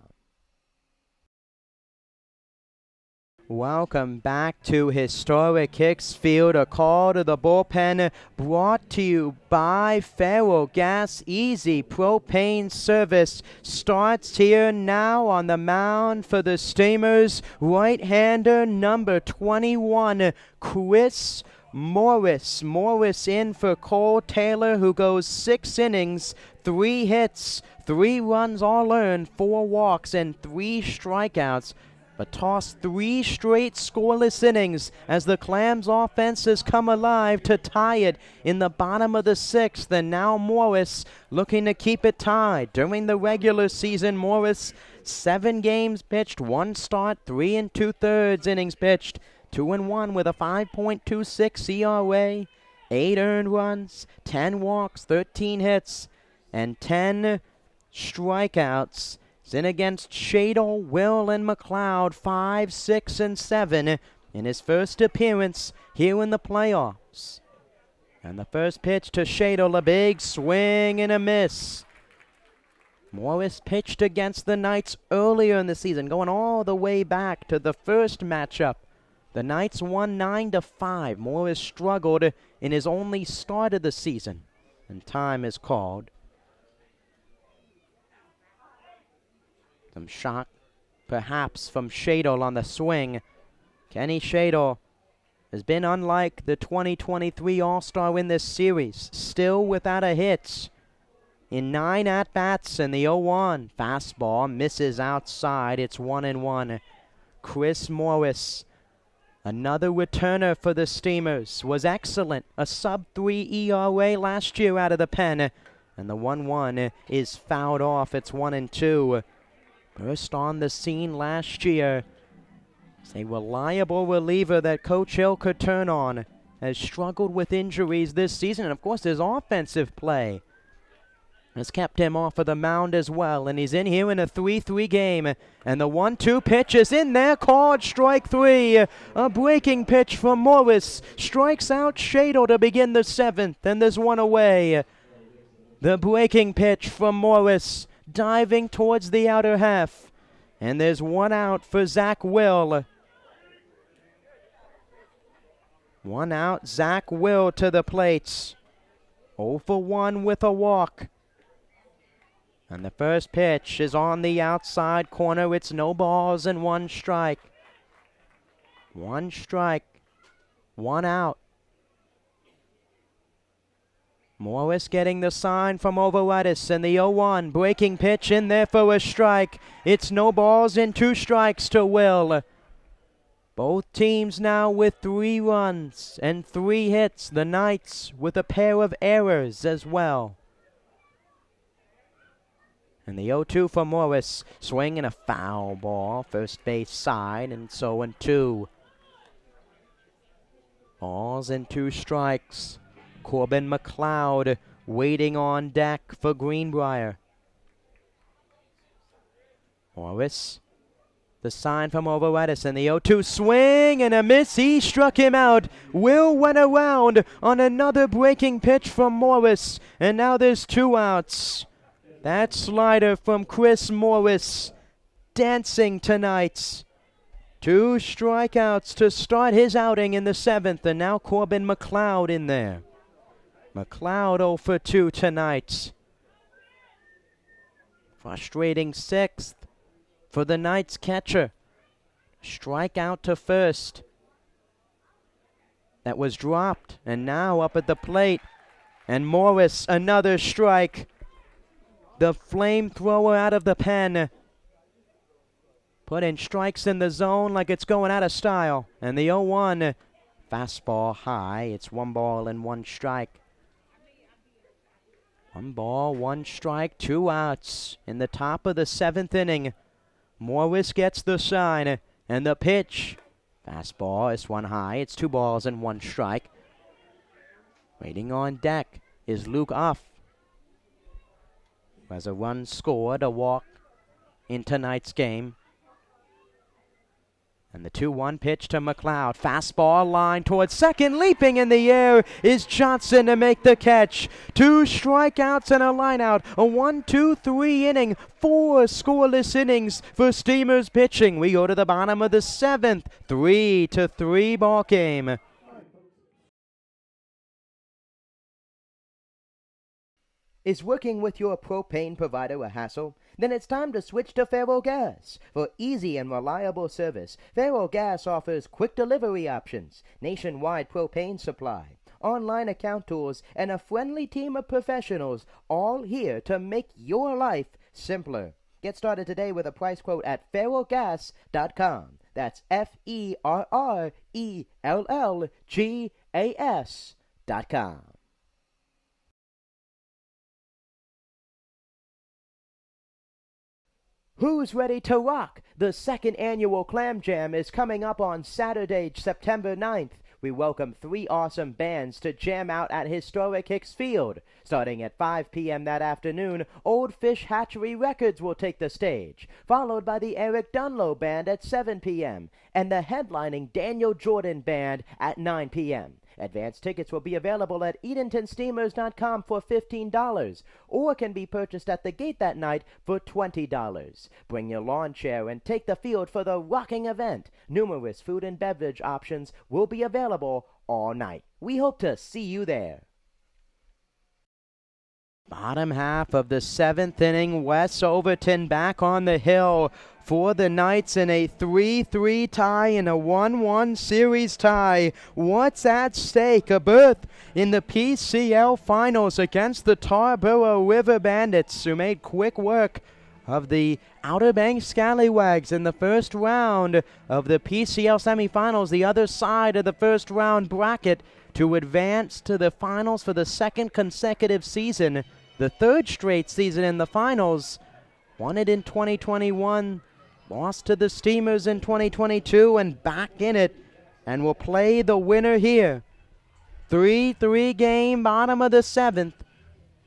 Welcome back to historic Hicks Field. A call to the bullpen brought to you by Faro Gas. Easy propane service starts here now on the mound for the Steamers. Right-hander number 21, Chris Morris. Morris in for Cole Taylor, who goes 6 innings, 3 hits, 3 runs all earned, 4 walks, and 3 strikeouts. But tossed 3 straight scoreless innings as the Clams' offense has come alive to tie it in the bottom of the 6th. And now Morris looking to keep it tied. During the regular season, Morris 7 games pitched, 1 start, 3 2/3 innings pitched, 2-1 with a 5.26 ERA, 8 earned runs, 10 walks, 13 hits, and 10 strikeouts. In against Shadle, Will, and McLeod, 5, 6, and 7 in his first appearance here in the playoffs. And the first pitch to Shadle, a big swing and a miss. Morris pitched against the Knights earlier in the season, going all the way back to the first matchup. The Knights won 9-5. Morris struggled in his only start of the season, and time is called. Some shock, perhaps, from Shadle on the swing. Kenny Shadle has been unlike the 2023 All-Star in this series, still without a hit. In 9 at-bats in the 0-1, fastball misses outside. It's 1-1. Chris Morris, another returner for the Steamers, was excellent. A sub-3 ERA last year out of the pen. And the 1-1 is fouled off. It's 1-2. Burst on the scene last year. It's a reliable reliever that Coach Hill could turn on. Has struggled with injuries this season. And, of course, his offensive play has kept him off of the mound as well. And he's in here in a 3-3 game. And the 1-2 pitch is in there, called strike 3. A breaking pitch from Morris. Strikes out Shadle to begin the 7th. And there's 1 away. The breaking pitch from Morris, diving towards the outer half. And there's 1 out for Zach Will. 1 out, Zach Will to the plates. 0 for 1 with a walk. And the first pitch is on the outside corner. It's no balls and 1 strike. 1 strike, 1 out. Morris getting the sign from Overitis, and the 0-1 breaking pitch in there for a strike. It's no balls and 2 strikes to Will. Both teams now with 3 runs and 3 hits. The Knights with a pair of errors as well. And the 0-2 for Morris. Swing and a foul ball. First base side, and so and 2. Balls and 2 strikes. Corbin McLeod waiting on deck for Greenbrier. Morris. The sign from over Edison. The 0-2 swing and a miss. He struck him out. Will went around on another breaking pitch from Morris. And now there's 2 outs. That slider from Chris Morris dancing tonight. 2 strikeouts to start his outing in the 7th. And now Corbin McLeod in there. McLeod 0 for 2 tonight. Frustrating 6th for the Knights catcher. Strikeout to first. That was dropped, and now up at the plate. And Morris, another strike. The flamethrower out of the pen. Putting strikes in the zone like it's going out of style. And the 0-1, fastball high. It's 1 ball and 1 strike. 1 ball, 1 strike, 2 outs in the top of the 7th inning. Morris gets the sign, and the pitch. Fastball is 1 high. It's 2 balls and 1 strike. Waiting on deck is Luke Uff. Who has a run scored, a walk in tonight's game. And the 2-1 pitch to McLeod. Fastball line towards second. Leaping in the air is Johnson to make the catch. 2 strikeouts and a lineout. A 1-2-3 inning. 4 scoreless innings for Steamers pitching. We go to the bottom of the 7th. 3-3 ball game. Is working with your propane provider a hassle? Then it's time to switch to Faro Gas. For easy and reliable service, Faro Gas offers quick delivery options, nationwide propane supply, online account tools, and a friendly team of professionals, all here to make your life simpler. Get started today with a price quote at ferrogas.com. That's FERRELLGAS.com. Who's ready to rock? The 2nd annual Clam Jam is coming up on Saturday, September 9th. We welcome 3 awesome bands to jam out at historic Hicks Field. Starting at 5 p.m. that afternoon, Old Fish Hatchery Records will take the stage, followed by the Eric Dunlow Band at 7 p.m. and the headlining Daniel Jordan Band at 9 p.m. Advance tickets will be available at EdentonSteamers.com for $15 or can be purchased at the gate that night for $20. Bring your lawn chair and take the field for the rocking event. Numerous food and beverage options will be available all night. We hope to see you there. Bottom half of the 7th inning, Wes Overton back on the hill for the Knights in a 3-3 tie and a 1-1 series tie. What's at stake? A berth in the PCL finals against the Tarboro River Bandits, who made quick work of the Outer Banks Scallywags in the first round of the PCL semifinals, the other side of the first round bracket, to advance to the finals for the 2nd consecutive season, the 3rd straight season in the finals. Won it in 2021, lost to the Steamers in 2022, and back in it, and will play the winner here. 3-3 game, bottom of the 7th.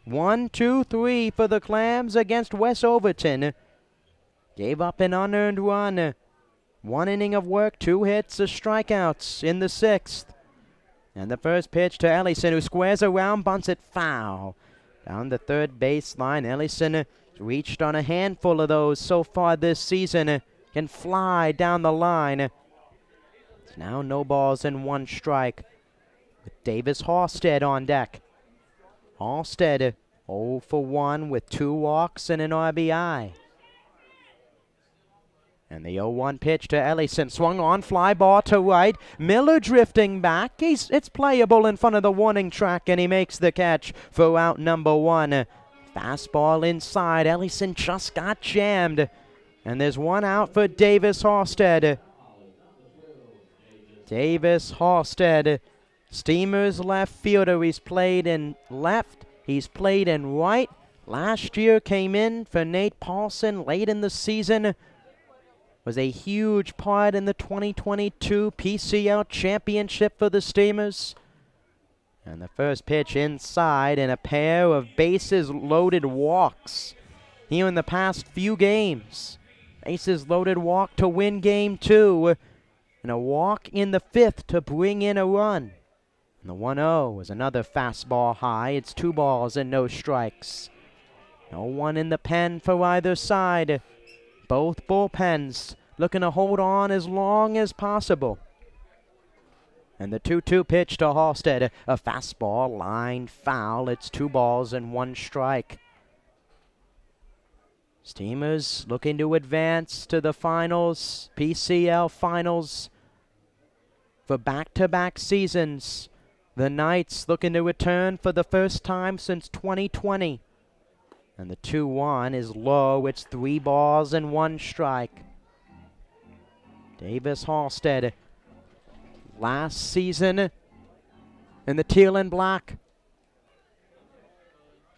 1-2-3 for the Clams against Wes Overton. Gave up an unearned run. 1 inning of work, 2 hits, a strikeouts in the 6th. And the first pitch to Ellison, who squares around, bunts it foul. Down the 3rd baseline, Ellison reached on a handful of those so far this season. Can fly down the line. It's now no balls and 1 strike. With Davis Halstead on deck. Halstead 0 for 1 with 2 walks and an RBI. And the 0-1 pitch to Ellison. Swung on, fly ball to right. Miller drifting back. It's playable in front of the warning track, and he makes the catch for out number 1. Fastball inside. Ellison just got jammed. And there's 1 out for Davis Halstead. Davis Halstead, Steamers left fielder. He's played in left. He's played in right. last year came in for Nate Paulson late in the season. Was a huge part in the 2022 PCL championship for the Steamers. And the first pitch inside and a pair of bases loaded walks here in the past few games. Bases loaded walk to win game 2 and a walk in the 5th to bring in a run. And the 1-0 was another fastball high. It's 2 balls and no strikes. No one in the pen for either side. Both bullpens looking to hold on as long as possible. And the 2-2 pitch to Halstead, a fastball, line foul. It's 2 balls and 1 strike. Steamers looking to advance to the finals, PCL finals, for back-to-back seasons. The Knights looking to return for the first time since 2020. And the 2-1 is low. It's 3 balls and 1 strike. Davis Halstead, last season in the teal and black.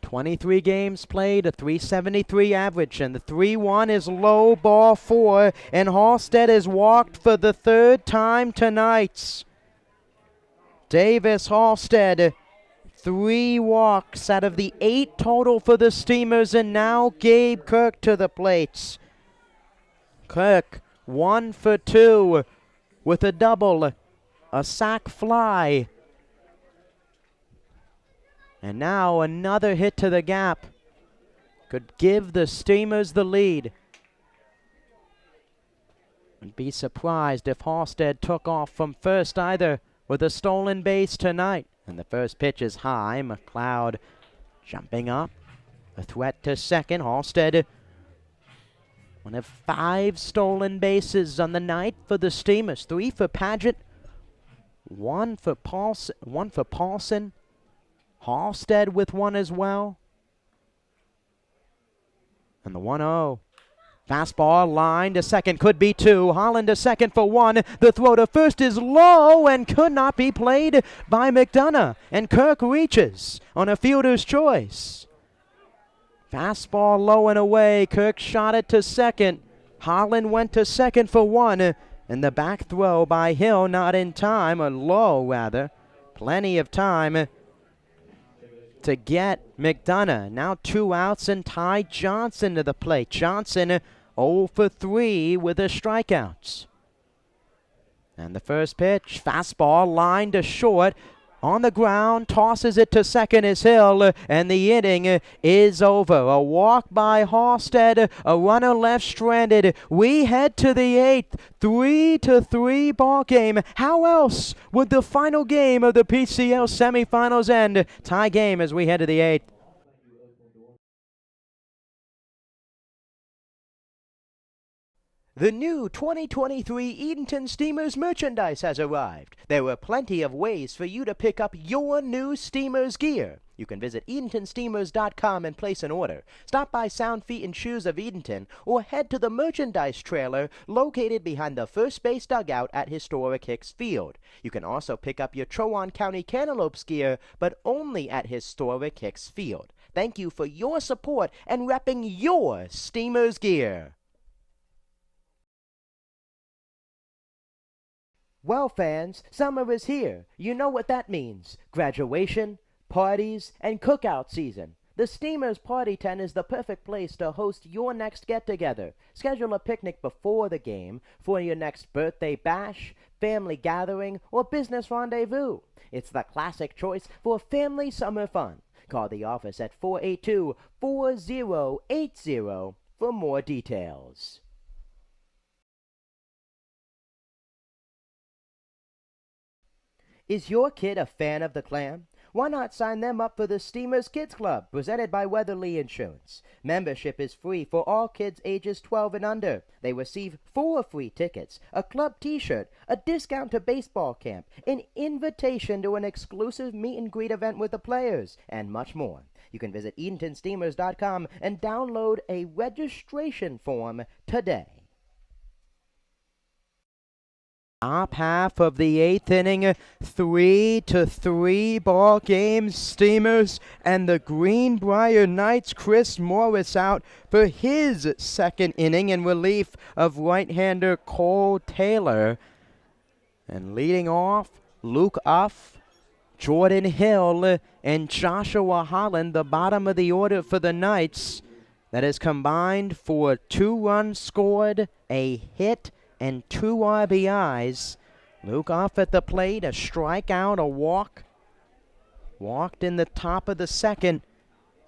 23 games played, a .373 average, and the 3-1 is low, ball 4, and Halstead is walked for the 3rd time tonight. Davis Halstead, 3 walks out of the 8 total for the Steamers, and now Gabe Kirk to the plate. Kirk, 1 for 2 with a double, a sac fly. And now another hit to the gap could give the Steamers the lead. Wouldn't be surprised if Halstead took off from first either with a stolen base tonight. And the first pitch is high. McLeod jumping up. A threat to second. Halstead, one of 5 stolen bases on the night for the Steamers. 3 for Paget, 1 for Paulson. Halstead with 1 as well. And the 1-0. Fastball line to second, could be 2. Holland to second for 1. The throw to first is low and could not be played by McDonough. And Kirk reaches on a fielder's choice. Fastball low and away. Kirk shot it to second. Holland went to second for 1. And the back throw by Hill not in time, or low rather. Plenty of time to get McDonough. Now 2 outs and Ty Johnson to the plate. Johnson 0 for 3 with the strikeouts. And the first pitch, fastball line to short. On the ground, tosses it to second is Hill, and the inning is over. A walk by Halstead, a runner left stranded. We head to the 8th, 3-3 ball game. How else would the final game of the PCL semifinals end? Tie game as we head to the 8th. The new 2023 Edenton Steamers merchandise has arrived. There are plenty of ways for you to pick up your new Steamers gear. You can visit EdentonSteamers.com and place an order. Stop by Sound Feet and Shoes of Edenton or head to the merchandise trailer located behind the first base dugout at historic Hicks Field. You can also pick up your Chowan County Cantaloupes gear, but only at historic Hicks Field. Thank you for your support and repping your Steamers gear. Well, fans, summer is here. You know what that means. Graduation, parties, and cookout season. The Steamers Party Tent is the perfect place to host your next get-together. Schedule a picnic before the game for your next birthday bash, family gathering, or business rendezvous. It's the classic choice for family summer fun. Call the office at 482-4080 for more details. Is your kid a fan of the Clam? Why not sign them up for the Steamers Kids Club, presented by Weatherly Insurance? Membership is free for all kids ages 12 and under. They receive 4 free tickets, a club t-shirt, a discount to baseball camp, an invitation to an exclusive meet and greet event with the players, and much more. You can visit EdentonSteamers.com and download a registration form today. Top half of the 8th inning, 3-3 ball game. Steamers and the Greenbrier Knights. Chris Morris out for his second inning in relief of right-hander Cole Taylor. And leading off, Luke Uff, Jordan Hill, and Joshua Holland, the bottom of the order for the Knights. That is combined for 2 runs scored, a hit, and 2 RBIs. Luke off at the plate, a strikeout, a walk. Walked in the top of the second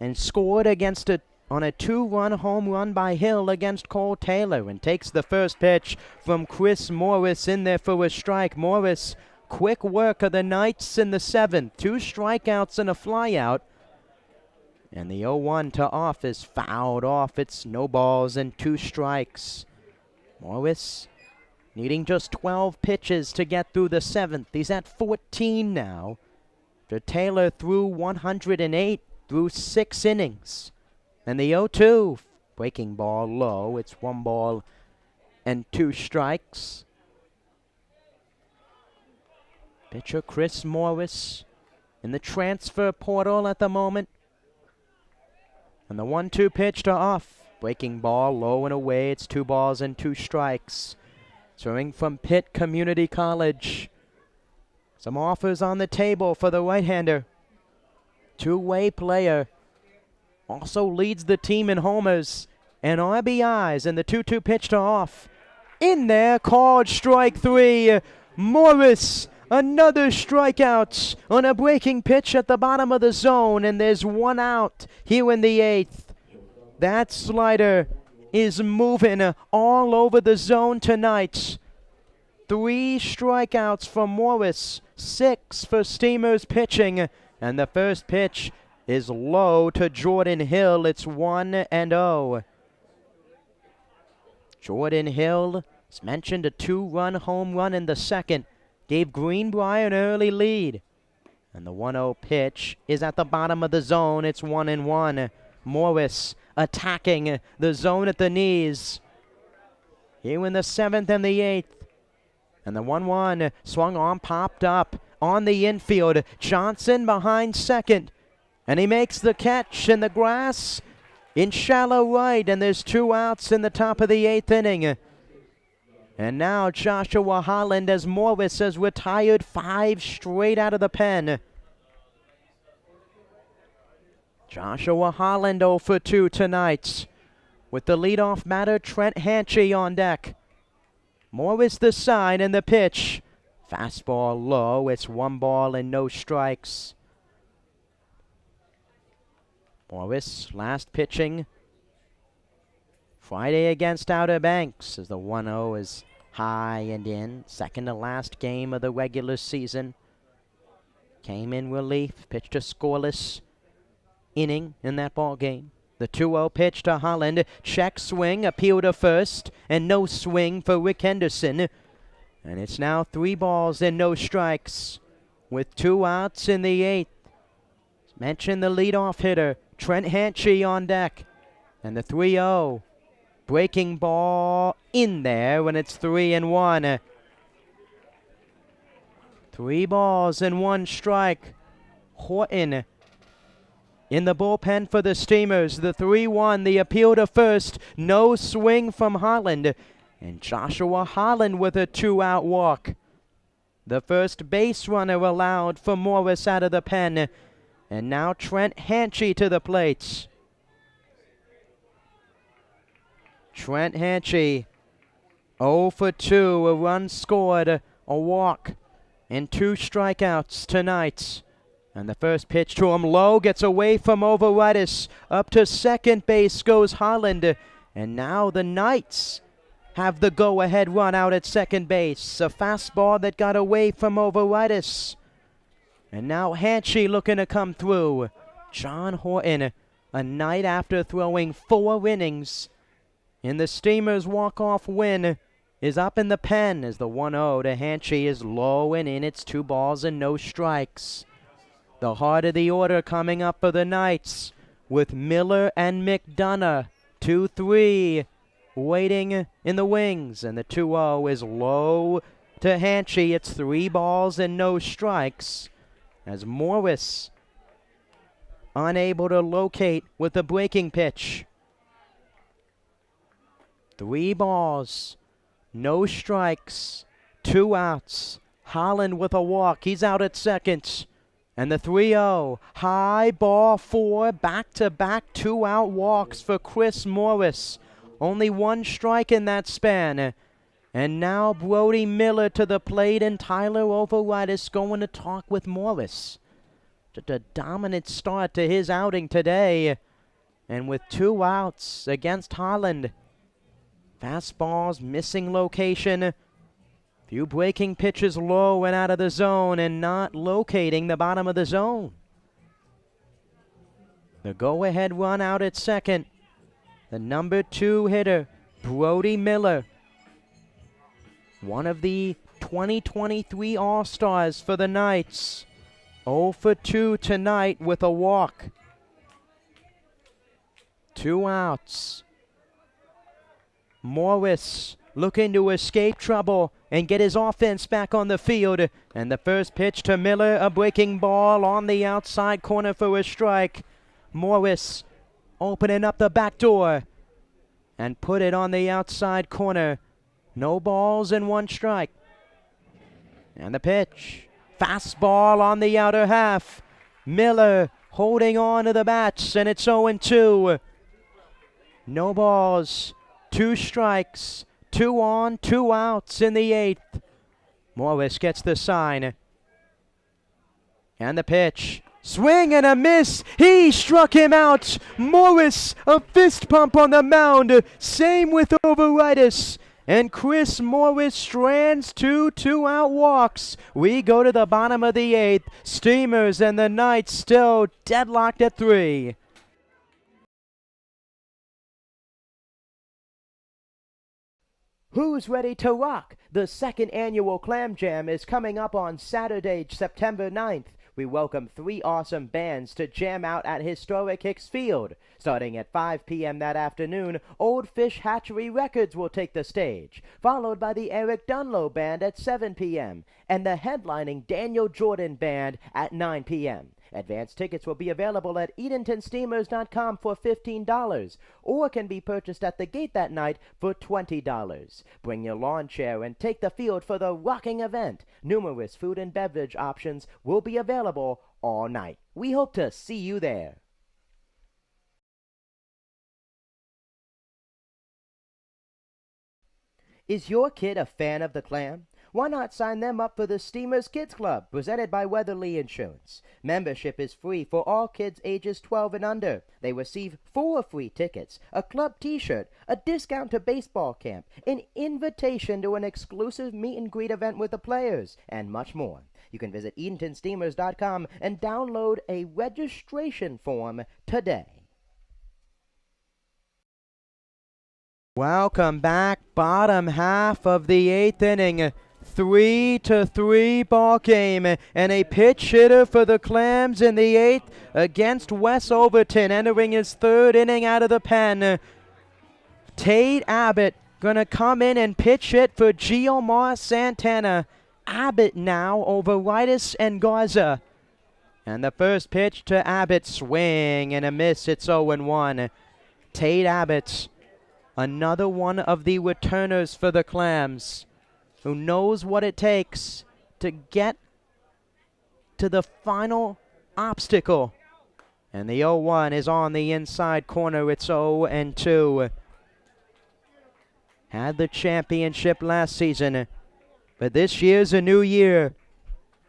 and scored on a 2-run home run by Hill against Cole Taylor, and takes the first pitch from Chris Morris in there for a strike. Morris, quick work of the Knights in the 7th. 2 strikeouts and a flyout. And the 0-1 to Off is fouled off. It's no balls and 2 strikes. Morris needing just 12 pitches to get through the 7th. He's at 14 now. Taylor threw 108 through 6 innings. And the 0-2, breaking ball low. It's 1 ball and 2 strikes. Pitcher Chris Morris in the transfer portal at the moment. And the 1-2 pitch to Off. Breaking ball low and away. It's 2 balls and 2 strikes. Throwing from Pitt Community College. Some offers on the table for the right-hander. 2-way player. Also leads the team in homers and RBIs. And the 2-2 pitch to Off. In there, called strike 3. Morris, another strikeout on a breaking pitch at the bottom of the zone. And there's 1 out here in the 8th. That slider is moving all over the zone tonight. 3 strikeouts for Morris, 6 for Steamers pitching, and the first pitch is low to Jordan Hill. It's 1-0. Jordan Hill, as mentioned, a 2-run home run in the 2nd, gave Greenbrier an early lead. And the 1-0 pitch is at the bottom of the zone. It's 1-1. Morris attacking the zone at the knees. Here in the 7th and the 8th. And the 1-1 swung on, popped up on the infield. Johnson behind second. And he makes the catch in the grass in shallow right. And there's 2 outs in the top of the 8th inning. And now Joshua Holland, as Morris has retired 5 straight out of the pen. Joshua Holland 0 for 2 tonight. With the leadoff batter, Trent Hanchy on deck. Morris the side and the pitch. Fastball low. It's 1 ball and no strikes. Morris last pitching Friday against Outer Banks, as the 1-0 is high and in. Second to last game of the regular season. Came in relief, pitched a scoreless inning in that ball game. The 2-0 pitch to Holland. Check swing, appeal to first, and no swing for Rick Henderson. And it's now 3 balls and no strikes with 2 outs in the 8th. Mention the leadoff hitter, Trent Hanchy on deck. And the 3-0. Breaking ball in there when it's 3-1. 3 balls and 1 strike. Horton in the bullpen for the Steamers. The 3-1, the appeal to first. No swing from Holland. And Joshua Holland with a 2-out walk. The first base runner allowed for Morris out of the pen. And now Trent Hanchy to the plate. Trent Hanchy 0 for 2. A run scored, a walk, and 2 strikeouts tonight. And the first pitch to him low, gets away from Overitis. Up to second base goes Holland. And now the Knights have the go-ahead run out at second base. A fastball that got away from Overitis. And now Hanchy looking to come through. John Horton, a night after throwing 4 innings in the Steamers' walk-off win, is up in the pen as the 1-0 to Hanchy is low and in. It's 2 balls and no strikes. The heart of the order coming up for the Knights with Miller and McDonough. 2-3 waiting in the wings. And the 2-0 is low to Hanchy. It's 3 balls and no strikes as Morris unable to locate with the breaking pitch. 3 balls, no strikes, 2 outs. Holland with a walk. He's out at second. And the 3-0. High ball 4. Back-to-back 2-out walks for Chris Morris. Only 1 strike in that span. And now Brody Miller to the plate and Tyler Overitis going to talk with Morris. Just a dominant start to his outing today. And with 2 outs against Holland. Fastballs missing location. Few breaking pitches low and out of the zone and not locating the bottom of the zone. The go-ahead run out at second. The number 2 hitter, Brody Miller. One of the 2023 All-Stars for the Knights. 0 for 2 tonight with a walk. 2 outs. Morris looking to escape trouble and get his offense back on the field. And the first pitch to Miller, a breaking ball on the outside corner for a strike. Morris opening up the back door and put it on the outside corner. No balls and 1 strike. And the pitch. Fastball on the outer half. Miller holding on to the bats, and it's 0-2. No balls, 2 strikes, 2 on, 2 outs in the 8th. Morris gets the sign. And the pitch. Swing and a miss. He struck him out. Morris, a fist pump on the mound. Same with Overitis. And Chris Morris strands 2 2-out walks. We go to the bottom of the 8th. Steamers and the Knights still deadlocked at 3. Who's ready to rock? The 2nd annual Clam Jam is coming up on Saturday, September 9th. We welcome 3 awesome bands to jam out at historic Hicks Field. Starting at 5 p.m. that afternoon, Old Fish Hatchery Records will take the stage, followed by the Eric Dunlow Band at 7 p.m. and the headlining Daniel Jordan Band at 9 p.m. Advance tickets will be available at EdentonSteamers.com for $15 or can be purchased at the gate that night for $20. Bring your lawn chair and take the field for the rocking event. Numerous food and beverage options will be available all night. We hope to see you there. Is your kid a fan of the Clam? Why not sign them up for the Steamers Kids Club, presented by Weatherly Insurance? Membership is free for all kids ages 12 and under. They receive 4 free tickets, a club t-shirt, a discount to baseball camp, an invitation to an exclusive meet and greet event with the players, and much more. You can visit EdentonSteamers.com and download a registration form today. Welcome back. Bottom half of the 8th inning. 3-3 ball game, and a pitch hitter for the Clams in the 8th against Wes Overton, entering his 3rd inning out of the pen. Tate Abbott gonna come in and pitch it for Giomar Santana. Abbott now over Ritis and Garza. And the first pitch to Abbott, swing and a miss. It's 0-1. Tate Abbott, another one of the returners for the Clams, who knows what it takes to get to the final obstacle. And the 0-1 is on the inside corner. It's 0-2. Had the championship last season, but this year's a new year,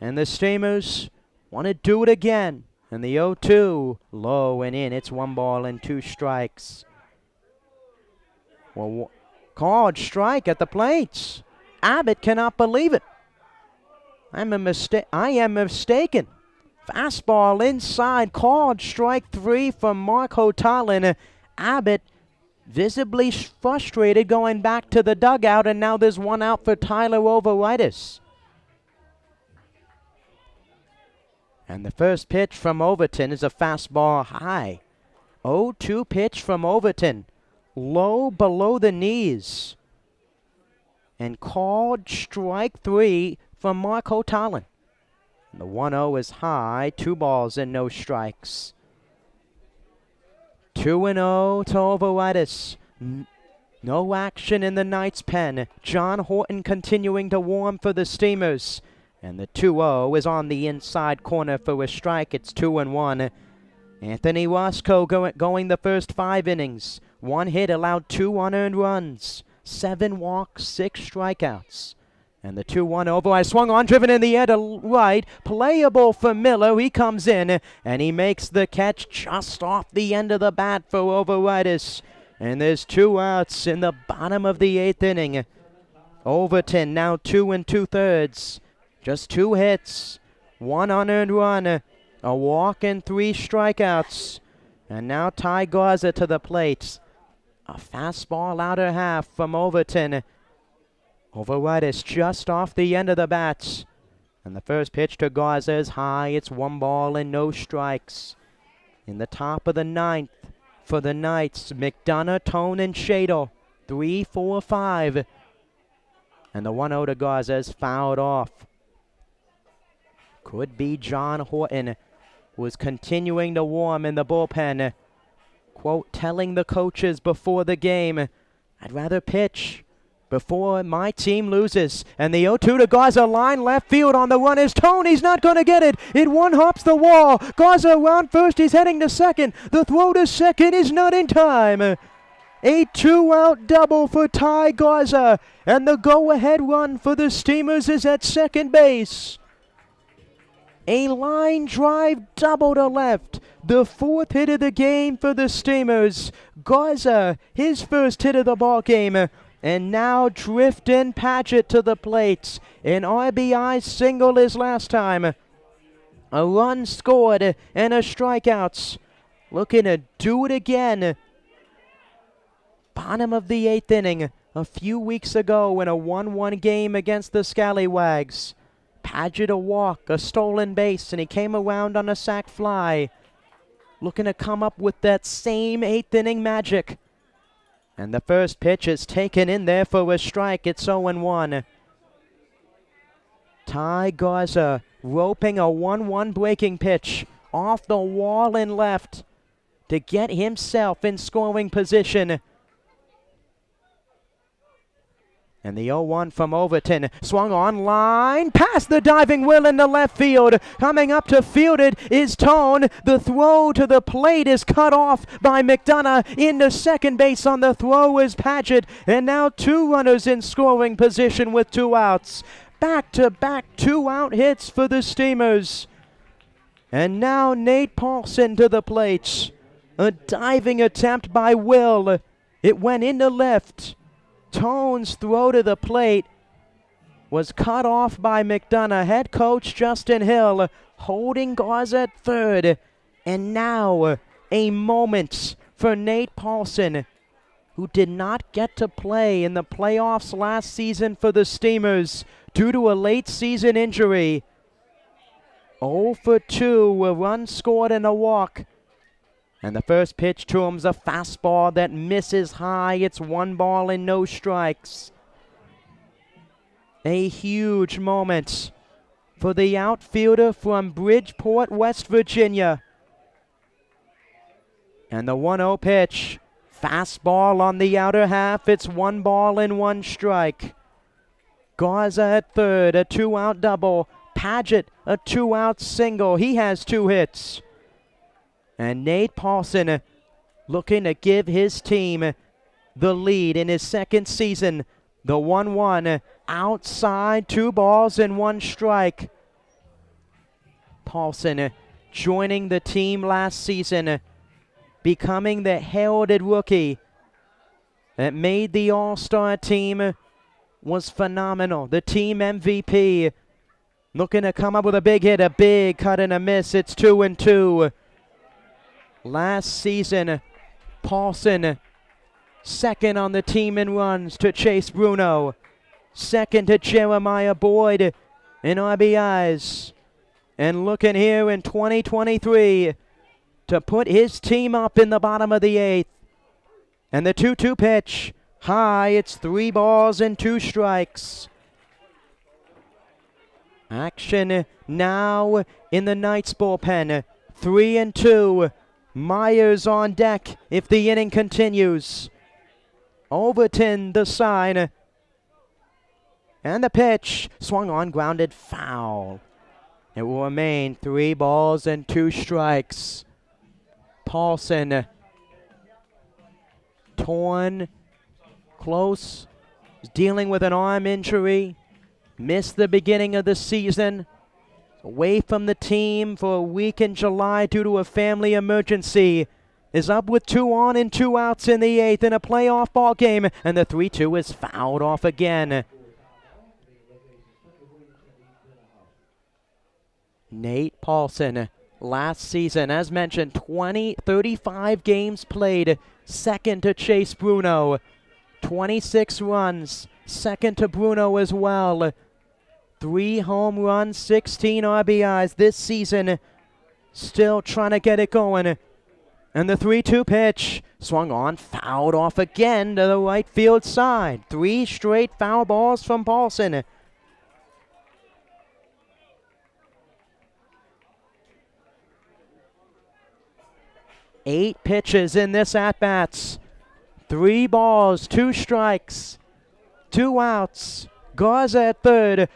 and the Steamers want to do it again. And the 0-2, low and in. It's 1 ball and 2 strikes. Well, called strike at the plates. Abbott cannot believe it. I am mistaken. Fastball inside, called strike 3 from Mark Hotalin. Abbott visibly frustrated, going back to the dugout, and now there's 1 out for Tyler Overitis. And the first pitch from Overton is a fastball high. 0-2 pitch from Overton. Low below the knees. and called strike 3 from Marco Tallon. The 1-0 is high, 2 balls and no strikes. 2-0 to Overitis. No action in the Knights' pen. John Horton continuing to warm for the Steamers. And the 2-0 is on the inside corner for a strike. It's 2-1. Anthony Roscoe going the first 5 innings. 1 hit, allowed 2 unearned runs. 7 walks, 6 strikeouts. And the 2-1 over. Swung on, driven in the air to right. Playable for Miller. He comes in, and he makes the catch just off the end of the bat for Overitis. And there's 2 outs in the bottom of the 8th inning. Overton now 2 2/3. Just 2 hits, 1 unearned run, a walk and 3 strikeouts. And now Ty Garza to the plate. A fastball outer half from Overton. Overitis just off the end of the bats. And the first pitch to Garza is high. It's 1 ball and no strikes. In the top of the 9th for the Knights, McDonough, Tone, and Shadle. 3, 4, 5. And the 1-0 to Garza is fouled off. Could be John Horton was continuing to warm in the bullpen. Quote, telling the coaches before the game, I'd rather pitch before my team loses. And the 0-2 to Garza, line left field on the run is Tone. He's not going to get it. It one-hops the wall. Garza around first. He's heading to second. The throw to second is not in time. A 2-out double for Ty Garza. And the go-ahead run for the Steamers is at second base. A line drive double to left. The 4th hit of the game for the Steamers. Garza, his first hit of the ball game. And now Driftin Paget to the plate. An RBI single his last time. A run scored and a strikeouts. Looking to do it again. Bottom of the 8th inning. A few weeks ago in a 1-1 game against the Scallywags. Paget a walk, a stolen base, and he came around on a sac fly. Looking to come up with that same 8th inning magic. And the first pitch is taken in there for a strike. It's 0-1. Ty Garza roping a 1-1 breaking pitch off the wall and left to get himself in scoring position. And the 0-1 from Overton. Swung on line. Past the diving Will in the left field. Coming up to field it is Tone. The throw to the plate is cut off by McDonough. Into second base on the throw is Paget. And now 2 runners in scoring position with 2 outs. Back-to-back 2-out hits for the Steamers. And now Nate Paulson to the plate. A diving attempt by Will. It went into left. Tone's throw to the plate was cut off by McDonough. Head coach Justin Hill holding Garza at third. And now a moment for Nate Paulson, who did not get to play in the playoffs last season for the Steamers due to a late season injury. 0 for 2, a run scored and a walk. And the first pitch to him's a fastball that misses high. It's 1 ball and no strikes. A huge moment for the outfielder from Bridgeport, West Virginia. And the 1-0 pitch. Fastball on the outer half. It's 1 ball and 1 strike. Garza at third, a 2-out double. Paget, a 2-out single. He has 2 hits. And Nate Paulson looking to give his team the lead in his second season. The 1-1 outside, 2 balls and 1 strike. Paulson joining the team last season, becoming the heralded rookie that made the All-Star team, was phenomenal. The team MVP looking to come up with a big hit, a big cut and a miss. It's 2-2. Last season, Paulson second on the team in runs to Chase Bruno. Second to Jeremiah Boyd in RBIs. And looking here in 2023 to put his team up in the bottom of the 8th. And the 2-2 pitch. High, it's 3 balls and 2 strikes. Action now in the Knights bullpen. 3-2. Myers on deck if the inning continues. Overton the sign. And the pitch swung on, grounded, foul. It will remain 3 balls and 2 strikes. Paulson torn, close, dealing with an arm injury. Missed the beginning of the season. Away from the team for a week in July due to a family emergency. Is up with 2 on and 2 outs in the 8th in a playoff ball game, and the 3-2 is fouled off again. Nate Paulson, last season, as mentioned, 35 games played, second to Chase Bruno. 26 runs, second to Bruno as well. 3 home runs, 16 RBIs this season. Still trying to get it going. And the 3-2 pitch swung on, fouled off again to the right field side. 3 straight foul balls from Paulson. Eight pitches in this at-bats. 3 balls, 2 strikes, 2 outs. Garza at third,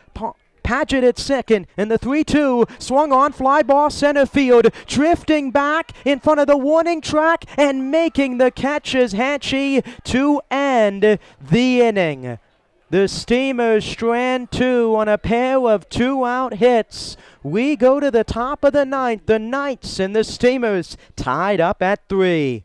Paget at second, and the 3-2 swung on, fly ball center field, drifting back in front of the warning track and making the catch is Hatchie to end the inning. The Steamers strand 2 on a pair of 2-out hits. We go to the top of the 9th. The Knights and the Steamers tied up at 3.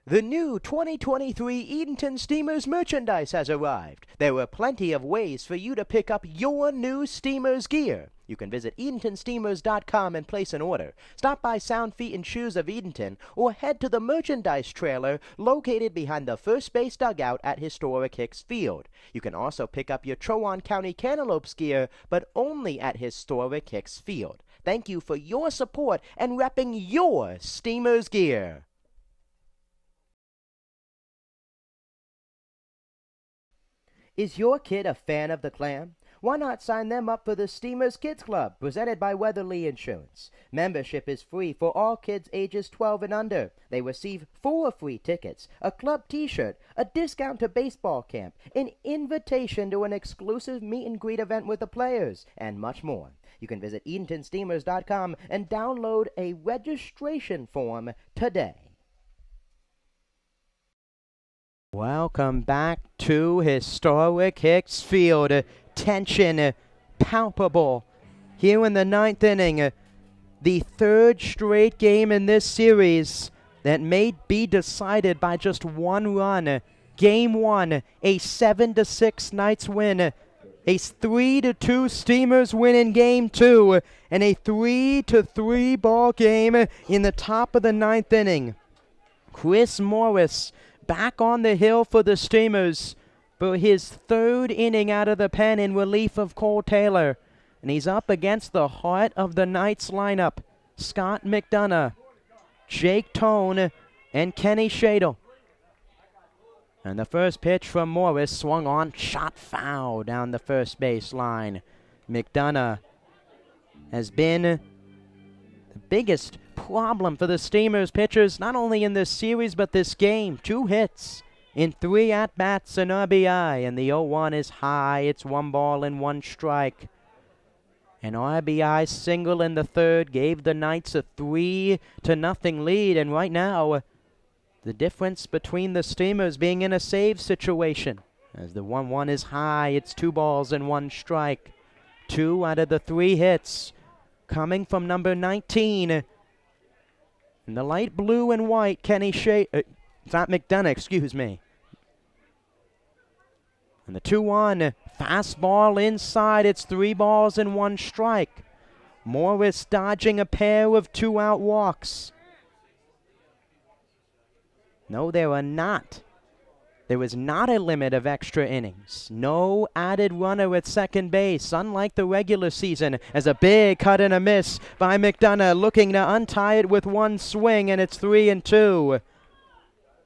The new 2023 Edenton Steamers merchandise has arrived. There are plenty of ways for you to pick up your new Steamers gear. You can visit EdentonSteamers.com and place an order. Stop by Sound Feet and Shoes of Edenton or head to the merchandise trailer located behind the first base dugout at historic Hicks Field. You can also pick up your Trowon County Cantaloupes gear, but only at historic Hicks Field. Thank you for your support and repping your Steamers gear. Is your kid a fan of the Clam? Why not sign them up for the Steamers Kids Club, presented by Weatherly Insurance? Membership is free for all kids ages 12 and under. They receive 4 free tickets, a club t-shirt, a discount to baseball camp, an invitation to an exclusive meet and greet event with the players, and much more. You can visit EdentonSteamers.com and download a registration form today. Welcome back to historic Hicks Field. Tension palpable here in the 9th inning. The 3rd straight game in this series that may be decided by just 1 run. Game 1, a 7-6 Knights win. A 3-2 Steamers win in Game 2. And a 3-3 ball game in the top of the 9th inning. Chris Morris back on the hill for the Steamers for his 3rd inning out of the pen in relief of Cole Taylor. And he's up against the heart of the Knights lineup. Scott McDonough, Jake Tone, and Kenny Shadle. And the first pitch from Morris swung on, shot foul down the first base line. McDonough has been the biggest problem for the Steamers pitchers, not only in this series but this game. 2 hits in 3 at-bats, an RBI, and the 0-1 is high. It's 1 ball and 1 strike. An RBI single in the 3rd gave the Knights a 3-0 lead, and right now the difference between the Steamers being in a save situation, as the 1-1 is high. It's 2 balls and 1 strike. 2 out of the 3 hits coming from number 19. In the light blue and white, Kenny it's not McDonough, excuse me. And the 2-1, fastball inside. It's 3 balls and 1 strike. Morris dodging a pair of 2-out walks. No, there are not. There was not a limit of extra innings. No added runner at second base, unlike the regular season, as a big cut and a miss by McDonough, looking to untie it with one swing, and it's 3-2.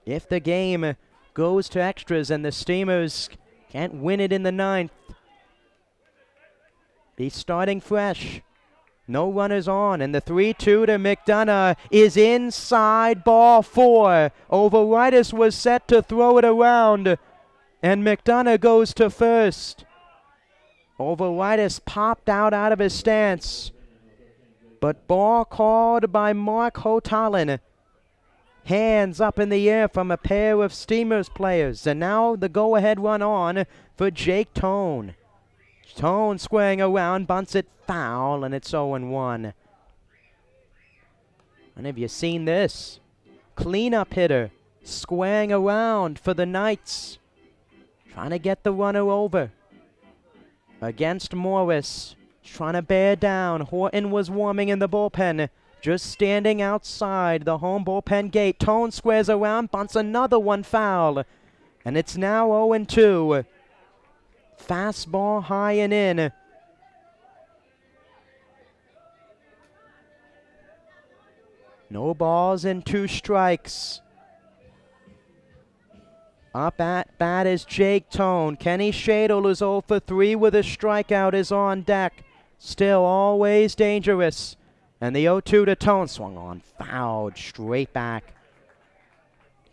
If the game goes to extras and the Steamers can't win it in the ninth, he's starting fresh. No runners on, and the 3-2 to McDonough is inside, ball 4. Overitis was set to throw it around, and McDonough goes to first. Overitis popped out of his stance, but ball called by Mark Hotalin. Hands up in the air from a pair of Steamers players, and now the go-ahead run on for Jake Tone. Tone squaring around, bunts it foul, and it's 0-1. And have you seen this? Cleanup hitter squaring around for the Knights, trying to get the runner over. Against Morris, trying to bear down. Horton was warming in the bullpen, just standing outside the home bullpen gate. Tone squares around, bunts another one foul, and it's now 0-2. Fastball high and in. No balls and 2 strikes. Up at bat is Jake Tone. Kenny Shadle is 0 for 3 with a strikeout, is on deck. Still always dangerous. And the 0-2 to Tone, swung on, fouled, straight back.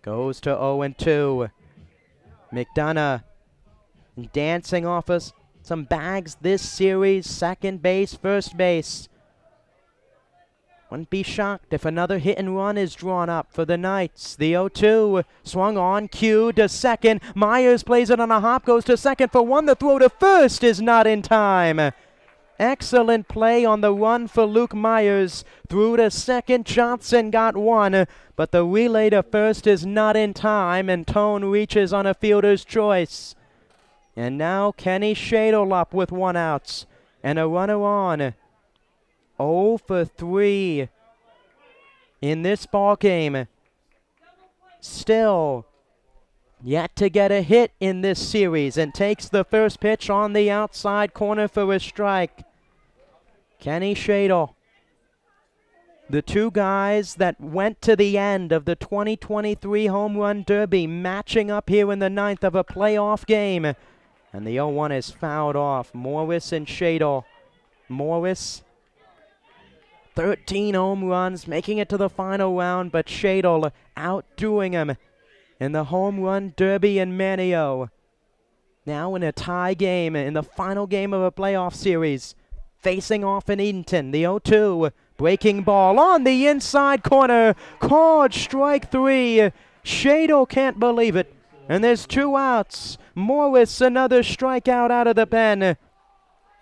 Goes to 0-2. McDonough dancing off us some bags this series. Second base, first base. Wouldn't be shocked if another hit and run is drawn up for the Knights. The 0-2 swung on, cue to second. Myers plays it on a hop, goes to second for 1. The throw to first is not in time. Excellent play on the run for Luke Myers. Through to second, Johnson got 1, but the relay to first is not in time, and Tone reaches on a fielder's choice. And now Kenny Shadle up with 1 out and a runner on. 0 for 3 in this ball game. Still yet to get a hit in this series, and takes the first pitch on the outside corner for a strike. Kenny Shadle. The 2 guys that went to the end of the 2023 Home Run Derby matching up here in the 9th of a playoff game. And the 0-1 is fouled off. Morris and Shadle. Morris, 13 home runs, making it to the final round, but Shadle outdoing him in the Home Run Derby in Manio. Now in a tie game, in the final game of a playoff series, facing off in Edenton. The 0-2, breaking ball on the inside corner, called strike 3. Shadle can't believe it, and there's 2 outs. Morris, another strikeout out of the pen.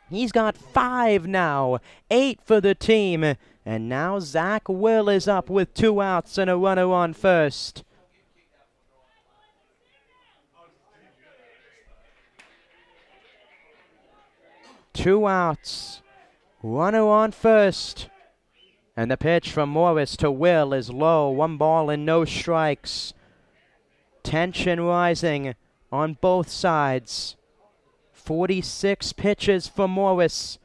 He's got 5 now, 8 for the team. And now Zach Will is up with 2 outs and a runner on first. Two outs, runner on first. And the pitch from Morris to Will is low. 1 ball and no strikes. Tension rising on both sides. 46 pitches for Morris.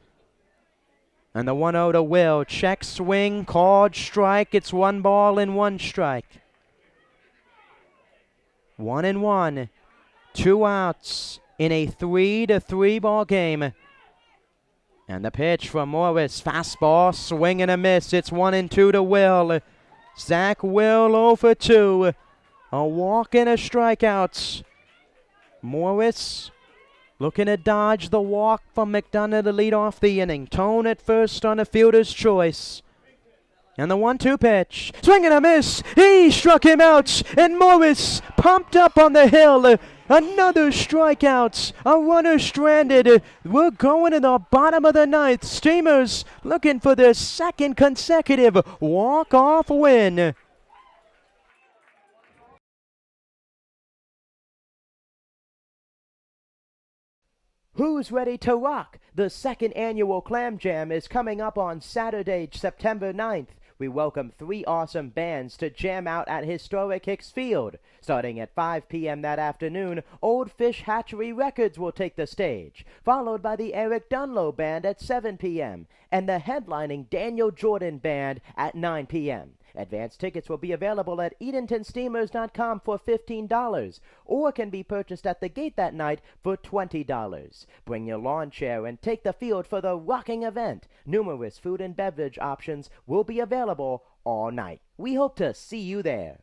And the 1-0 to Will. Check swing, called strike. It's 1 ball and 1 strike. 1-1. 2 outs in a 3-3 ball game. And the pitch from Morris. Fastball, swing and a miss. It's 1-2 to Will. Zach Will 0 for 2. A walk and a strikeout. Morris looking to dodge the walk from McDonough to lead off the inning. Tone at first on a fielder's choice. And the 1-2 pitch. Swing and a miss. He struck him out. And Morris pumped up on the hill. Another strikeout. A runner stranded. We're going to the bottom of the 9th. Steamers looking for their 2nd consecutive walk-off win. Who's ready to rock? The 2nd annual Clam Jam is coming up on Saturday, September 9th. we welcome 3 awesome bands to jam out at historic Hicks Field. Starting at 5 p.m. that afternoon, Old Fish Hatchery Records will take the stage, followed by the Eric Dunlow Band at 7 p.m. and the headlining Daniel Jordan Band at 9 p.m. Advance tickets will be available at EdentonSteamers.com for $15 or can be purchased at the gate that night for $20. Bring your lawn chair and take the field for the rocking event. Numerous food and beverage options will be available all night. We hope to see you there.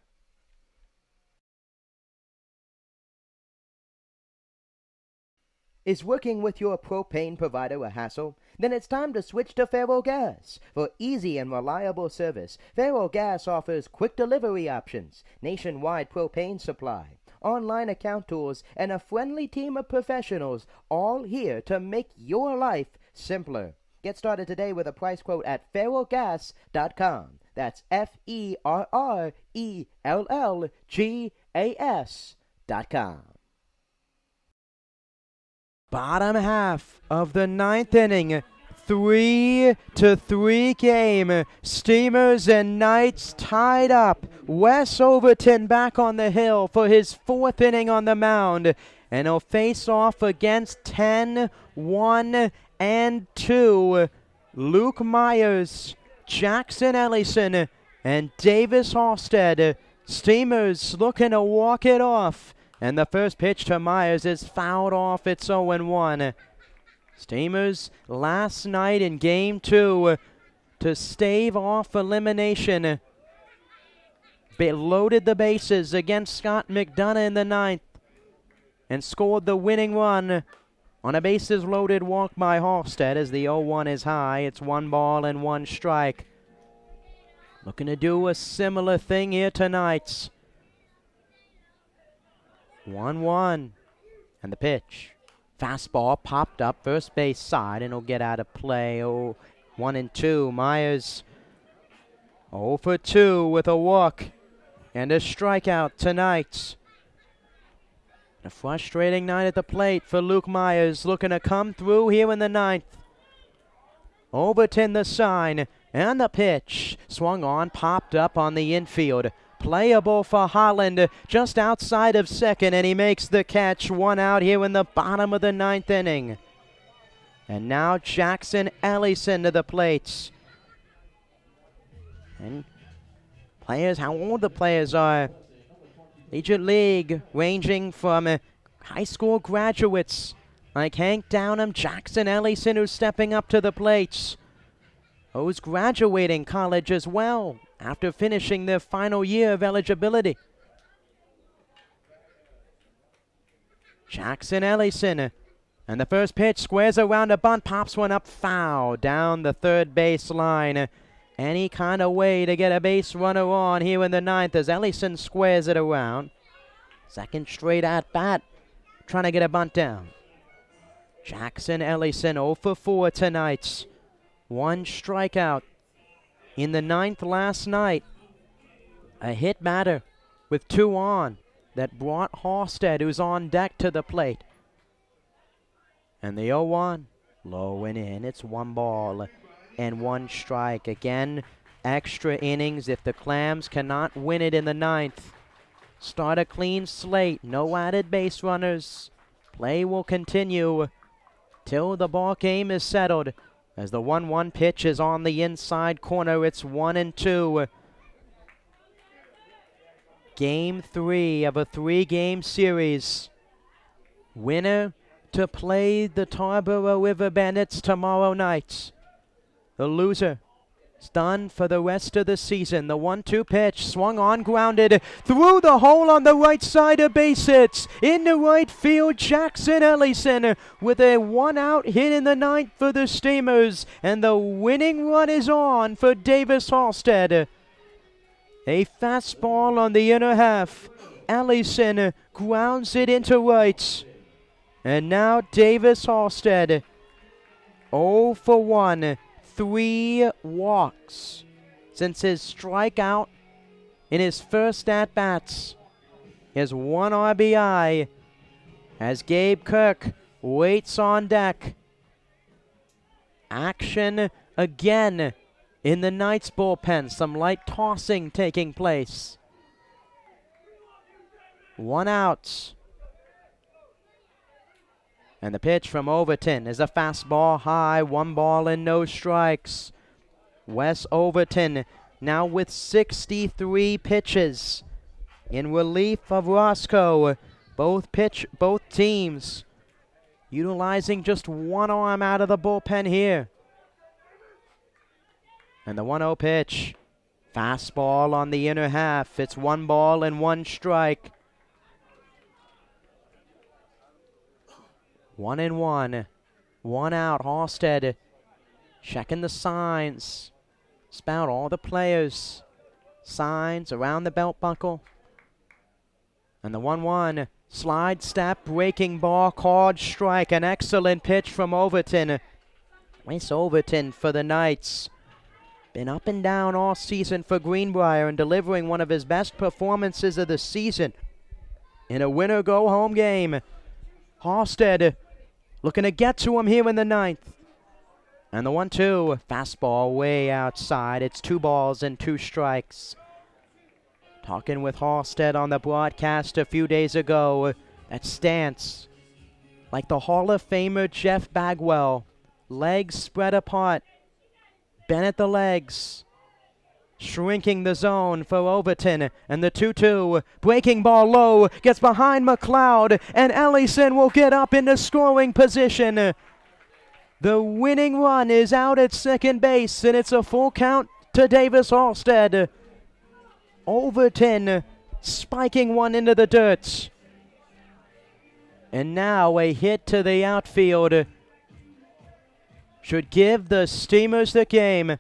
Is working with your propane provider a hassle? Then it's time to switch to Faro Gas. For easy and reliable service, Faro Gas offers quick delivery options, nationwide propane supply, online account tools, and a friendly team of professionals, all here to make your life simpler. Get started today with a price quote at ferrogas.com. That's FERRELLGAS.com. Bottom half of the 9th inning, 3-3 game. Steamers and Knights tied up. Wes Overton back on the hill for his 4th inning on the mound, and he'll face off against 10-1 and 2. Luke Myers, Jackson Ellison, and Davis Halstead. Steamers looking to walk it off. And the first pitch to Myers is fouled off. It's 0-1. Steamers last night in Game 2 to stave off elimination. Loaded the bases against Scott McDonough in the 9th and scored the winning run on a bases loaded walk by Halstead as the 0-1 is high. It's 1 ball and 1 strike. Looking to do a similar thing here tonight. 1-1, and the pitch. Fastball popped up first base side, and he'll get out of play. 1-2. Myers 0 for 2 with a walk and a strikeout tonight. A frustrating night at the plate for Luke Myers, looking to come through here in the 9th. Overton the sign, and the pitch. Swung on, popped up on the infield. Playable for Holland, just outside of second, and he makes the catch. 1 out here in the bottom of the 9th inning. And now Jackson Ellison to the plate. And players, how old the players are. Collegiate League, ranging from high school graduates like Hank Downham, Jackson Ellison, who's stepping up to the plates. Who's graduating college as well after finishing their final year of eligibility. Jackson Ellison, and the first pitch squares around a bunt, pops one up foul down the third base line. Any kind of way to get a base runner on here in the 9th as Ellison squares it around. Second straight at bat, trying to get a bunt down. Jackson Ellison 0 for 4 tonight. 1 strikeout in the 9th last night. A hit batter with 2 on that brought Halstead, who's on deck, to the plate. And the 0-1, low and in. It's 1 ball and 1 strike. Again, extra innings if the Clams cannot win it in the 9th. Start a clean slate, no added base runners. Play will continue till the ball game is settled. As the 1-1 pitch is on the inside corner, it's 1-2. Game 3 of a 3-game series. Winner to play the Tarboro River Bandits tomorrow night. The loser is done for the rest of the season. The 1-2 pitch swung on, grounded through the hole on the right side of base hits. In the right field, Jackson Ellison with a 1-out hit in the 9th for the Steamers. And the winning run is on for Davis Halstead. A fastball on the inner half. Ellison grounds it into right. And now Davis Halstead 0 for 1. 3 walks since his strikeout in his first at-bats. His 1 RBI as Gabe Kirk waits on deck. Action again in the Knights bullpen. Some light tossing taking place. 1 out. And the pitch from Overton is a fastball high. 1 ball and no strikes. Wes Overton now with 63 pitches in relief of Roscoe. Both teams utilizing just 1 arm out of the bullpen here. And the 1-0 pitch. Fastball on the inner half. It's 1 ball and 1 strike. 1-1. 1 out. Halstead checking the signs. Spout all the players. Signs around the belt buckle. And the 1-1. Slide step, breaking ball, called strike. An excellent pitch from Overton. Wes Overton for the Knights. Been up and down all season for Greenbrier and delivering one of his best performances of the season in a winner-go-home game. Halstead looking to get to him here in the 9th. And the 1-2, fastball way outside. It's 2 balls and 2 strikes. Talking with Halstead on the broadcast a few days ago. That stance, like the Hall of Famer Jeff Bagwell. Legs spread apart. Bent at the legs. Shrinking the zone for Overton. And the 2-2. Breaking ball low. Gets behind McLeod. And Ellison will get up into scoring position. The winning run is out at second base. And it's a full count to Davis Halstead. Overton spiking one into the dirt. And now a hit to the outfield should give the Steamers the game.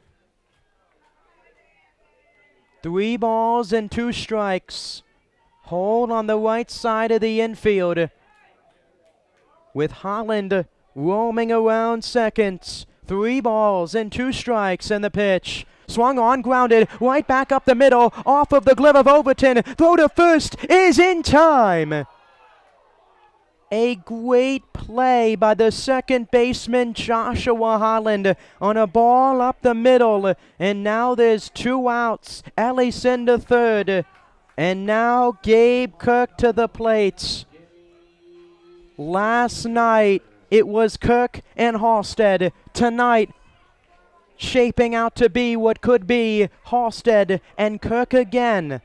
3 balls and 2 strikes. Hold on the right side of the infield. With Holland roaming around second. 3 balls and 2 strikes and the pitch. Swung on, grounded, right back up the middle, off of the glove of Overton. Throw to first is in time. A great play by the second baseman Joshua Holland on a ball up the middle. And now there's 2 outs. Ellison to third. And now Gabe Kirk to the plate. Last night it was Kirk and Halstead. Tonight, shaping out to be what could be Halstead and Kirk again.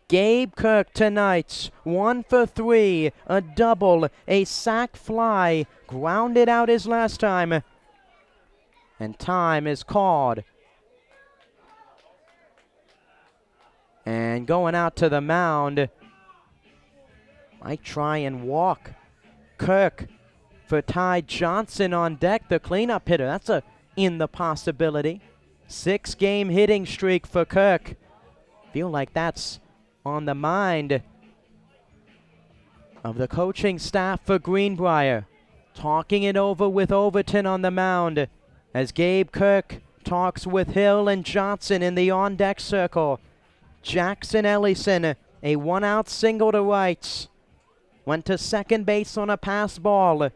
Gabe Kirk tonight, 1 for 3, a double, a sac fly, grounded out his last time. And time is called. And going out to the mound, might try and walk Kirk for Ty Johnson on deck, the cleanup hitter. That's in the possibility. 6-game hitting streak for Kirk. Feel like that's on the mind of the coaching staff for Greenbrier. Talking it over with Overton on the mound as Gabe Kirk talks with Hill and Johnson in the on-deck circle. Jackson Ellison, a 1-out single to right. Went to second base on a pass ball.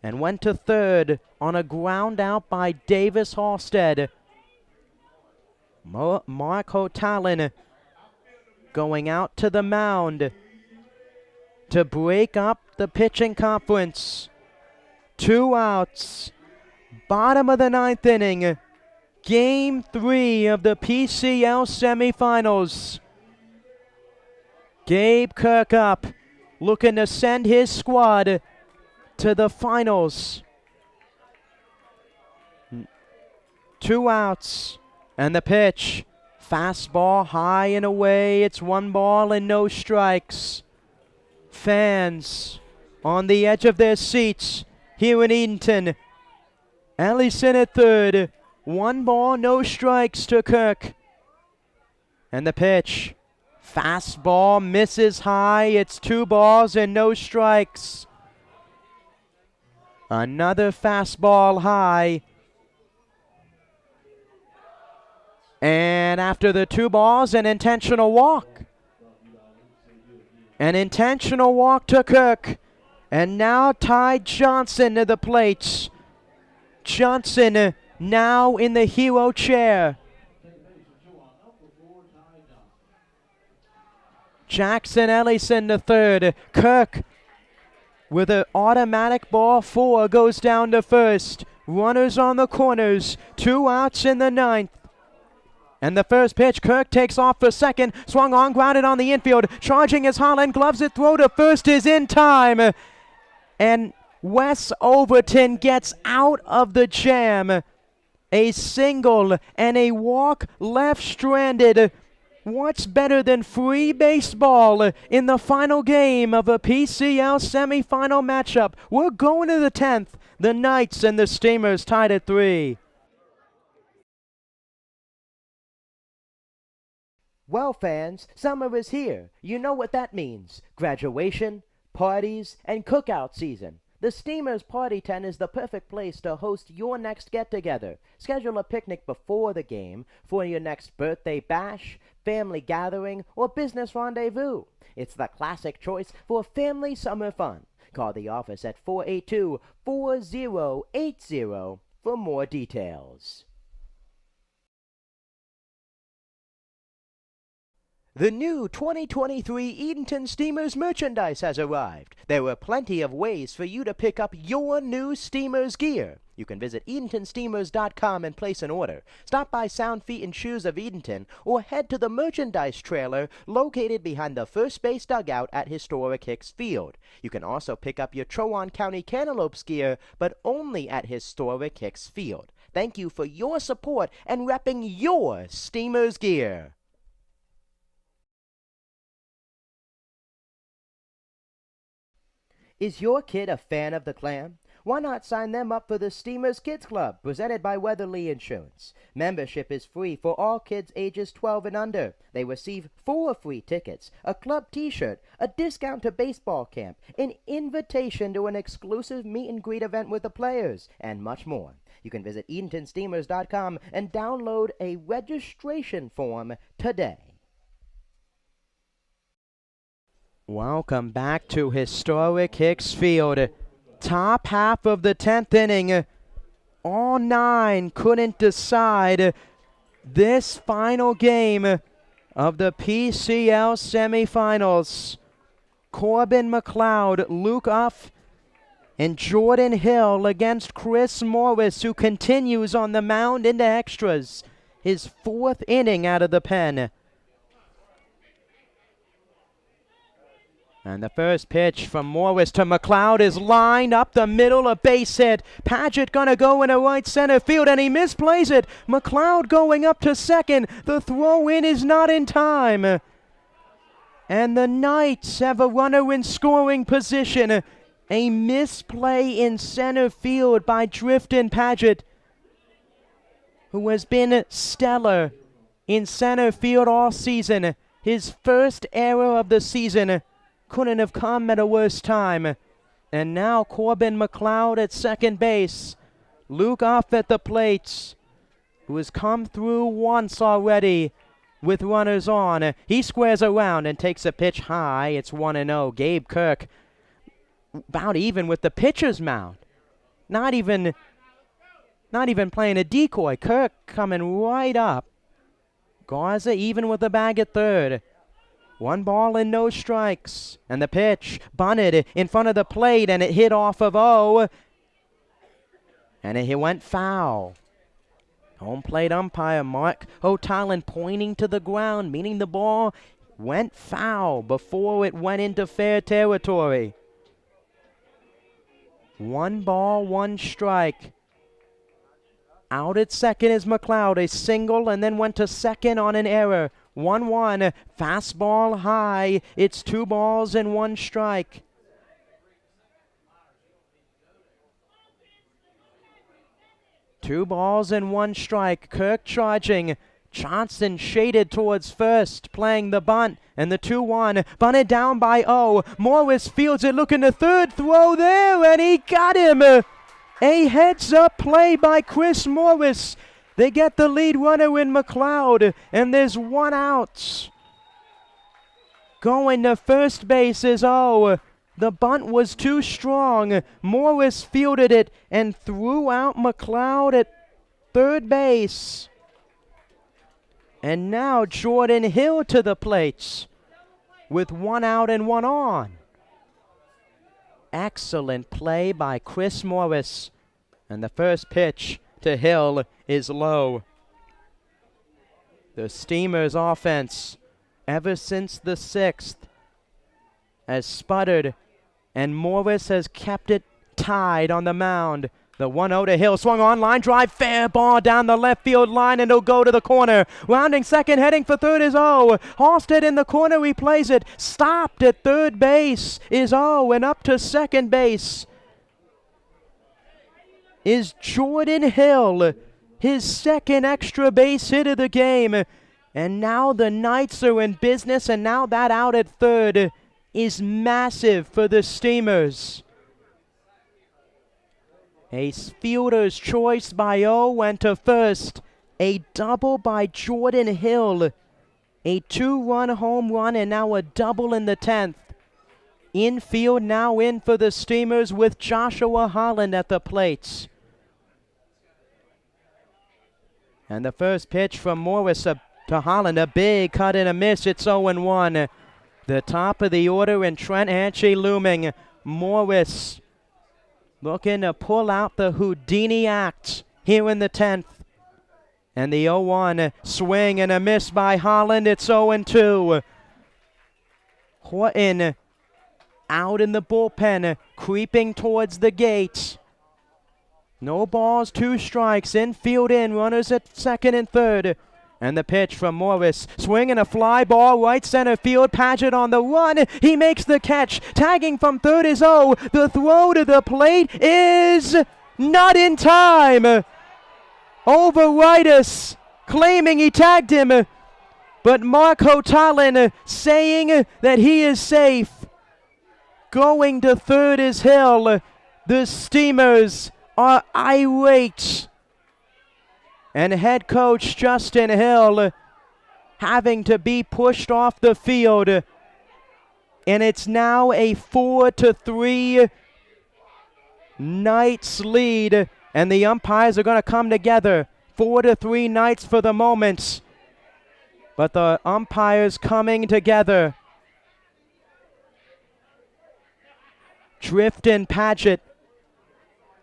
And went to third on a ground out by Davis Halstead. Marco Talon going out to the mound to break up the pitching conference. 2 outs. Bottom of the 9th inning. Game 3 of the PCL semifinals. Gabe Kirk up, looking to send his squad to the finals. 2 outs. And the pitch. Fastball high and away. It's 1 ball and no strikes. Fans on the edge of their seats here in Edenton. Ellison at third. 1 ball, no strikes to Kirk. And the pitch. Fastball misses high. It's 2 balls and no strikes. Another fastball high. And after the 2 balls, an intentional walk. An intentional walk to Kirk. And now Ty Johnson to the plate. Johnson now in the hero chair. Jackson Ellison the third. Kirk with an automatic ball 4 goes down to first. Runners on the corners. 2 outs in the ninth. And the first pitch, Kirk takes off for second. Swung on, grounded on the infield. Charging as Holland gloves it. Throw to first is in time. And Wes Overton gets out of the jam. A single and a walk left stranded. What's better than free baseball in the final game of a PCL semifinal matchup? We're going to the 10th. The Knights and the Steamers tied at 3. Well, fans, summer is here. You know what that means. Graduation, parties, and cookout season. The Steamers Party Tent is the perfect place to host your next get-together. Schedule a picnic before the game for your next birthday bash, family gathering, or business rendezvous. It's the classic choice for family summer fun. Call the office at 482-4080 for more details. The new 2023 Edenton Steamers merchandise has arrived. There are plenty of ways for you to pick up your new Steamers gear. You can visit EdentonSteamers.com and place an order. Stop by Sound Feet and Shoes of Edenton or head to the merchandise trailer located behind the first base dugout at historic Hicks Field. You can also pick up your Trowan County Cantaloupes gear, but only at historic Hicks Field. Thank you for your support and repping your Steamers gear. Is your kid a fan of the Clam? Why not sign them up for the Steamers Kids Club, presented by Weatherly Insurance? Membership is free for all kids ages 12 and under. They receive 4 free tickets, a club t-shirt, a discount to baseball camp, an invitation to an exclusive meet and greet event with the players, and much more. You can visit EdentonSteamers.com and download a registration form today. Welcome back to historic Hicks Field. Top half of the 10th inning. All 9 couldn't decide this final game of the PCL semifinals. Corbin McLeod, Luke Uff, and Jordan Hill against Chris Morris, who continues on the mound into extras. His 4th inning out of the pen. And the first pitch from Morris to McLeod is lined up the middle, a base hit. Paget gonna go into right center field, and he misplays it. McLeod going up to second. The throw in is not in time. And the Knights have a runner in scoring position. A misplay in center field by Drifton Paget, who has been stellar in center field all season. His first error of the season couldn't have come at a worse time. And now Corbin McLeod at second base. Luke Uff at the plate, who has come through once already with runners on. He squares around and takes a pitch high. It's 1-0. Gabe Kirk about even with the pitcher's mound. Not even playing a decoy. Kirk coming right up. Garza even with the bag at third. 1 ball and no strikes. And the pitch bunted in front of the plate, and it hit off of O. And it went foul. Home plate umpire Mark O'Talon pointing to the ground, meaning the ball went foul before it went into fair territory. 1 ball, 1 strike. Out at second is McLeod, a single, and then went to second on an error. 1-1, fastball high. It's 2 balls and 1 strike. Two balls and 1 strike. Kirk charging. Johnson shaded towards first, playing the bunt, and the 2-1. Bunted down by O. Morris fields it, looking to third, throw there, and he got him. A heads-up play by Chris Morris. They get the lead runner in McLeod, and there's 1 out. Going to first base is O. The bunt was too strong. Morris fielded it and threw out McLeod at third base. And now Jordan Hill to the plate with 1 out and 1 on. Excellent play by Chris Morris. And the first pitch to Hill is low. The Steamers offense, ever since the 6th, has sputtered, and Morris has kept it tied on the mound. The 1-0 to Hill, swung on, line drive, fair ball down the left field line, and it'll go to the corner. Rounding second, heading for third is O. Halstead in the corner, replays it. Stopped at third base is O, and up to second base is Jordan Hill, his second extra base hit of the game. And now the Knights are in business, and now that out at third is massive for the Steamers. A fielder's choice by O went to first. A double by Jordan Hill. A 2-run home run and now a double in the 10th. Infield now in for the Steamers with Joshua Holland at the plate. And the first pitch from Morris to Holland, a big cut and a miss. It's 0-1. The top of the order and Trent Hanchey looming. Morris looking to pull out the Houdini act here in the 10th. And the 0-1 swing and a miss by Holland. It's 0-2. Horton out in the bullpen, creeping towards the gate. No balls, 2 strikes, infield in, runners at second and third. And the pitch from Morris, swing and a fly ball, right center field, Paget on the run, he makes the catch, tagging from third is O, the throw to the plate is not in time. Overitis claiming he tagged him, but Mark Hotalin saying that he is safe. Going to third is Hill. The Steamers are irate. And head coach Justin Hill having to be pushed off the field. And it's now a 4-3 Knights lead. And the umpires are going to come together. 4-3 Knights for the moment. But the umpires coming together. Drifton Paget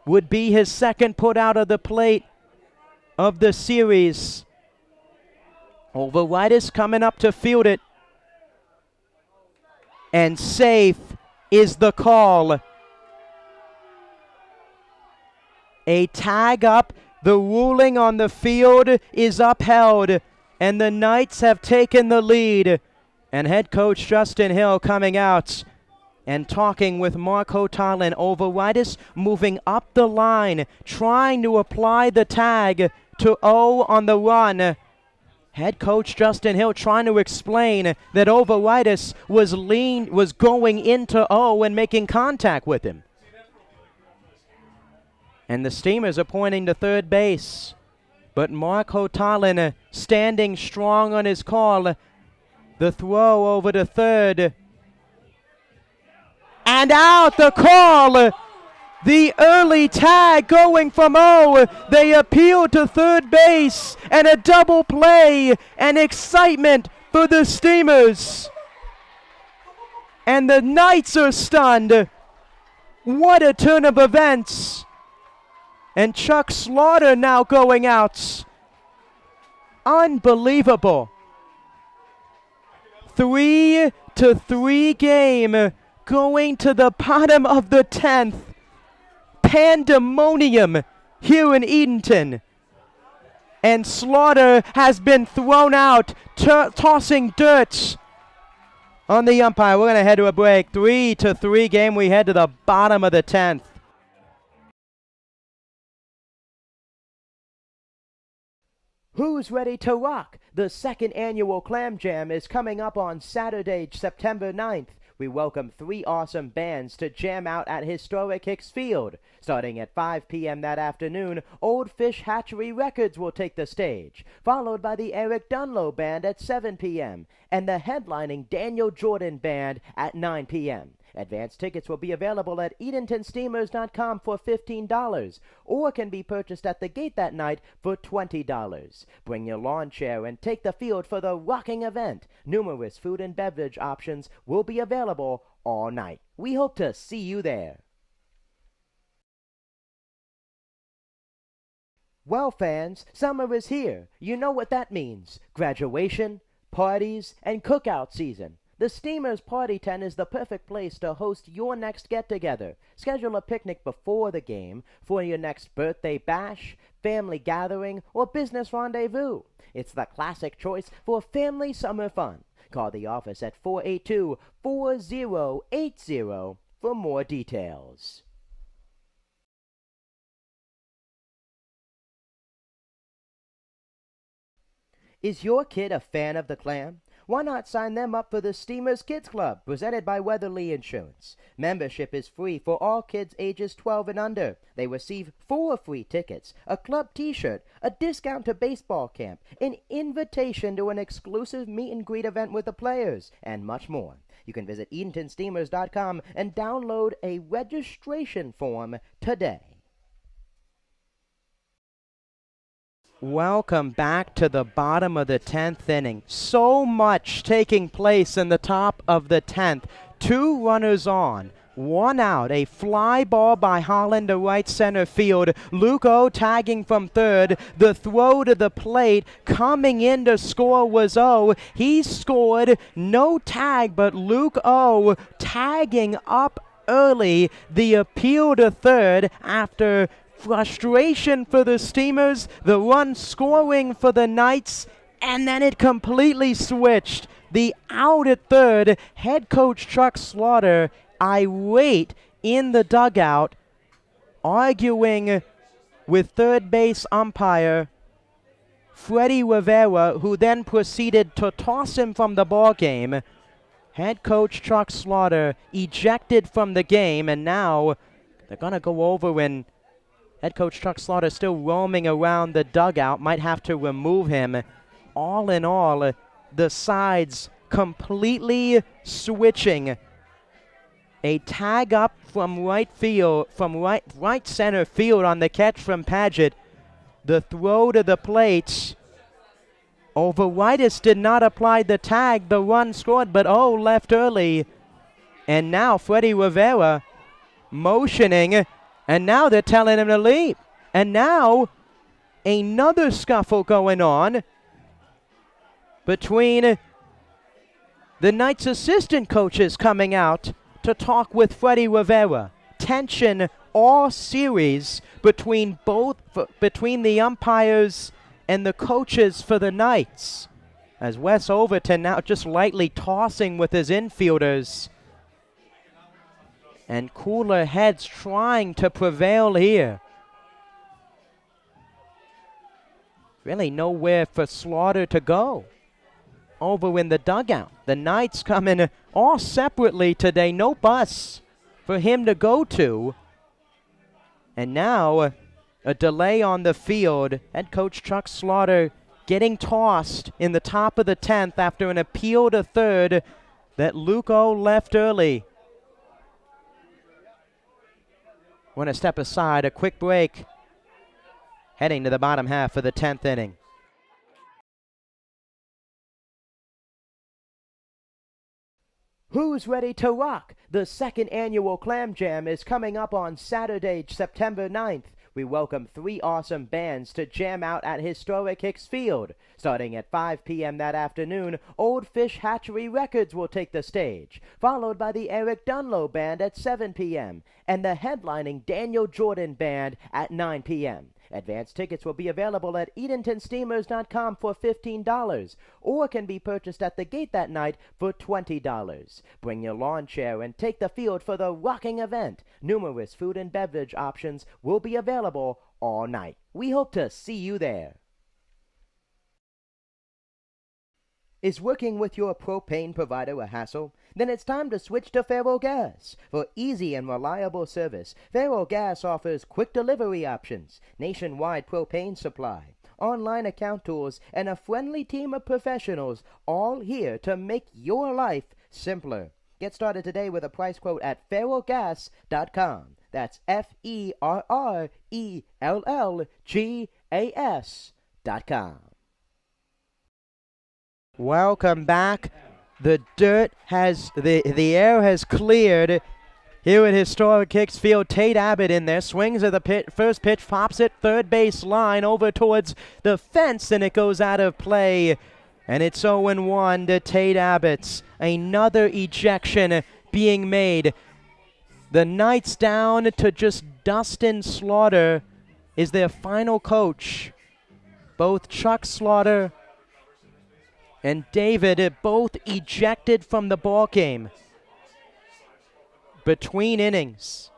would be his second put out of the plate of the series. Overitis coming up to field it. And safe is the call. A tag up. The ruling on the field is upheld. And the Knights have taken the lead. And head coach Justin Hill coming out and talking with Mark Hotalin. Overitis moving up the line, trying to apply the tag to O on the run. Head coach Justin Hill trying to explain that Overitis was going into O and making contact with him. And the Steamers are pointing to third base. But Mark Hotalin standing strong on his call. The throw over to third. And out the call. The early tag going from O. They appeal to third base. And a double play. And excitement for the Steamers. And the Knights are stunned. What a turn of events. And Chuck Slaughter now going out. Unbelievable. 3-3 game going to the bottom of the 10th. Pandemonium here in Edenton. And Slaughter has been thrown out, tossing dirt on the umpire. We're going to head to a break. 3-3 game. We head to the bottom of the 10th. Who's ready to rock? The second annual Clam Jam is coming up on Saturday, September 9th. We welcome 3 awesome bands to jam out at historic Hicks Field. Starting at 5 p.m. that afternoon, Old Fish Hatchery Records will take the stage, followed by the Eric Dunlow Band at 7 p.m. and the headlining Daniel Jordan Band at 9 p.m. Advance tickets will be available at EdentonSteamers.com for $15 or can be purchased at the gate that night for $20. Bring your lawn chair and take the field for the rocking event. Numerous food and beverage options will be available all night. We hope to see you there. Well, fans, summer is here. You know what that means. Graduation, parties, and cookout season. The Steamers Party Tent is the perfect place to host your next get-together. Schedule a picnic before the game for your next birthday bash, family gathering, or business rendezvous. It's the classic choice for family summer fun. Call the office at 482-4080 for more details. Is your kid a fan of the Clam? Why not sign them up for the Steamers Kids Club, presented by Weatherly Insurance? Membership is free for all kids ages 12 and under. They receive 4 free tickets, a club t-shirt, a discount to baseball camp, an invitation to an exclusive meet and greet event with the players, and much more. You can visit EdentonSteamers.com and download a registration form today. Welcome back to the bottom of the 10th inning. So much taking place in the top of the 10th. 2 runners on, 1 out. A fly ball by Holland to right center field. Luke O tagging from third. The throw to the plate. Coming in to score was O. He scored. No tag, but Luke O tagging up early. The appeal to third after frustration for the Steamers, the run scoring for the Knights, and then it completely switched. The out at third, head coach Chuck Slaughter irate in the dugout, arguing with third base umpire Freddie Rivera, who then proceeded to toss him from the ball game. Head coach Chuck Slaughter ejected from the game, and now they're going to go over and head coach Chuck Slaughter still roaming around the dugout. Might have to remove him. All in all, the sides completely switching. A tag up from right field, from right center field on the catch from Paget. The throw to the plate. Overitis did not apply the tag. The run scored, but O left early. And now Freddie Rivera motioning. And now they're telling him to leave. And now another scuffle going on between the Knights assistant coaches coming out to talk with Freddie Rivera. Tension all series between the umpires and the coaches for the Knights. As Wes Overton now just lightly tossing with his infielders. And cooler heads trying to prevail here. Really nowhere for Slaughter to go. Over in the dugout. The Knights coming all separately today. No bus for him to go to. And now a delay on the field. Head coach Chuck Slaughter getting tossed in the top of the 10th after an appeal to third that Luke O left early. Want to step aside, a quick break. Heading to the bottom half of the 10th inning. Who's ready to rock? The second annual Clam Jam is coming up on Saturday, September 9th. We welcome 3 awesome bands to jam out at historic Hicks Field. Starting at 5 p.m. that afternoon, Old Fish Hatchery Records will take the stage, followed by the Eric Dunlow Band at 7 p.m. and the headlining Daniel Jordan Band at 9 p.m. Advance tickets will be available at EdentonSteamers.com for $15 or can be purchased at the gate that night for $20. Bring your lawn chair and take the field for the rocking event. Numerous food and beverage options will be available all night. We hope to see you there. Is working with your propane provider a hassle? Then it's time to switch to Faro Gas. For easy and reliable service, Faro Gas offers quick delivery options, nationwide propane supply, online account tools, and a friendly team of professionals, all here to make your life simpler. Get started today with a price quote at ferrellgas.com. That's FERRELLGAS.com. Welcome back. The air has cleared here at historic Hicks Field. Tate Abbott in there, swings at the first pitch, pops it third base line over towards the fence, and it goes out of play. And it's 0-1 to Tate Abbott. Another ejection being made. The Knights down to just Dustin Slaughter is their final coach. Both Chuck Slaughter and David both ejected from the ball game between innings.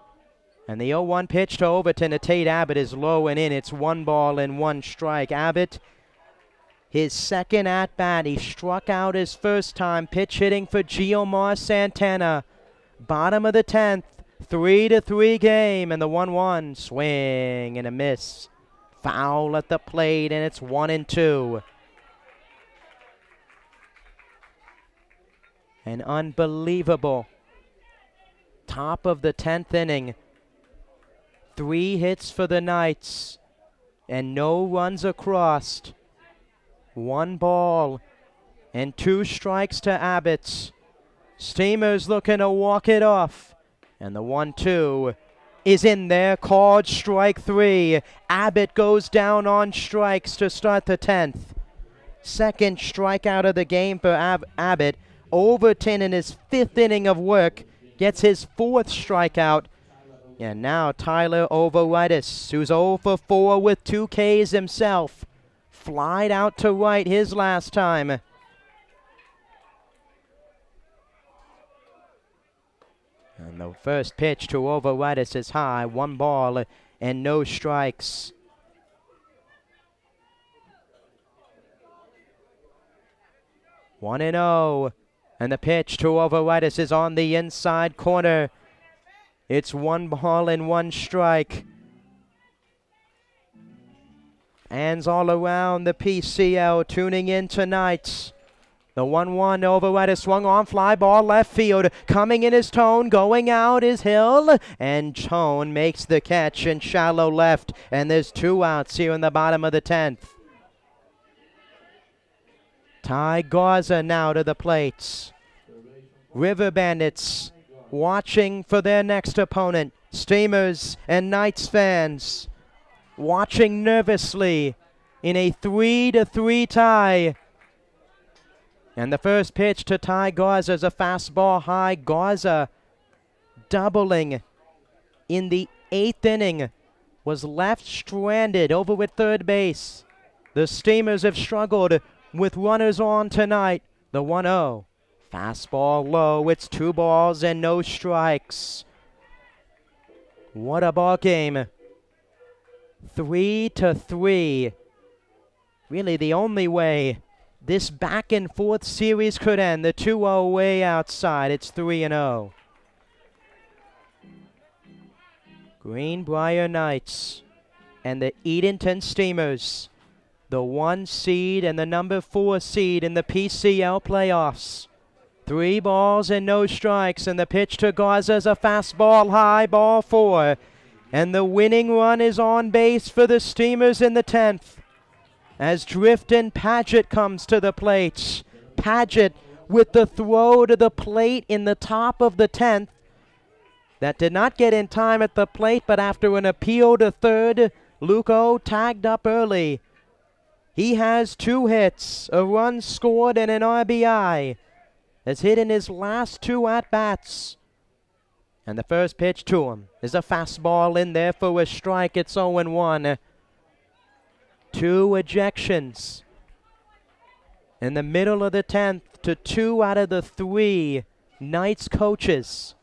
And the 0-1 pitch to Overton to Tate Abbott is low and in. It's 1 ball and 1 strike. Abbott, his second at-bat. He struck out his first time, pitch hitting for Giomar Santana. Bottom of the 10th, 3-3 game, and the 1-1 swing and a miss. Foul at the plate, and it's 1-2. An unbelievable top of the 10th inning. 3 hits for the Knights and no runs across. 1 ball and 2 strikes to Abbott. Steamers looking to walk it off. And the 1-2 is in there, called strike 3. Abbott goes down on strikes to start the 10th. Second strikeout of the game for Abbott. Overton in his 5th inning of work gets his 4th strikeout. And now Tyler Overitis, who's 0 for 4 with 2 Ks himself, flied out to right his last time. And the first pitch to Overitis is high, 1 ball and no strikes. One and 0. And the pitch to Overitis is on the inside corner. It's 1 ball and 1 strike. Hands all around the PCL tuning in tonight. The 1-1 Overitis swung on, fly ball left field. Coming in is Tone, going out is Hill. And Tone makes the catch in shallow left. And there's 2 outs here in the bottom of the 10th. Ty Garza now to the plates. River Bandits watching for their next opponent. Steamers and Knights fans watching nervously in a 3-3 tie. And the first pitch to Ty Garza is a fastball high. Garza doubling in the 8th inning. Was left stranded over at third base. The Steamers have struggled with runners on tonight. The 1-0. Fastball low. It's 2 balls and no strikes. What a ball game. 3-3. Really the only way this back and forth series could end. The 2-0 way outside. It's 3-0. Greenbrier Knights and the Edenton Steamers, the 1 seed and the number 4 seed in the PCL playoffs. 3 balls and no strikes, and the pitch to Garza is a fastball high, ball 4. And the winning run is on base for the Steamers in the 10th. As Drifton Paget comes to the plate. Paget with the throw to the plate in the top of the 10th. That did not get in time at the plate, but after an appeal to third, Luco tagged up early. He has 2 hits, a run scored, and an RBI. Has hit in his last 2 at-bats. And the first pitch to him is a fastball in there for a strike. It's 0-1. 2 ejections in the middle of the 10th to 2 out of the 3 Knights coaches.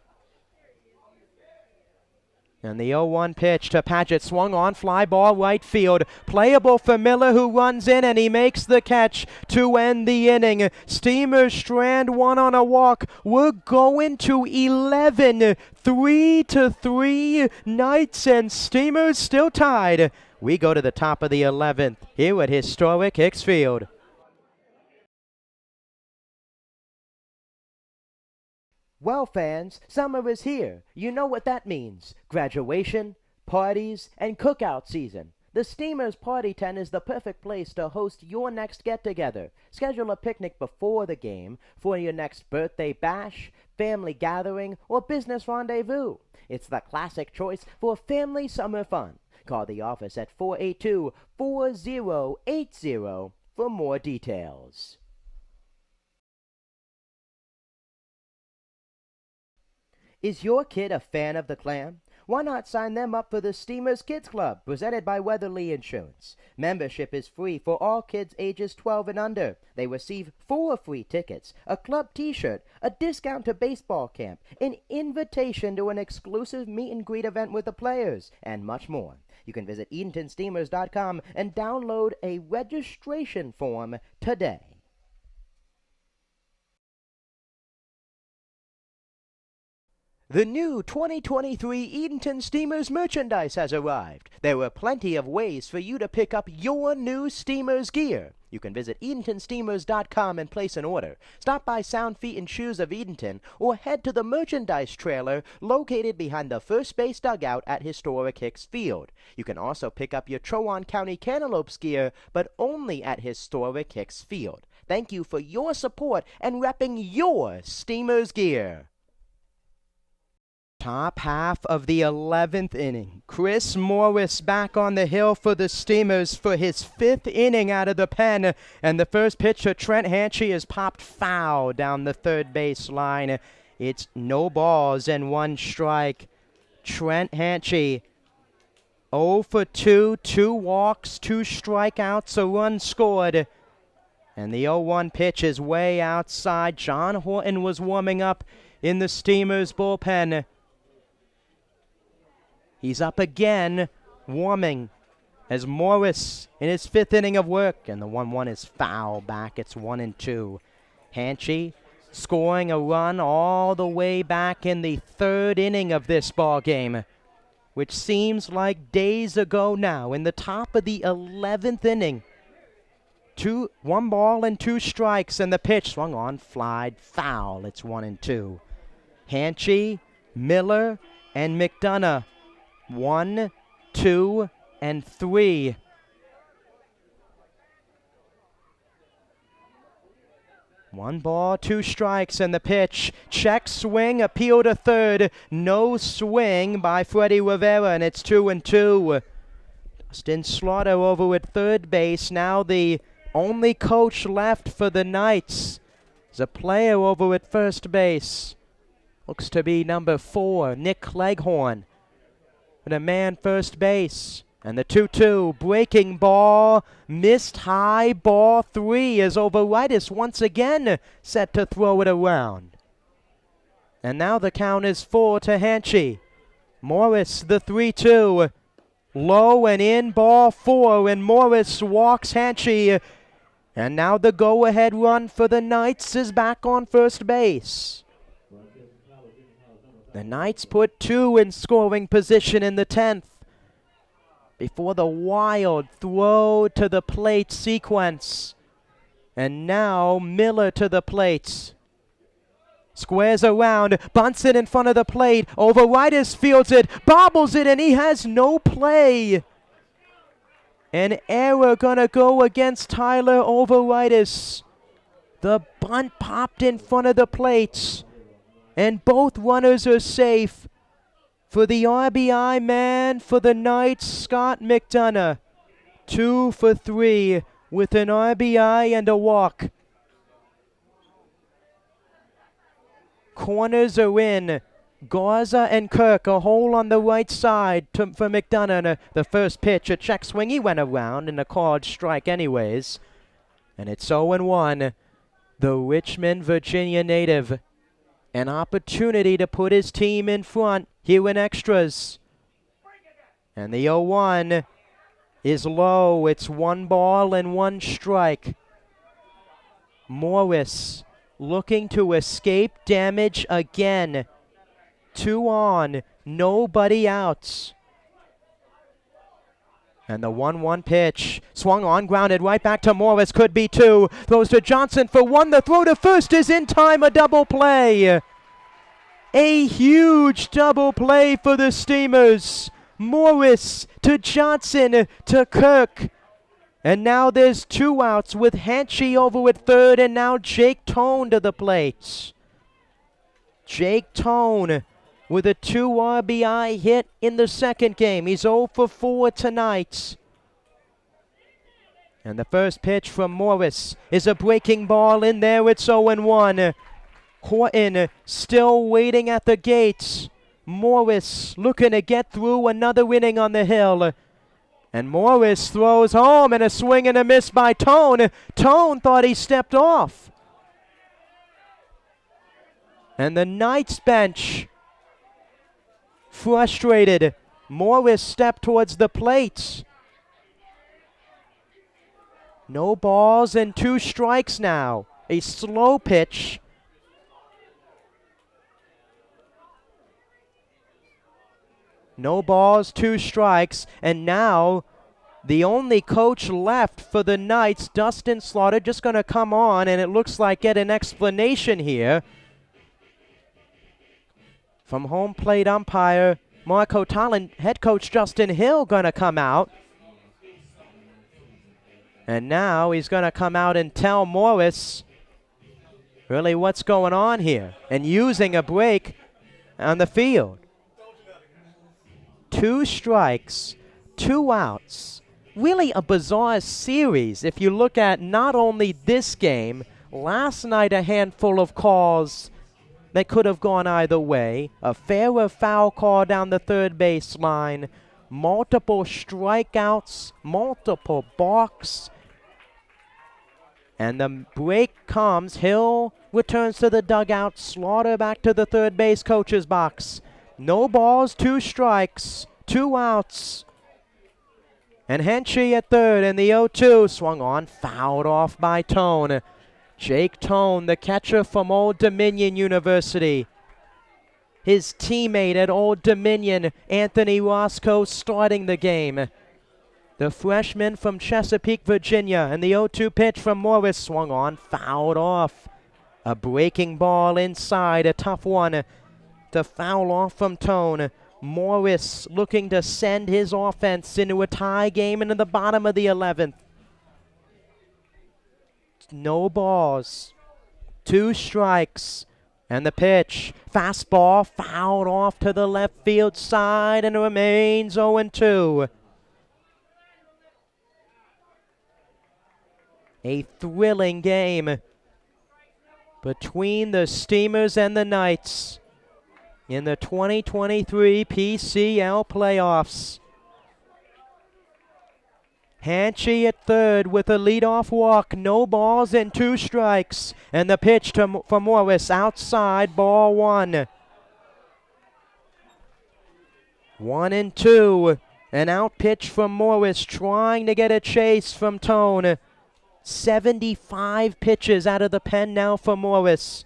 And the 0-1 pitch to Paget, swung on, fly ball right field. Playable for Miller, who runs in, and he makes the catch to end the inning. Steamers strand 1 on a walk. We're going to 11. 3-3. Knights and Steamers still tied. We go to the top of the 11th here at historic Hicks Field. Well, fans, summer is here. You know what that means. Graduation, parties, and cookout season. The Steamers Party Tent is the perfect place to host your next get-together. Schedule a picnic before the game for your next birthday bash, family gathering, or business rendezvous. It's the classic choice for family summer fun. Call the office at 482-4080 for more details. Is your kid a fan of the Clam? Why not sign them up for the Steamers Kids Club, presented by Weatherly Insurance? Membership is free for all kids ages 12 and under. They receive 4 free tickets, a club t-shirt, a discount to baseball camp, an invitation to an exclusive meet and greet event with the players, and much more. You can visit EdentonSteamers.com and download a registration form today. The new 2023 Edenton Steamers merchandise has arrived. There are plenty of ways for you to pick up your new Steamers gear. You can visit EdentonSteamers.com and place an order. Stop by Sound Feet and Shoes of Edenton or head to the merchandise trailer located behind the first base dugout at historic Hicks Field. You can also pick up your Chowan County Cantaloupes gear, but only at historic Hicks Field. Thank you for your support and repping your Steamers gear. Top half of the 11th inning. Chris Morris back on the hill for the Steamers for his 5th inning out of the pen. And the first pitch to Trent Hanchy is popped foul down the third base line. It's no balls and 1 strike. Trent Hanchy 0 for 2, 2 walks, 2 strikeouts, a run scored. And the 0-1 pitch is way outside. John Horton was warming up in the Steamers bullpen. He's up again, warming, as Morris in his 5th inning of work. And the 1-1 is foul back. It's 1-2. Hanchy scoring a run all the way back in the 3rd inning of this ball game, which seems like days ago now. In the top of the 11th inning, 1 ball and 2 strikes, and the pitch swung on, flied, foul. It's 1-2. Hanchy, Miller, and McDonough. 1, 2, and 3. One ball, 2 strikes, and the pitch. Check swing, appeal to third. No swing by Freddie Rivera, and it's 2-2. Dustin Slaughter over at third base. Now the only coach left for the Knights is a player over at first base. Looks to be number 4, Nick Leghorn. But a man first base. And the 2-2 breaking ball, missed high, ball 3 as Overitis once again set to throw it around. And now the count is 4 to Hanchy. Morris the 3-2. Low and in, ball 4, and Morris walks Hanchy. And now the go-ahead run for the Knights is back on first base. The Knights put 2 in scoring position in the 10th before the wild throw to the plate sequence. And now Miller to the plate. Squares around, bunts it in front of the plate. Overitis fields it, bobbles it, and he has no play. An error gonna go against Tyler Overitis. The bunt popped in front of the plate. And both runners are safe. For the RBI man for the Knights, Scott McDonough. 2 for 3 with an RBI and a walk. Corners are in. Garza and Kirk, a hole on the right side for McDonough. The first pitch, a check swing. He went around and a called strike anyways. And it's 0-1. The Richmond, Virginia native. An opportunity to put his team in front here in extras. And the 0-1 is low. It's 1 ball and 1 strike. Morris looking to escape damage again. 2 on, nobody out. And the 1-1 pitch, swung on, grounded right back to Morris, could be 2. Throws to Johnson for 1, the throw to first is in time, a double play. A huge double play for the Steamers. Morris to Johnson to Kirk. And now there's 2 outs with Henchy over at third, and now Jake Tone to the plate. Jake Tone with a 2 RBI hit in the second game. He's 0 for 4 tonight. And the first pitch from Morris is a breaking ball in there. It's 0-1. Horton still waiting at the gates. Morris looking to get through another inning on the hill. And Morris throws home, and a swing and a miss by Tone. Tone thought he stepped off. And the Knights bench frustrated. Morris stepped towards the plate. No balls and 2 strikes now. A slow pitch. No balls, 2 strikes, and now the only coach left for the Knights, Dustin Slaughter, just going to come on, and it looks like get an explanation here from home plate umpire Marco Tallon. Head coach Justin Hill going to come out. And now he's going to come out and tell Morris really what's going on here and using a break on the field. 2 strikes, 2 outs. Really a bizarre series if you look at not only this game, last night a handful of calls that could have gone either way. A fair or foul call down the third baseline, multiple strikeouts, multiple balks. And the break comes. Hill returns to the dugout. Slaughter back to the third base coach's box. No balls, 2 strikes, 2 outs. And Henchy at third, and the 0-2 swung on, fouled off by Tone. Jake Tone, the catcher from Old Dominion University. His teammate at Old Dominion, Anthony Roscoe, starting the game. The freshman from Chesapeake, Virginia, and the 0-2 pitch from Morris swung on, fouled off. A breaking ball inside, a tough one to foul off from Tone. Morris looking to send his offense into a tie game into the bottom of the 11th. No balls, 2 strikes, and the pitch. Fastball fouled off to the left field side, and it remains 0-2. A thrilling game between the Steamers and the Knights in the 2023 PCL playoffs. Henchy at third with a leadoff walk, no balls and 2 strikes. And the pitch for Morris outside, ball 1. 1-2. An out pitch from Morris trying to get a chase from Tone. 75 pitches out of the pen now for Morris.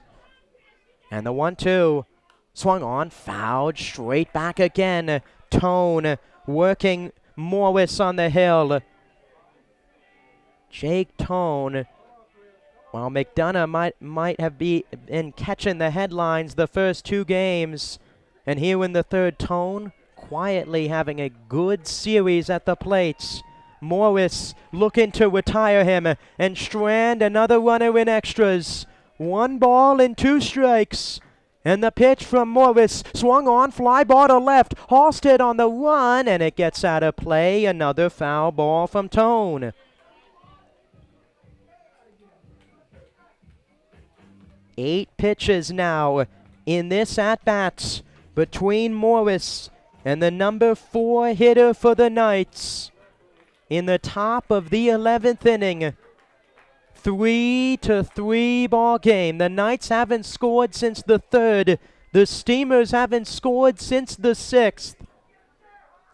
And the 1-2. Swung on, fouled, straight back again. Tone working Morris on the hill. Jake Tone. Well, McDonough might have been catching the headlines the first 2 games. And here in the third, Tone quietly having a good series at the plates. Morris looking to retire him and strand another runner in extras. 1 ball and 2 strikes. And the pitch from Morris swung on, fly ball to left. Halstead on the run, and it gets out of play. Another foul ball from Tone. 8 pitches now in this at-bat between Morris and the number 4 hitter for the Knights. In the top of the 11th inning, 3-3 ball game. The Knights haven't scored since the 3rd. The Steamers haven't scored since the 6th.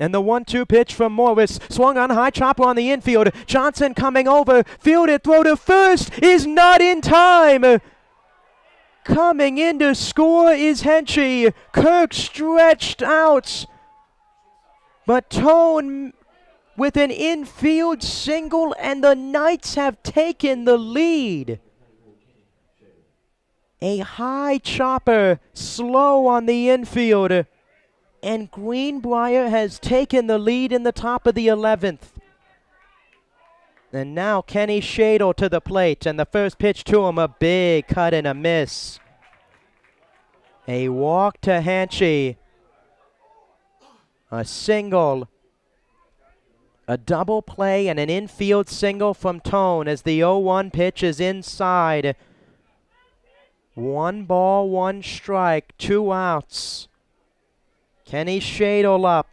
And the 1-2 pitch from Morris, swung on high, chopper on the infield. Johnson coming over, fielded, throw to first, is not in time. Coming in to score is Henchy. Kirk stretched out, but Tone with an infield single, and the Knights have taken the lead. A high chopper, slow on the infield. And Greenbrier has taken the lead in the top of the 11th. And now Kenny Shadle to the plate, and the first pitch to him, a big cut and a miss. A walk to Hanchey. A single. A double play and an infield single from Tone as the 0-1 pitch is inside. 1 ball, 1 strike, 2 outs. Kenny Shadle up.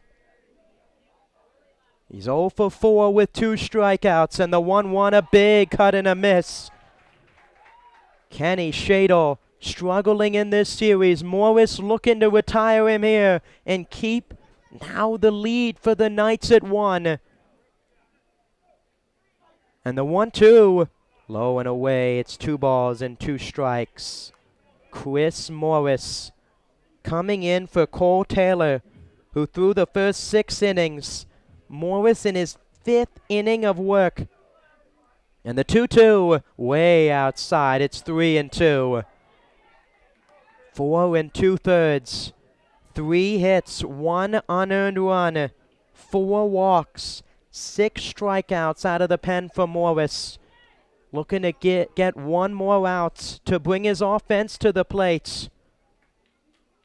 He's 0 for 4 with 2 strikeouts, and the 1-1 a big cut and a miss. Kenny Shadle struggling in this series. Morris looking to retire him here and keep now the lead for the Knights at 1. And the 1-2, low and away. It's 2 balls and 2 strikes. Chris Morris coming in for Cole Taylor, who threw the first 6 innings. Morris in his 5th inning of work. And the 2-2, way outside. It's 3-2. 4 2/3. 3 hits, 1 unearned run, 4 walks, 6 strikeouts out of the pen for Morris. Looking to get 1 more out to bring his offense to the plate.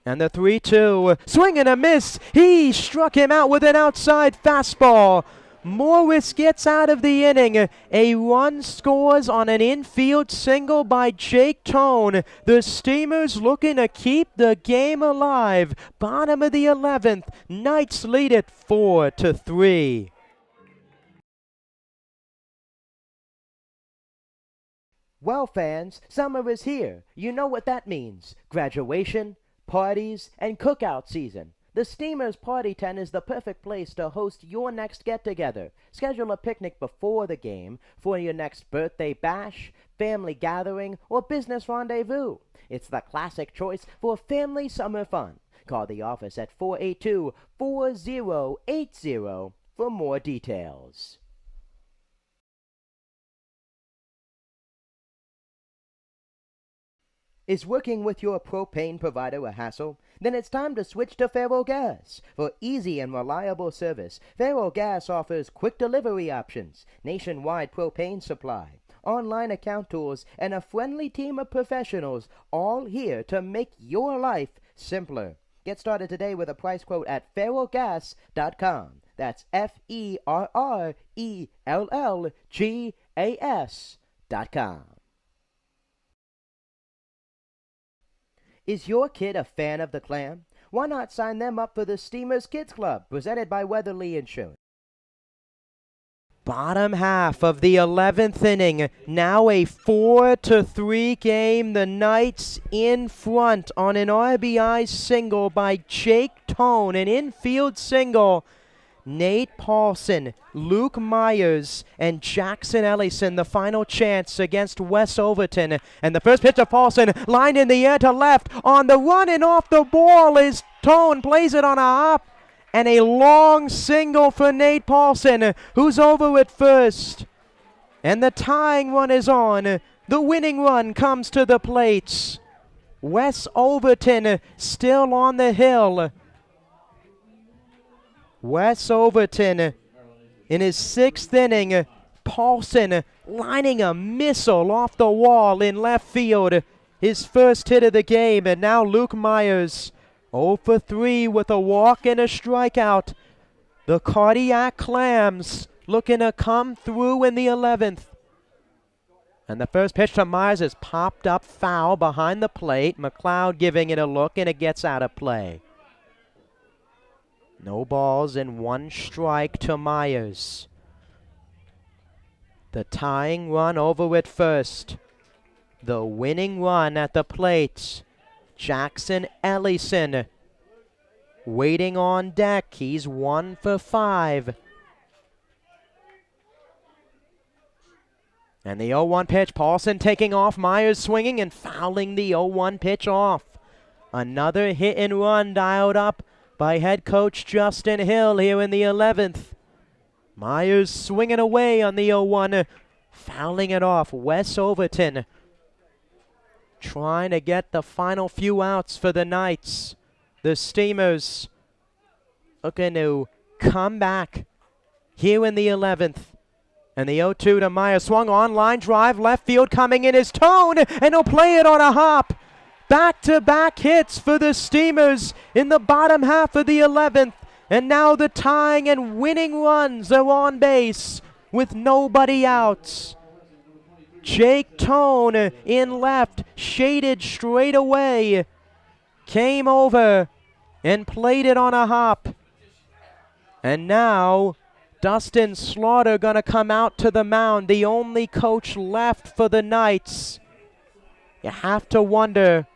And the 3-2, swing and a miss. He struck him out with an outside fastball. Morris gets out of the inning. A run scores on an infield single by Jake Tone. The Steamers looking to keep the game alive. Bottom of the 11th. Knights lead it 4-3. Well, fans, summer is here. You know what that means. Graduation, parties, and cookout season. The Steamers Party Tent is the perfect place to host your next get-together. Schedule a picnic before the game for your next birthday bash, family gathering, or business rendezvous. It's the classic choice for family summer fun. Call the office at 482-4080 for more details. Is working with your propane provider a hassle? Then it's time to switch to Faro Gas. For easy and reliable service, Faro Gas offers quick delivery options, nationwide propane supply, online account tools, and a friendly team of professionals, all here to make your life simpler. Get started today with a price quote at ferrogas.com. That's FERRELLGAS.com. Is your kid a fan of the Clam? Why not sign them up for the Steamers Kids Club, presented by Weatherly Insurance? Bottom half of the 11th inning, now a 4-3 game. The Knights in front on an RBI single by Jake Tone, an infield single. Nate Paulson, Luke Myers, and Jackson Ellison, the final chance against Wes Overton. And the first pitch of Paulson, lined in the air to left, on the run and off the ball is Tone, plays it on a hop, and a long single for Nate Paulson, who's over at first. And the tying run is on. The winning run comes to the plate. Wes Overton still on the hill. Wes Overton in his 6th inning. Paulson lining a missile off the wall in left field. His first hit of the game. And now Luke Myers 0 for 3 with a walk and a strikeout. The Cardiac Clams looking to come through in the 11th. And the first pitch to Myers is popped up foul behind the plate. McLeod giving it a look, and it gets out of play. No balls and 1 strike to Myers. The tying run over at first. The winning run at the plate. Jackson Ellison waiting on deck. He's 1 for 5. And the 0-1 pitch. Paulson taking off. Myers swinging and fouling the 0-1 pitch off. Another hit and run dialed up by head coach Justin Hill here in the 11th. Myers swinging away on the 0-1, fouling it off. Wes Overton trying to get the final few outs for the Knights. The Steamers looking to come back here in the 11th. And the 0-2 to Meyer. Swung on, line drive, left field coming in is Tone, and he'll play it on a hop. Back-to-back hits for the Steamers in the bottom half of the 11th. And now the tying and winning runs are on base with nobody out. Jake Tone in left, shaded straight away. Came over and played it on a hop. And now Dustin Slaughter gonna come out to the mound, the only coach left for the Knights. You have to wonder,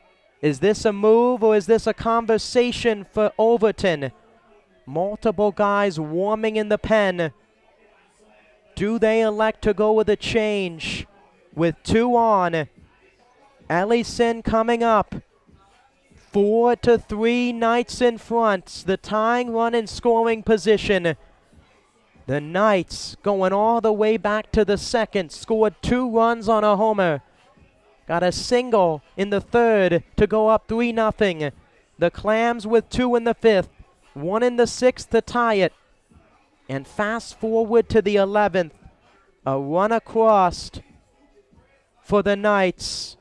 is this a move or is this a conversation for Overton? Multiple guys warming in the pen. Do they elect to go with a change? With 2 on, Ellison coming up. 4-3 Knights in front. The tying run in scoring position. The Knights going all the way back to the second. Scored 2 runs on a homer. Got a single in the third to go up 3-0. The Clams with 2 in the 5th. 1 in the 6th to tie it. And fast forward to the 11th. A run across for the Knights.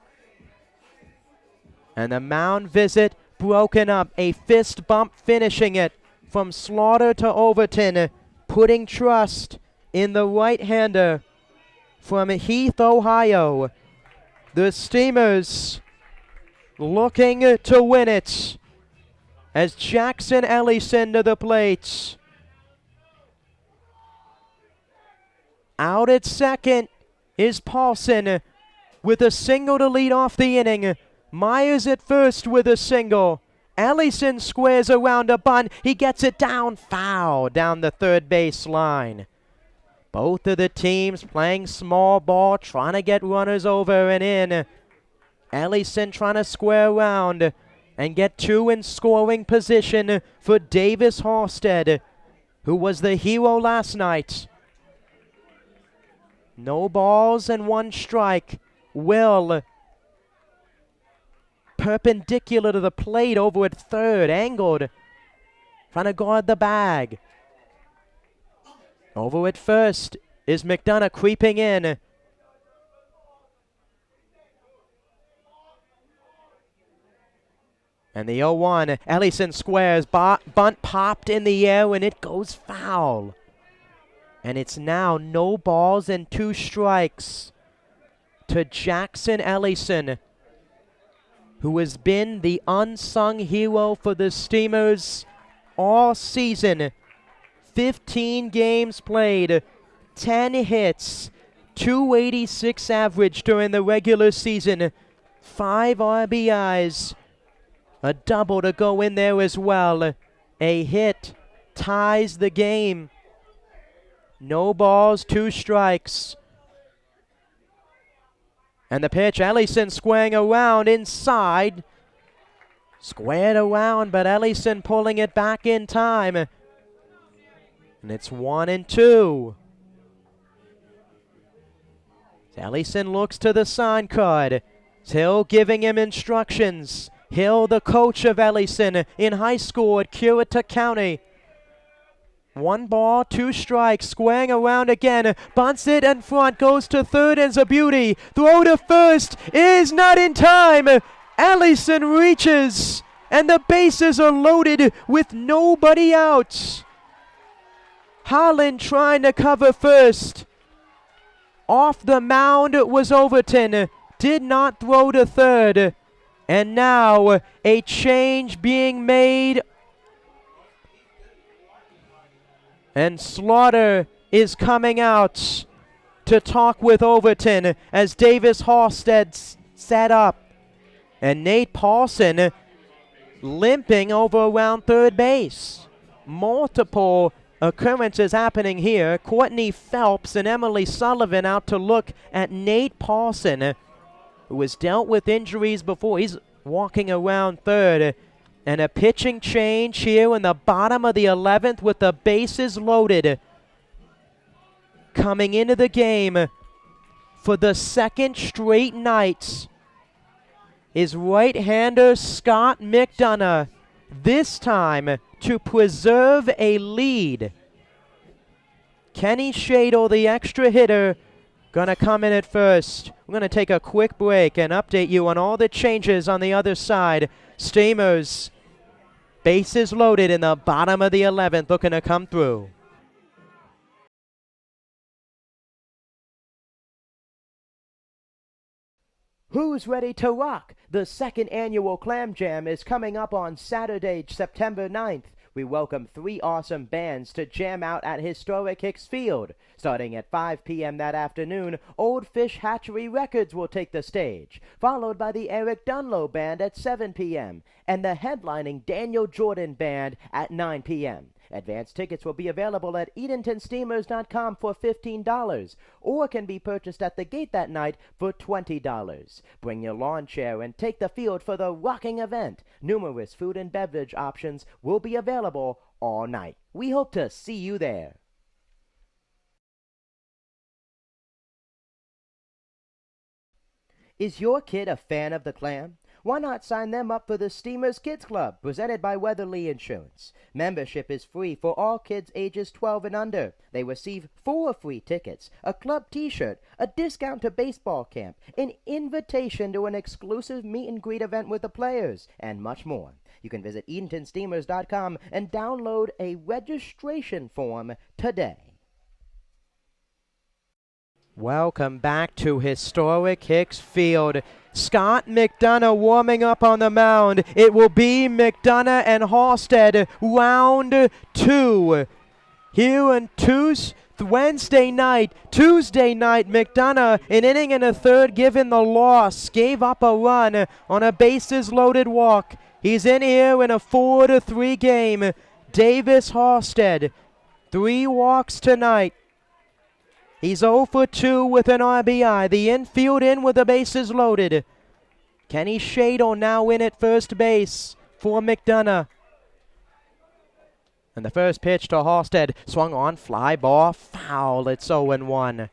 And the mound visit broken up. A fist bump finishing it from Slaughter to Overton, putting trust in the right-hander from Heath, Ohio. The Steamers looking to win it as Jackson Ellison to the plate. Out at second is Paulson with a single to lead off the inning. Myers at first with a single. Ellison squares around a bunt. He gets it down foul down the third base line. Both of the teams playing small ball, trying to get runners over and in. Ellison trying to square around and get 2 in scoring position for Davis Halstead, who was the hero last night. No balls and 1 strike. Will perpendicular to the plate over at third, angled, trying to guard the bag. Over at first is McDonough creeping in. And the 0-1, Ellison squares, bunt popped in the air and it goes foul. And it's now no balls and 2 strikes to Jackson Ellison, who has been the unsung hero for the Steamers all season. 15 games played, 10 hits, 286 average during the regular season, 5 RBIs, a double to go in there as well. A hit ties the game. No balls, 2 strikes. And the pitch, Ellison squaring around inside. Squared around, but Ellison pulling it back in time. And it's 1-2. Ellison looks to the sign card. Hill giving him instructions. Hill, the coach of Ellison in high school at Currituck County. 1 ball, 2 strikes, squaring around again, bunts it in front, goes to third, and a beauty. Throw to first is not in time. Ellison reaches, and the bases are loaded with nobody out. Holland trying to cover first. Off the mound was Overton, did not throw to third. And now a change being made. And Slaughter is coming out to talk with Overton as Davis Halstead set up. And Nate Paulson limping over around third base. Multiple occurrences happening here. Courtney Phelps and Emily Sullivan out to look at Nate Paulson, who has dealt with injuries before. He's walking around third. And a pitching change here in the bottom of the 11th with the bases loaded. Coming into the game for the second straight night. is right-hander Scott McDonough, this time to preserve a lead. Kenny Shadle, the extra hitter, gonna come in at first. We're gonna take a quick break and update you on all the changes on the other side. Steamers, bases loaded in the bottom of the 11th, looking to come through. Who's ready to rock? The second annual Clam Jam is coming up on Saturday, September 9th. We welcome 3 awesome bands to jam out at historic Hicks Field. Starting at 5 p.m. that afternoon, Old Fish Hatchery Records will take the stage, followed by the Eric Dunlow Band at 7 p.m. and the headlining Daniel Jordan Band at 9 p.m. Advance tickets will be available at EdentonSteamers.com for $15 or can be purchased at the gate that night for $20. Bring your lawn chair and take the field for the rocking event. Numerous food and beverage options will be available all night. We hope to see you there. Is your kid a fan of the Clam? Why not sign them up for the Steamers Kids Club, presented by Weatherly Insurance? Membership is free for all kids ages 12 and under. They receive 4 free tickets, a club t-shirt, a discount to baseball camp, an invitation to an exclusive meet and greet event with the players, and much more. You can visit EdentonSteamers.com and download a registration form today. Welcome back to historic Hicks Field. Scott McDonough warming up on the mound. It will be McDonough and Halstead, round 2. Here on Tuesday night, McDonough, an inning and a third given the loss, gave up a run on a bases-loaded walk. He's in here in a 4-3 game. Davis Halstead, 3 walks tonight. He's 0 for 2 with an RBI. The infield in with the bases loaded. Kenny Shadle now in at first base for McDonough. And the first pitch to Halstead, swung on, fly ball, foul. It's 0-1.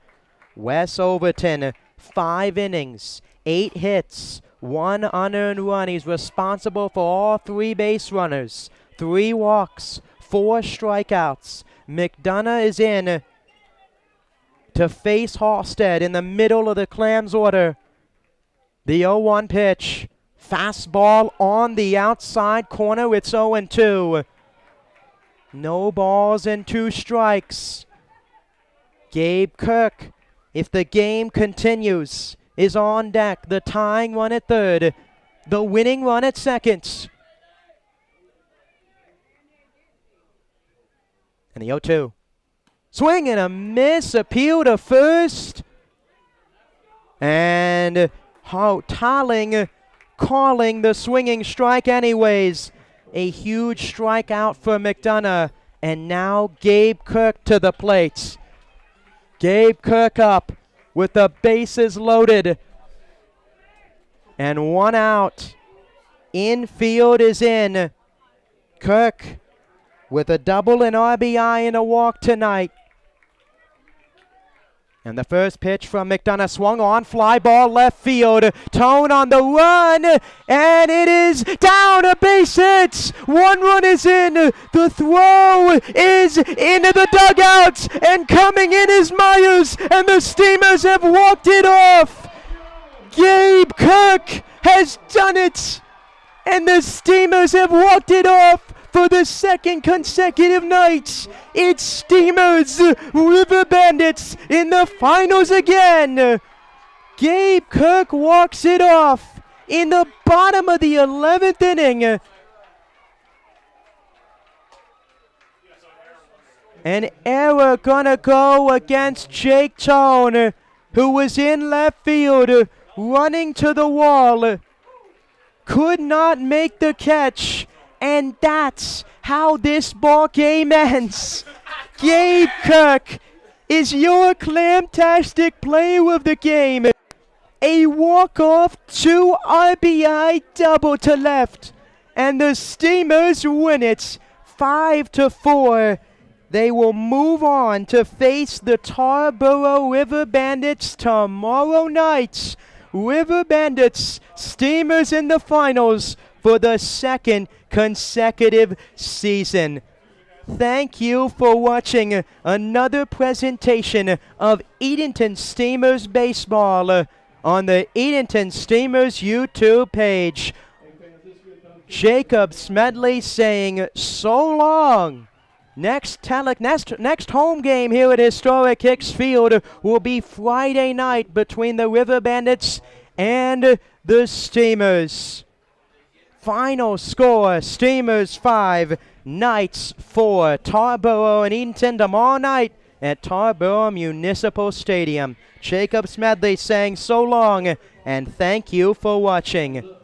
Wes Overton, 5 innings, 8 hits, 1 unearned run. He's responsible for all 3 base runners, 3 walks, 4 strikeouts. McDonough is in to face Halstead in the middle of the Clams order. The 0-1 pitch. Fastball on the outside corner. It's 0-2. No balls and 2 strikes. Gabe Kirk, if the game continues, is on deck. The tying run at third. The winning run at second. And the 0-2. Swing and a miss, appeal to first. And Tolling calling the swinging strike anyways. A huge strikeout for McDonough. And now Gabe Kirk to the plate. Gabe Kirk up with the bases loaded. And 1 out. Infield is in. Kirk with a double, an RBI, and a walk tonight. And the first pitch from McDonough, swung on, fly ball left field. Tone on the run, and it is down, a base hit. 1 run is in. The throw is into the dugout, and coming in is Myers, and the Steamers have walked it off. Gabe Kirk has done it, and the Steamers have walked it off. For the second consecutive night, it's Steamers River Bandits in the finals again. Gabe Kirk walks it off in the bottom of the 11th inning. An error gonna go against Jake Tone, who was in left field, running to the wall. Could not make the catch. And that's how this ball game ends. Gabe Kirk is your clamtastic player of the game. A walk-off 2 RBI double to left. And the Steamers win it 5-4. They will move on to face the Tarboro River Bandits tomorrow night River Bandits, Steamers in the finals for the second consecutive season. Thank you for watching another presentation of Edenton Steamers Baseball on the Edenton Steamers YouTube page. Jacob Smedley saying so long. Next home game here at historic Hicks Field will be Friday night between the River Bandits and the Steamers. Final score, Steamers 5, Knights 4. Tarboro and Edenton tomorrow night at Tarboro Municipal Stadium. Jacob Smedley saying so long and thank you for watching.